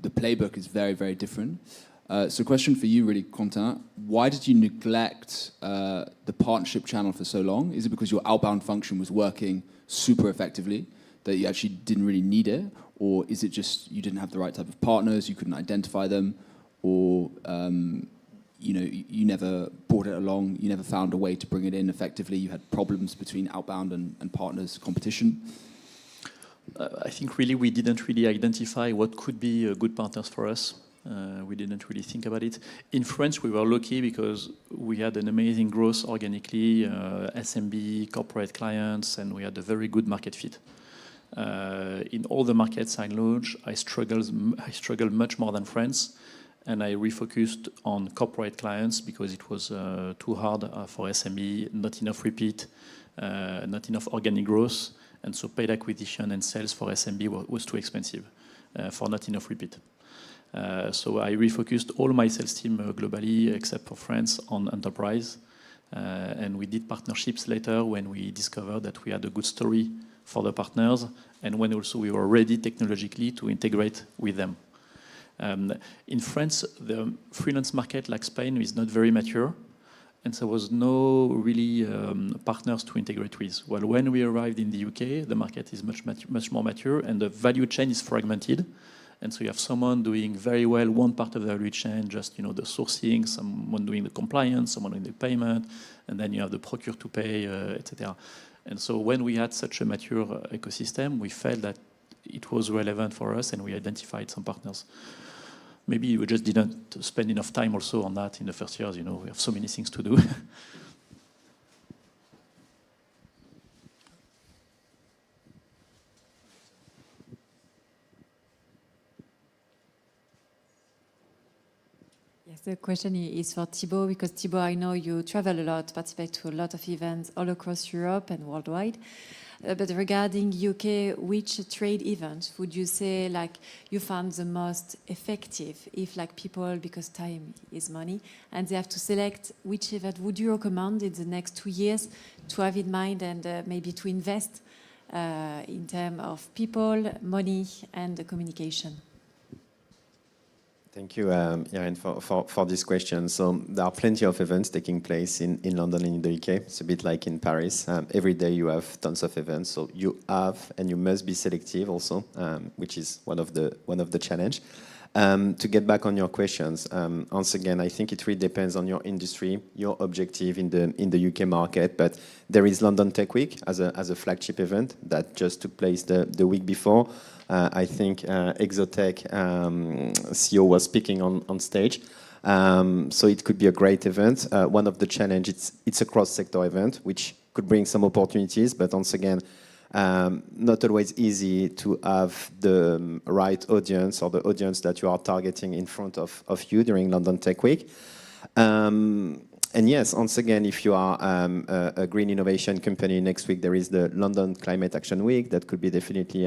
the playbook is very, very different. So question for you really, Quentin, why did you neglect the partnership channel for so long? Is it because your outbound function was working super effectively, that you actually didn't really need it? Or is it just you didn't have the right type of partners, you couldn't identify them, or you never brought it along, you never found a way to bring it in effectively, you had problems between outbound and partners, competition? I think really we didn't really identify what could be good partners for us. We didn't really think about it. In France, we were lucky because we had an amazing growth organically, SMB, corporate clients, and we had a very good market fit. In all the markets I launched, I struggled much more than France, and I refocused on corporate clients because it was too hard for SME, not enough repeat, not enough organic growth, and so paid acquisition and sales for SMB was too expensive for not enough repeat. So I refocused all my sales team globally, except for France, on enterprise. And we did partnerships later when we discovered that we had a good story for the partners, and when also we were ready technologically to integrate with them. In France, the freelance market, like Spain, is not very mature, and there was no really partners to integrate with. Well, when we arrived in the UK, the market is much more mature, and the value chain is fragmented. And so you have someone doing very well one part of the value chain, just the sourcing, someone doing the compliance, someone doing the payment, and then you have the procure to pay, etc. And so when we had such a mature ecosystem, we felt that it was relevant for us, and we identified some partners. Maybe we just didn't spend enough time also on that in the first years. We have so many things to do. Yes, the question is for Thibaut, because Thibaut, I know you travel a lot, participate to a lot of events all across Europe and worldwide. But regarding UK, which trade event would you say you found the most effective if people, because time is money, and they have to select which event would you recommend in the next 2 years to have in mind and maybe to invest in terms of people, money, and the communication? Thank you, Irene, for this question. So there are plenty of events taking place in London and in the UK. It's a bit like in Paris. Every day you have tons of events. So you have, and you must be selective also, which is one of the challenge. To get back on your questions, once again, I think it really depends on your industry, your objective in the UK market. But there is London Tech Week as a flagship event that just took place the week before. I think Exotech CEO was speaking on stage. So it could be a great event. One of the challenges, it's a cross-sector event, which could bring some opportunities, but once again, not always easy to have the right audience or the audience that you are targeting in front of you during London Tech Week. And yes, once again, if you are a green innovation company, next week there is the London Climate Action Week. That could be definitely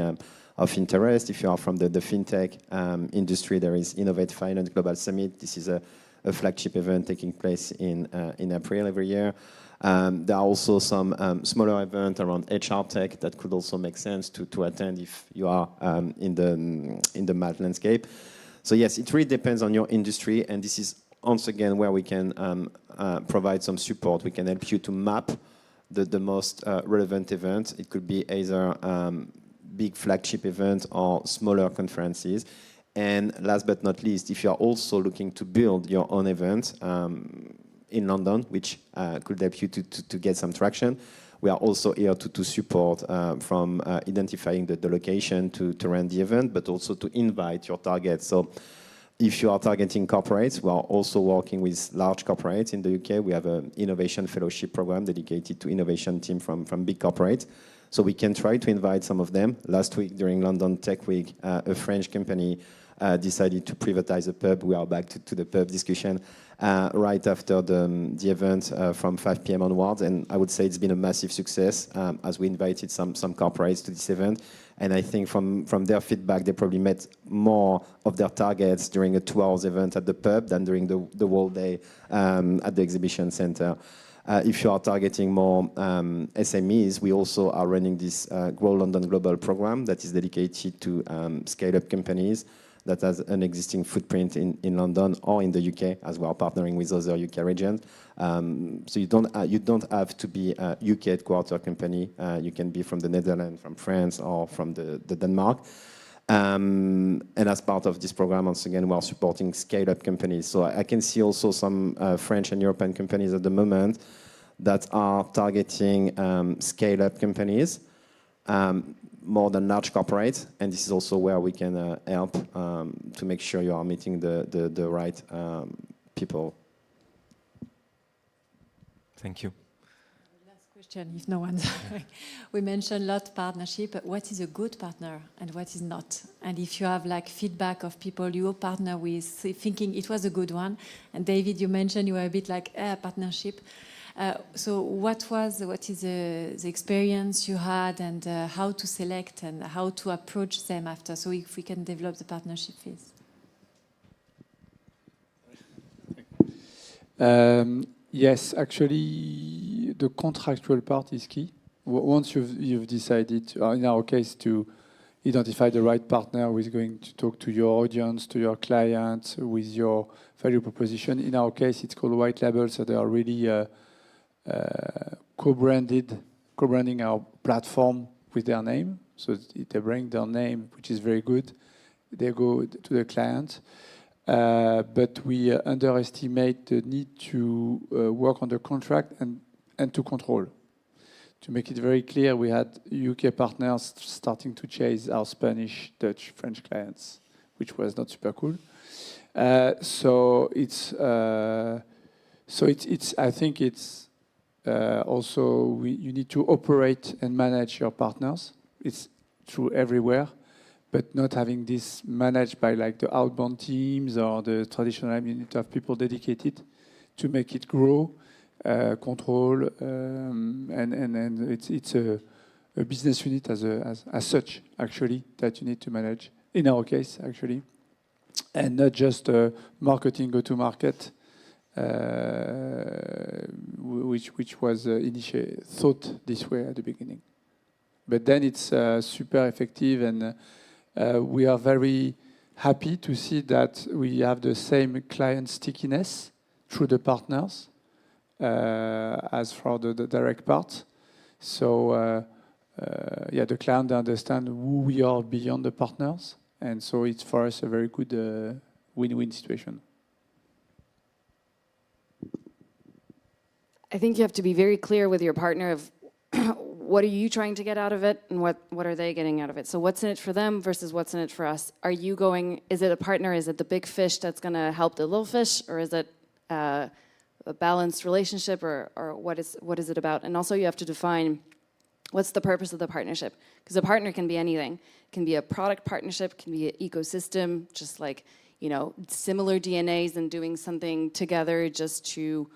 of interest. If you are from the fintech industry, there is Innovate Finance Global Summit. This is a flagship event taking place in April every year. There are also some smaller events around HR tech that could also make sense to attend if you are in the math landscape. So yes, it really depends on your industry, and this is once again where we can provide some support. We can help you to map the most relevant event. It could be either big flagship event or smaller conferences. And last but not least, if you are also looking to build your own event in London, which could help you to get some traction, we are also here to support from identifying the location to run the event, but also to invite your targets. So if you are targeting corporates, we are also working with large corporates in the UK. We have an innovation fellowship program dedicated to innovation team from big corporates. So we can try to invite some of them. Last week during London Tech Week, a French company decided to privatize a pub. We are back to the pub discussion right after the event from 5 p.m. onwards. And I would say it's been a massive success as we invited some corporates to this event. And I think from their feedback, they probably met more of their targets during a 2 hours event at the pub than during the whole day at the exhibition center. If you are targeting more SMEs, we also are running this Grow London Global program that is dedicated to scale-up companies that has an existing footprint in London or in the UK, as we are partnering with other UK regions. So you don't have to be a UK headquarter company. You can be from the Netherlands, from France, or from the Denmark. And as part of this program, once again, we are supporting scale-up companies. So I can see also some French and European companies at the moment that are targeting scale-up companies more than large corporates. And this is also where we can help to make sure you are meeting the right people. Thank you. Question, if no one's we mentioned a lot partnership, but what is a good partner and what is not? And if you have like feedback of people you partner with thinking it was a good one, and David, you mentioned you were a bit like partnership. So what is the experience you had, and how to select and how to approach them after? So if we can develop the partnership phase. Yes, actually, the contractual part is key. Once you've decided, in our case, to identify the right partner who is going to talk to your audience, to your clients, with your value proposition. In our case, it's called white label, so they are really co-branding our platform with their name. So they bring their name, which is very good. They go to the client. But we underestimate the need to work on the contract and to control. To make it very clear, we had UK partners starting to chase our Spanish, Dutch, French clients, which was not super cool. So I think it's also you need to operate and manage your partners. It's true everywhere. But not having this managed by like the outbound teams or the traditional, you need to have people dedicated to make it grow, control, and it's a business unit as such, actually, that you need to manage, in our case, actually. And not just marketing, go-to-market, which was thought this way at the beginning. But then it's super effective, and we are very happy to see that we have the same client stickiness through the partners as for the direct part. So the client understands who we are beyond the partners, and so it's for us a very good win-win situation. I think you have to be very clear with your partner of what are you trying to get out of it, and what are they getting out of it? So what's in it for them versus what's in it for us? Are you going, is it a partner, is it the big fish that's going to help the little fish, or is it a balanced relationship, or what is it about? And also you have to define what's the purpose of the partnership, because a partner can be anything. It can be a product partnership, it can be an ecosystem, just like, you know, similar DNAs and doing something together just to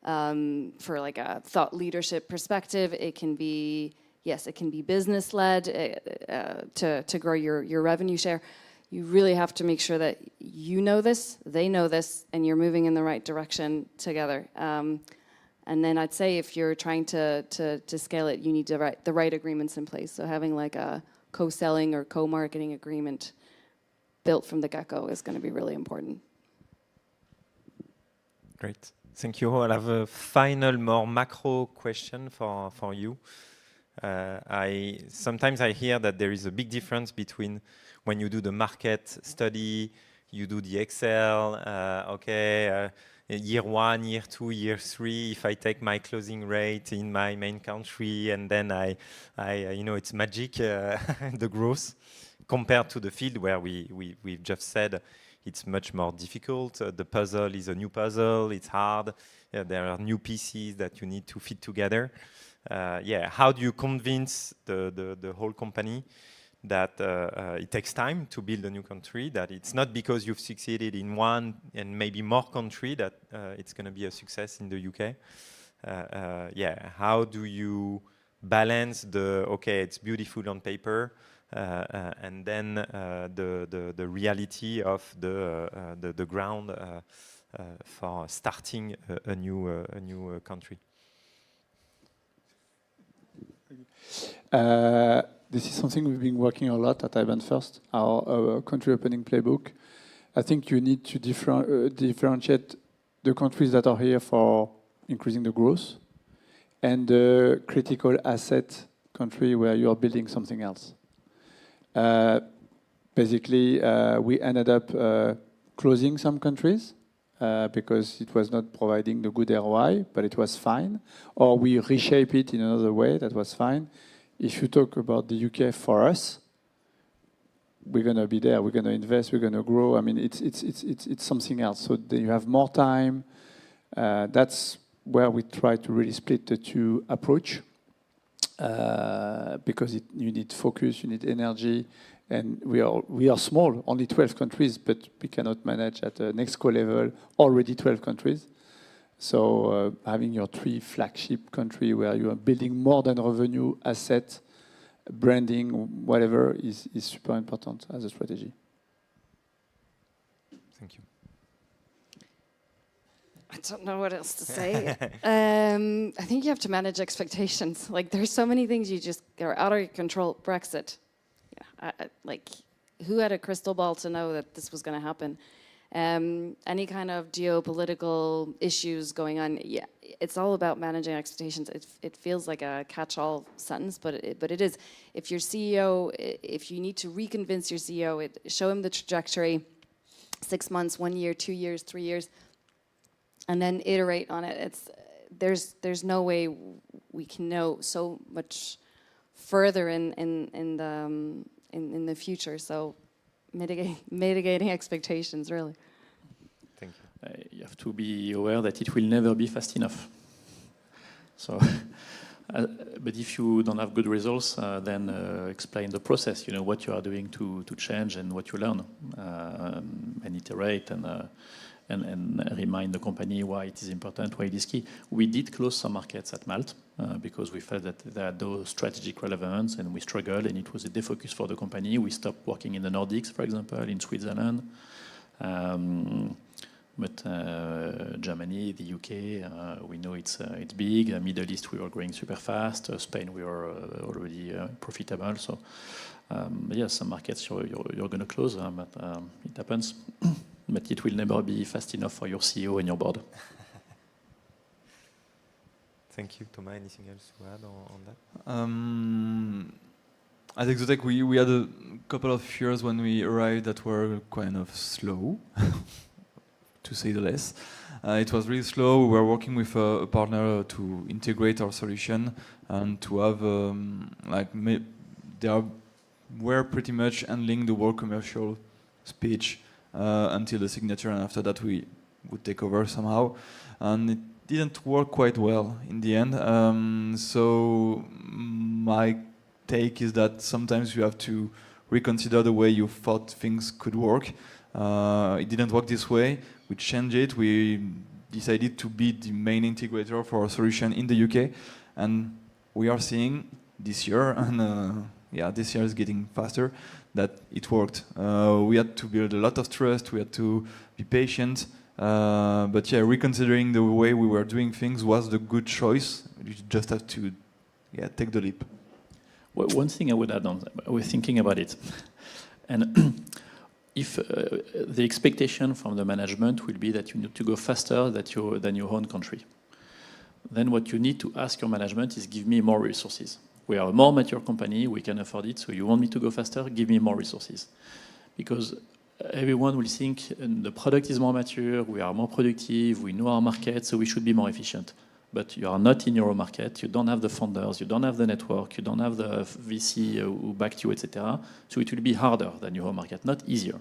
for like a thought leadership perspective. It can be, yes, it can be business led to grow your revenue share. You really have to make sure that you know this, they know this, and you're moving in the right direction together. And then I'd say if you're trying to scale it, you need to write the right agreements in place. So having like a co-selling or co-marketing agreement built from the get-go is going to be really important. Great. Thank you. I'll have a final, more macro question for you. Sometimes I hear that there is a big difference between when you do the market study, you do the Excel, year 1, year 2, year 3, if I take my closing rate in my main country, and then I it's magic, the growth, compared to the field where we've just said it's much more difficult. The puzzle is a new puzzle. It's hard. There are new pieces that you need to fit together. How do you convince the whole company that it takes time to build a new country, that it's not because you've succeeded in one and maybe more country that it's going to be a success in the UK? How do you balance it's beautiful on paper, and then the reality of the ground for starting a new country? This is something we've been working a lot at IBAN First, our country opening playbook. I think you need to differentiate the countries that are here for increasing the growth and the critical asset country where you are building something else. Basically, we ended up closing some countries because it was not providing the good ROI, but it was fine. Or we reshape it in another way, that was fine. If you talk about the UK for us, we're going to be there, we're going to invest, we're going to grow. I mean, it's something else. So then you have more time. That's where we try to really split the two approach because you need focus, you need energy, and we are small, only 12 countries, but we cannot manage at the next level already 12 countries. So having your 3 flagship country where you are building more than revenue, asset, branding, whatever is super important as a strategy. Thank you. I don't know what else to say. I think you have to manage expectations. Like, there's so many things you just are out of your control. Brexit. Yeah, like, who had a crystal ball to know that this was going to happen? Any kind of geopolitical issues going on. Yeah, it's all about managing expectations. It feels like a catch-all sentence, but it is. If your CEO, if you need to reconvince your CEO, show him the trajectory, 6 months, 1 year, 2 years, 3 years, and then iterate on it. There's no way we can know so much further in the future. So mitigating expectations, really. Thank you. You have to be aware that it will never be fast enough. So, but if you don't have good results, then explain the process. You know what you are doing to change and what you learn, and iterate and remind the company why it is important, why it is key. We did close some markets at Malta because we felt that they had those strategic relevance, and we struggled, and it was a defocus for the company. We stopped working in the Nordics, for example, in Switzerland. But Germany, the UK, we know it's big. Middle East, we were growing super fast. Spain, we were already profitable. So, yes, some markets you're going to close, but it happens. But it will never be fast enough for your CEO and your board. Thank you. Thomas, anything else to add on that? At Exotech, we had a couple of years when we arrived that were kind of slow, to say the least. It was really slow. We were working with a partner to integrate our solution and to have, they were pretty much handling the whole commercial speech until the signature, and after that we would take over somehow. And it didn't work quite well in the end. So my take is that sometimes you have to reconsider the way you thought things could work. It didn't work this way. We changed it. We decided to be the main integrator for our solution in the UK. And we are seeing this year, and this year is getting faster, that it worked. We had to build a lot of trust. We had to be patient. But yeah, reconsidering the way we were doing things was the good choice. You just have to take the leap. Well, one thing I would add on, we're thinking about it. And if the expectation from the management will be that you need to go faster than your own country, then what you need to ask your management is, give me more resources. We are a more mature company, we can afford it, so you want me to go faster, give me more resources. Because everyone will think the product is more mature, we are more productive, we know our market, so we should be more efficient. But you are not in your own market, you don't have the funders, you don't have the network, you don't have the VC who backed you, etc. So it will be harder than your own market, not easier.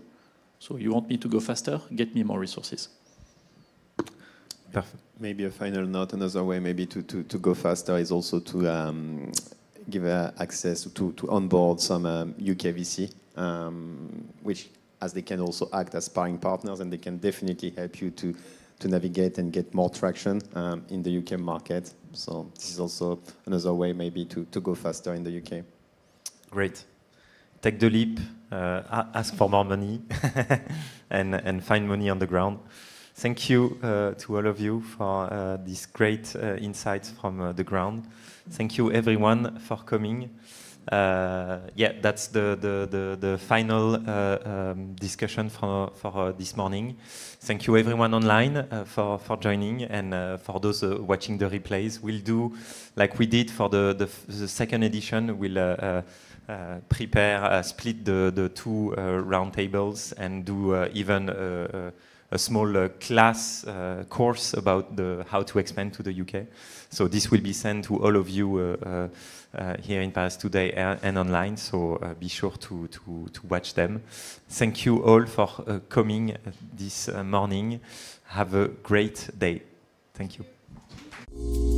So you want me to go faster, get me more resources. Perfect. Maybe a final note, another way maybe to go faster is also to give access to onboard some UK VC, which as they can also act as sparring partners, and they can definitely help you to navigate and get more traction in the UK market. So this is also another way maybe to go faster in the UK. Great. Take the leap, ask for more money, and find money on the ground. Thank you to all of you for these great insights from the ground. Thank you everyone for coming. Yeah, that's the final discussion for this morning. Thank you everyone online for joining, and for those watching the replays. We'll do like we did for the second edition. We'll prepare, split the two round tables and do even a small class course about how to expand to the UK. So this will be sent to all of you here in Paris today and online, so be sure to watch them. Thank you all for coming this morning. Have a great day. Thank you.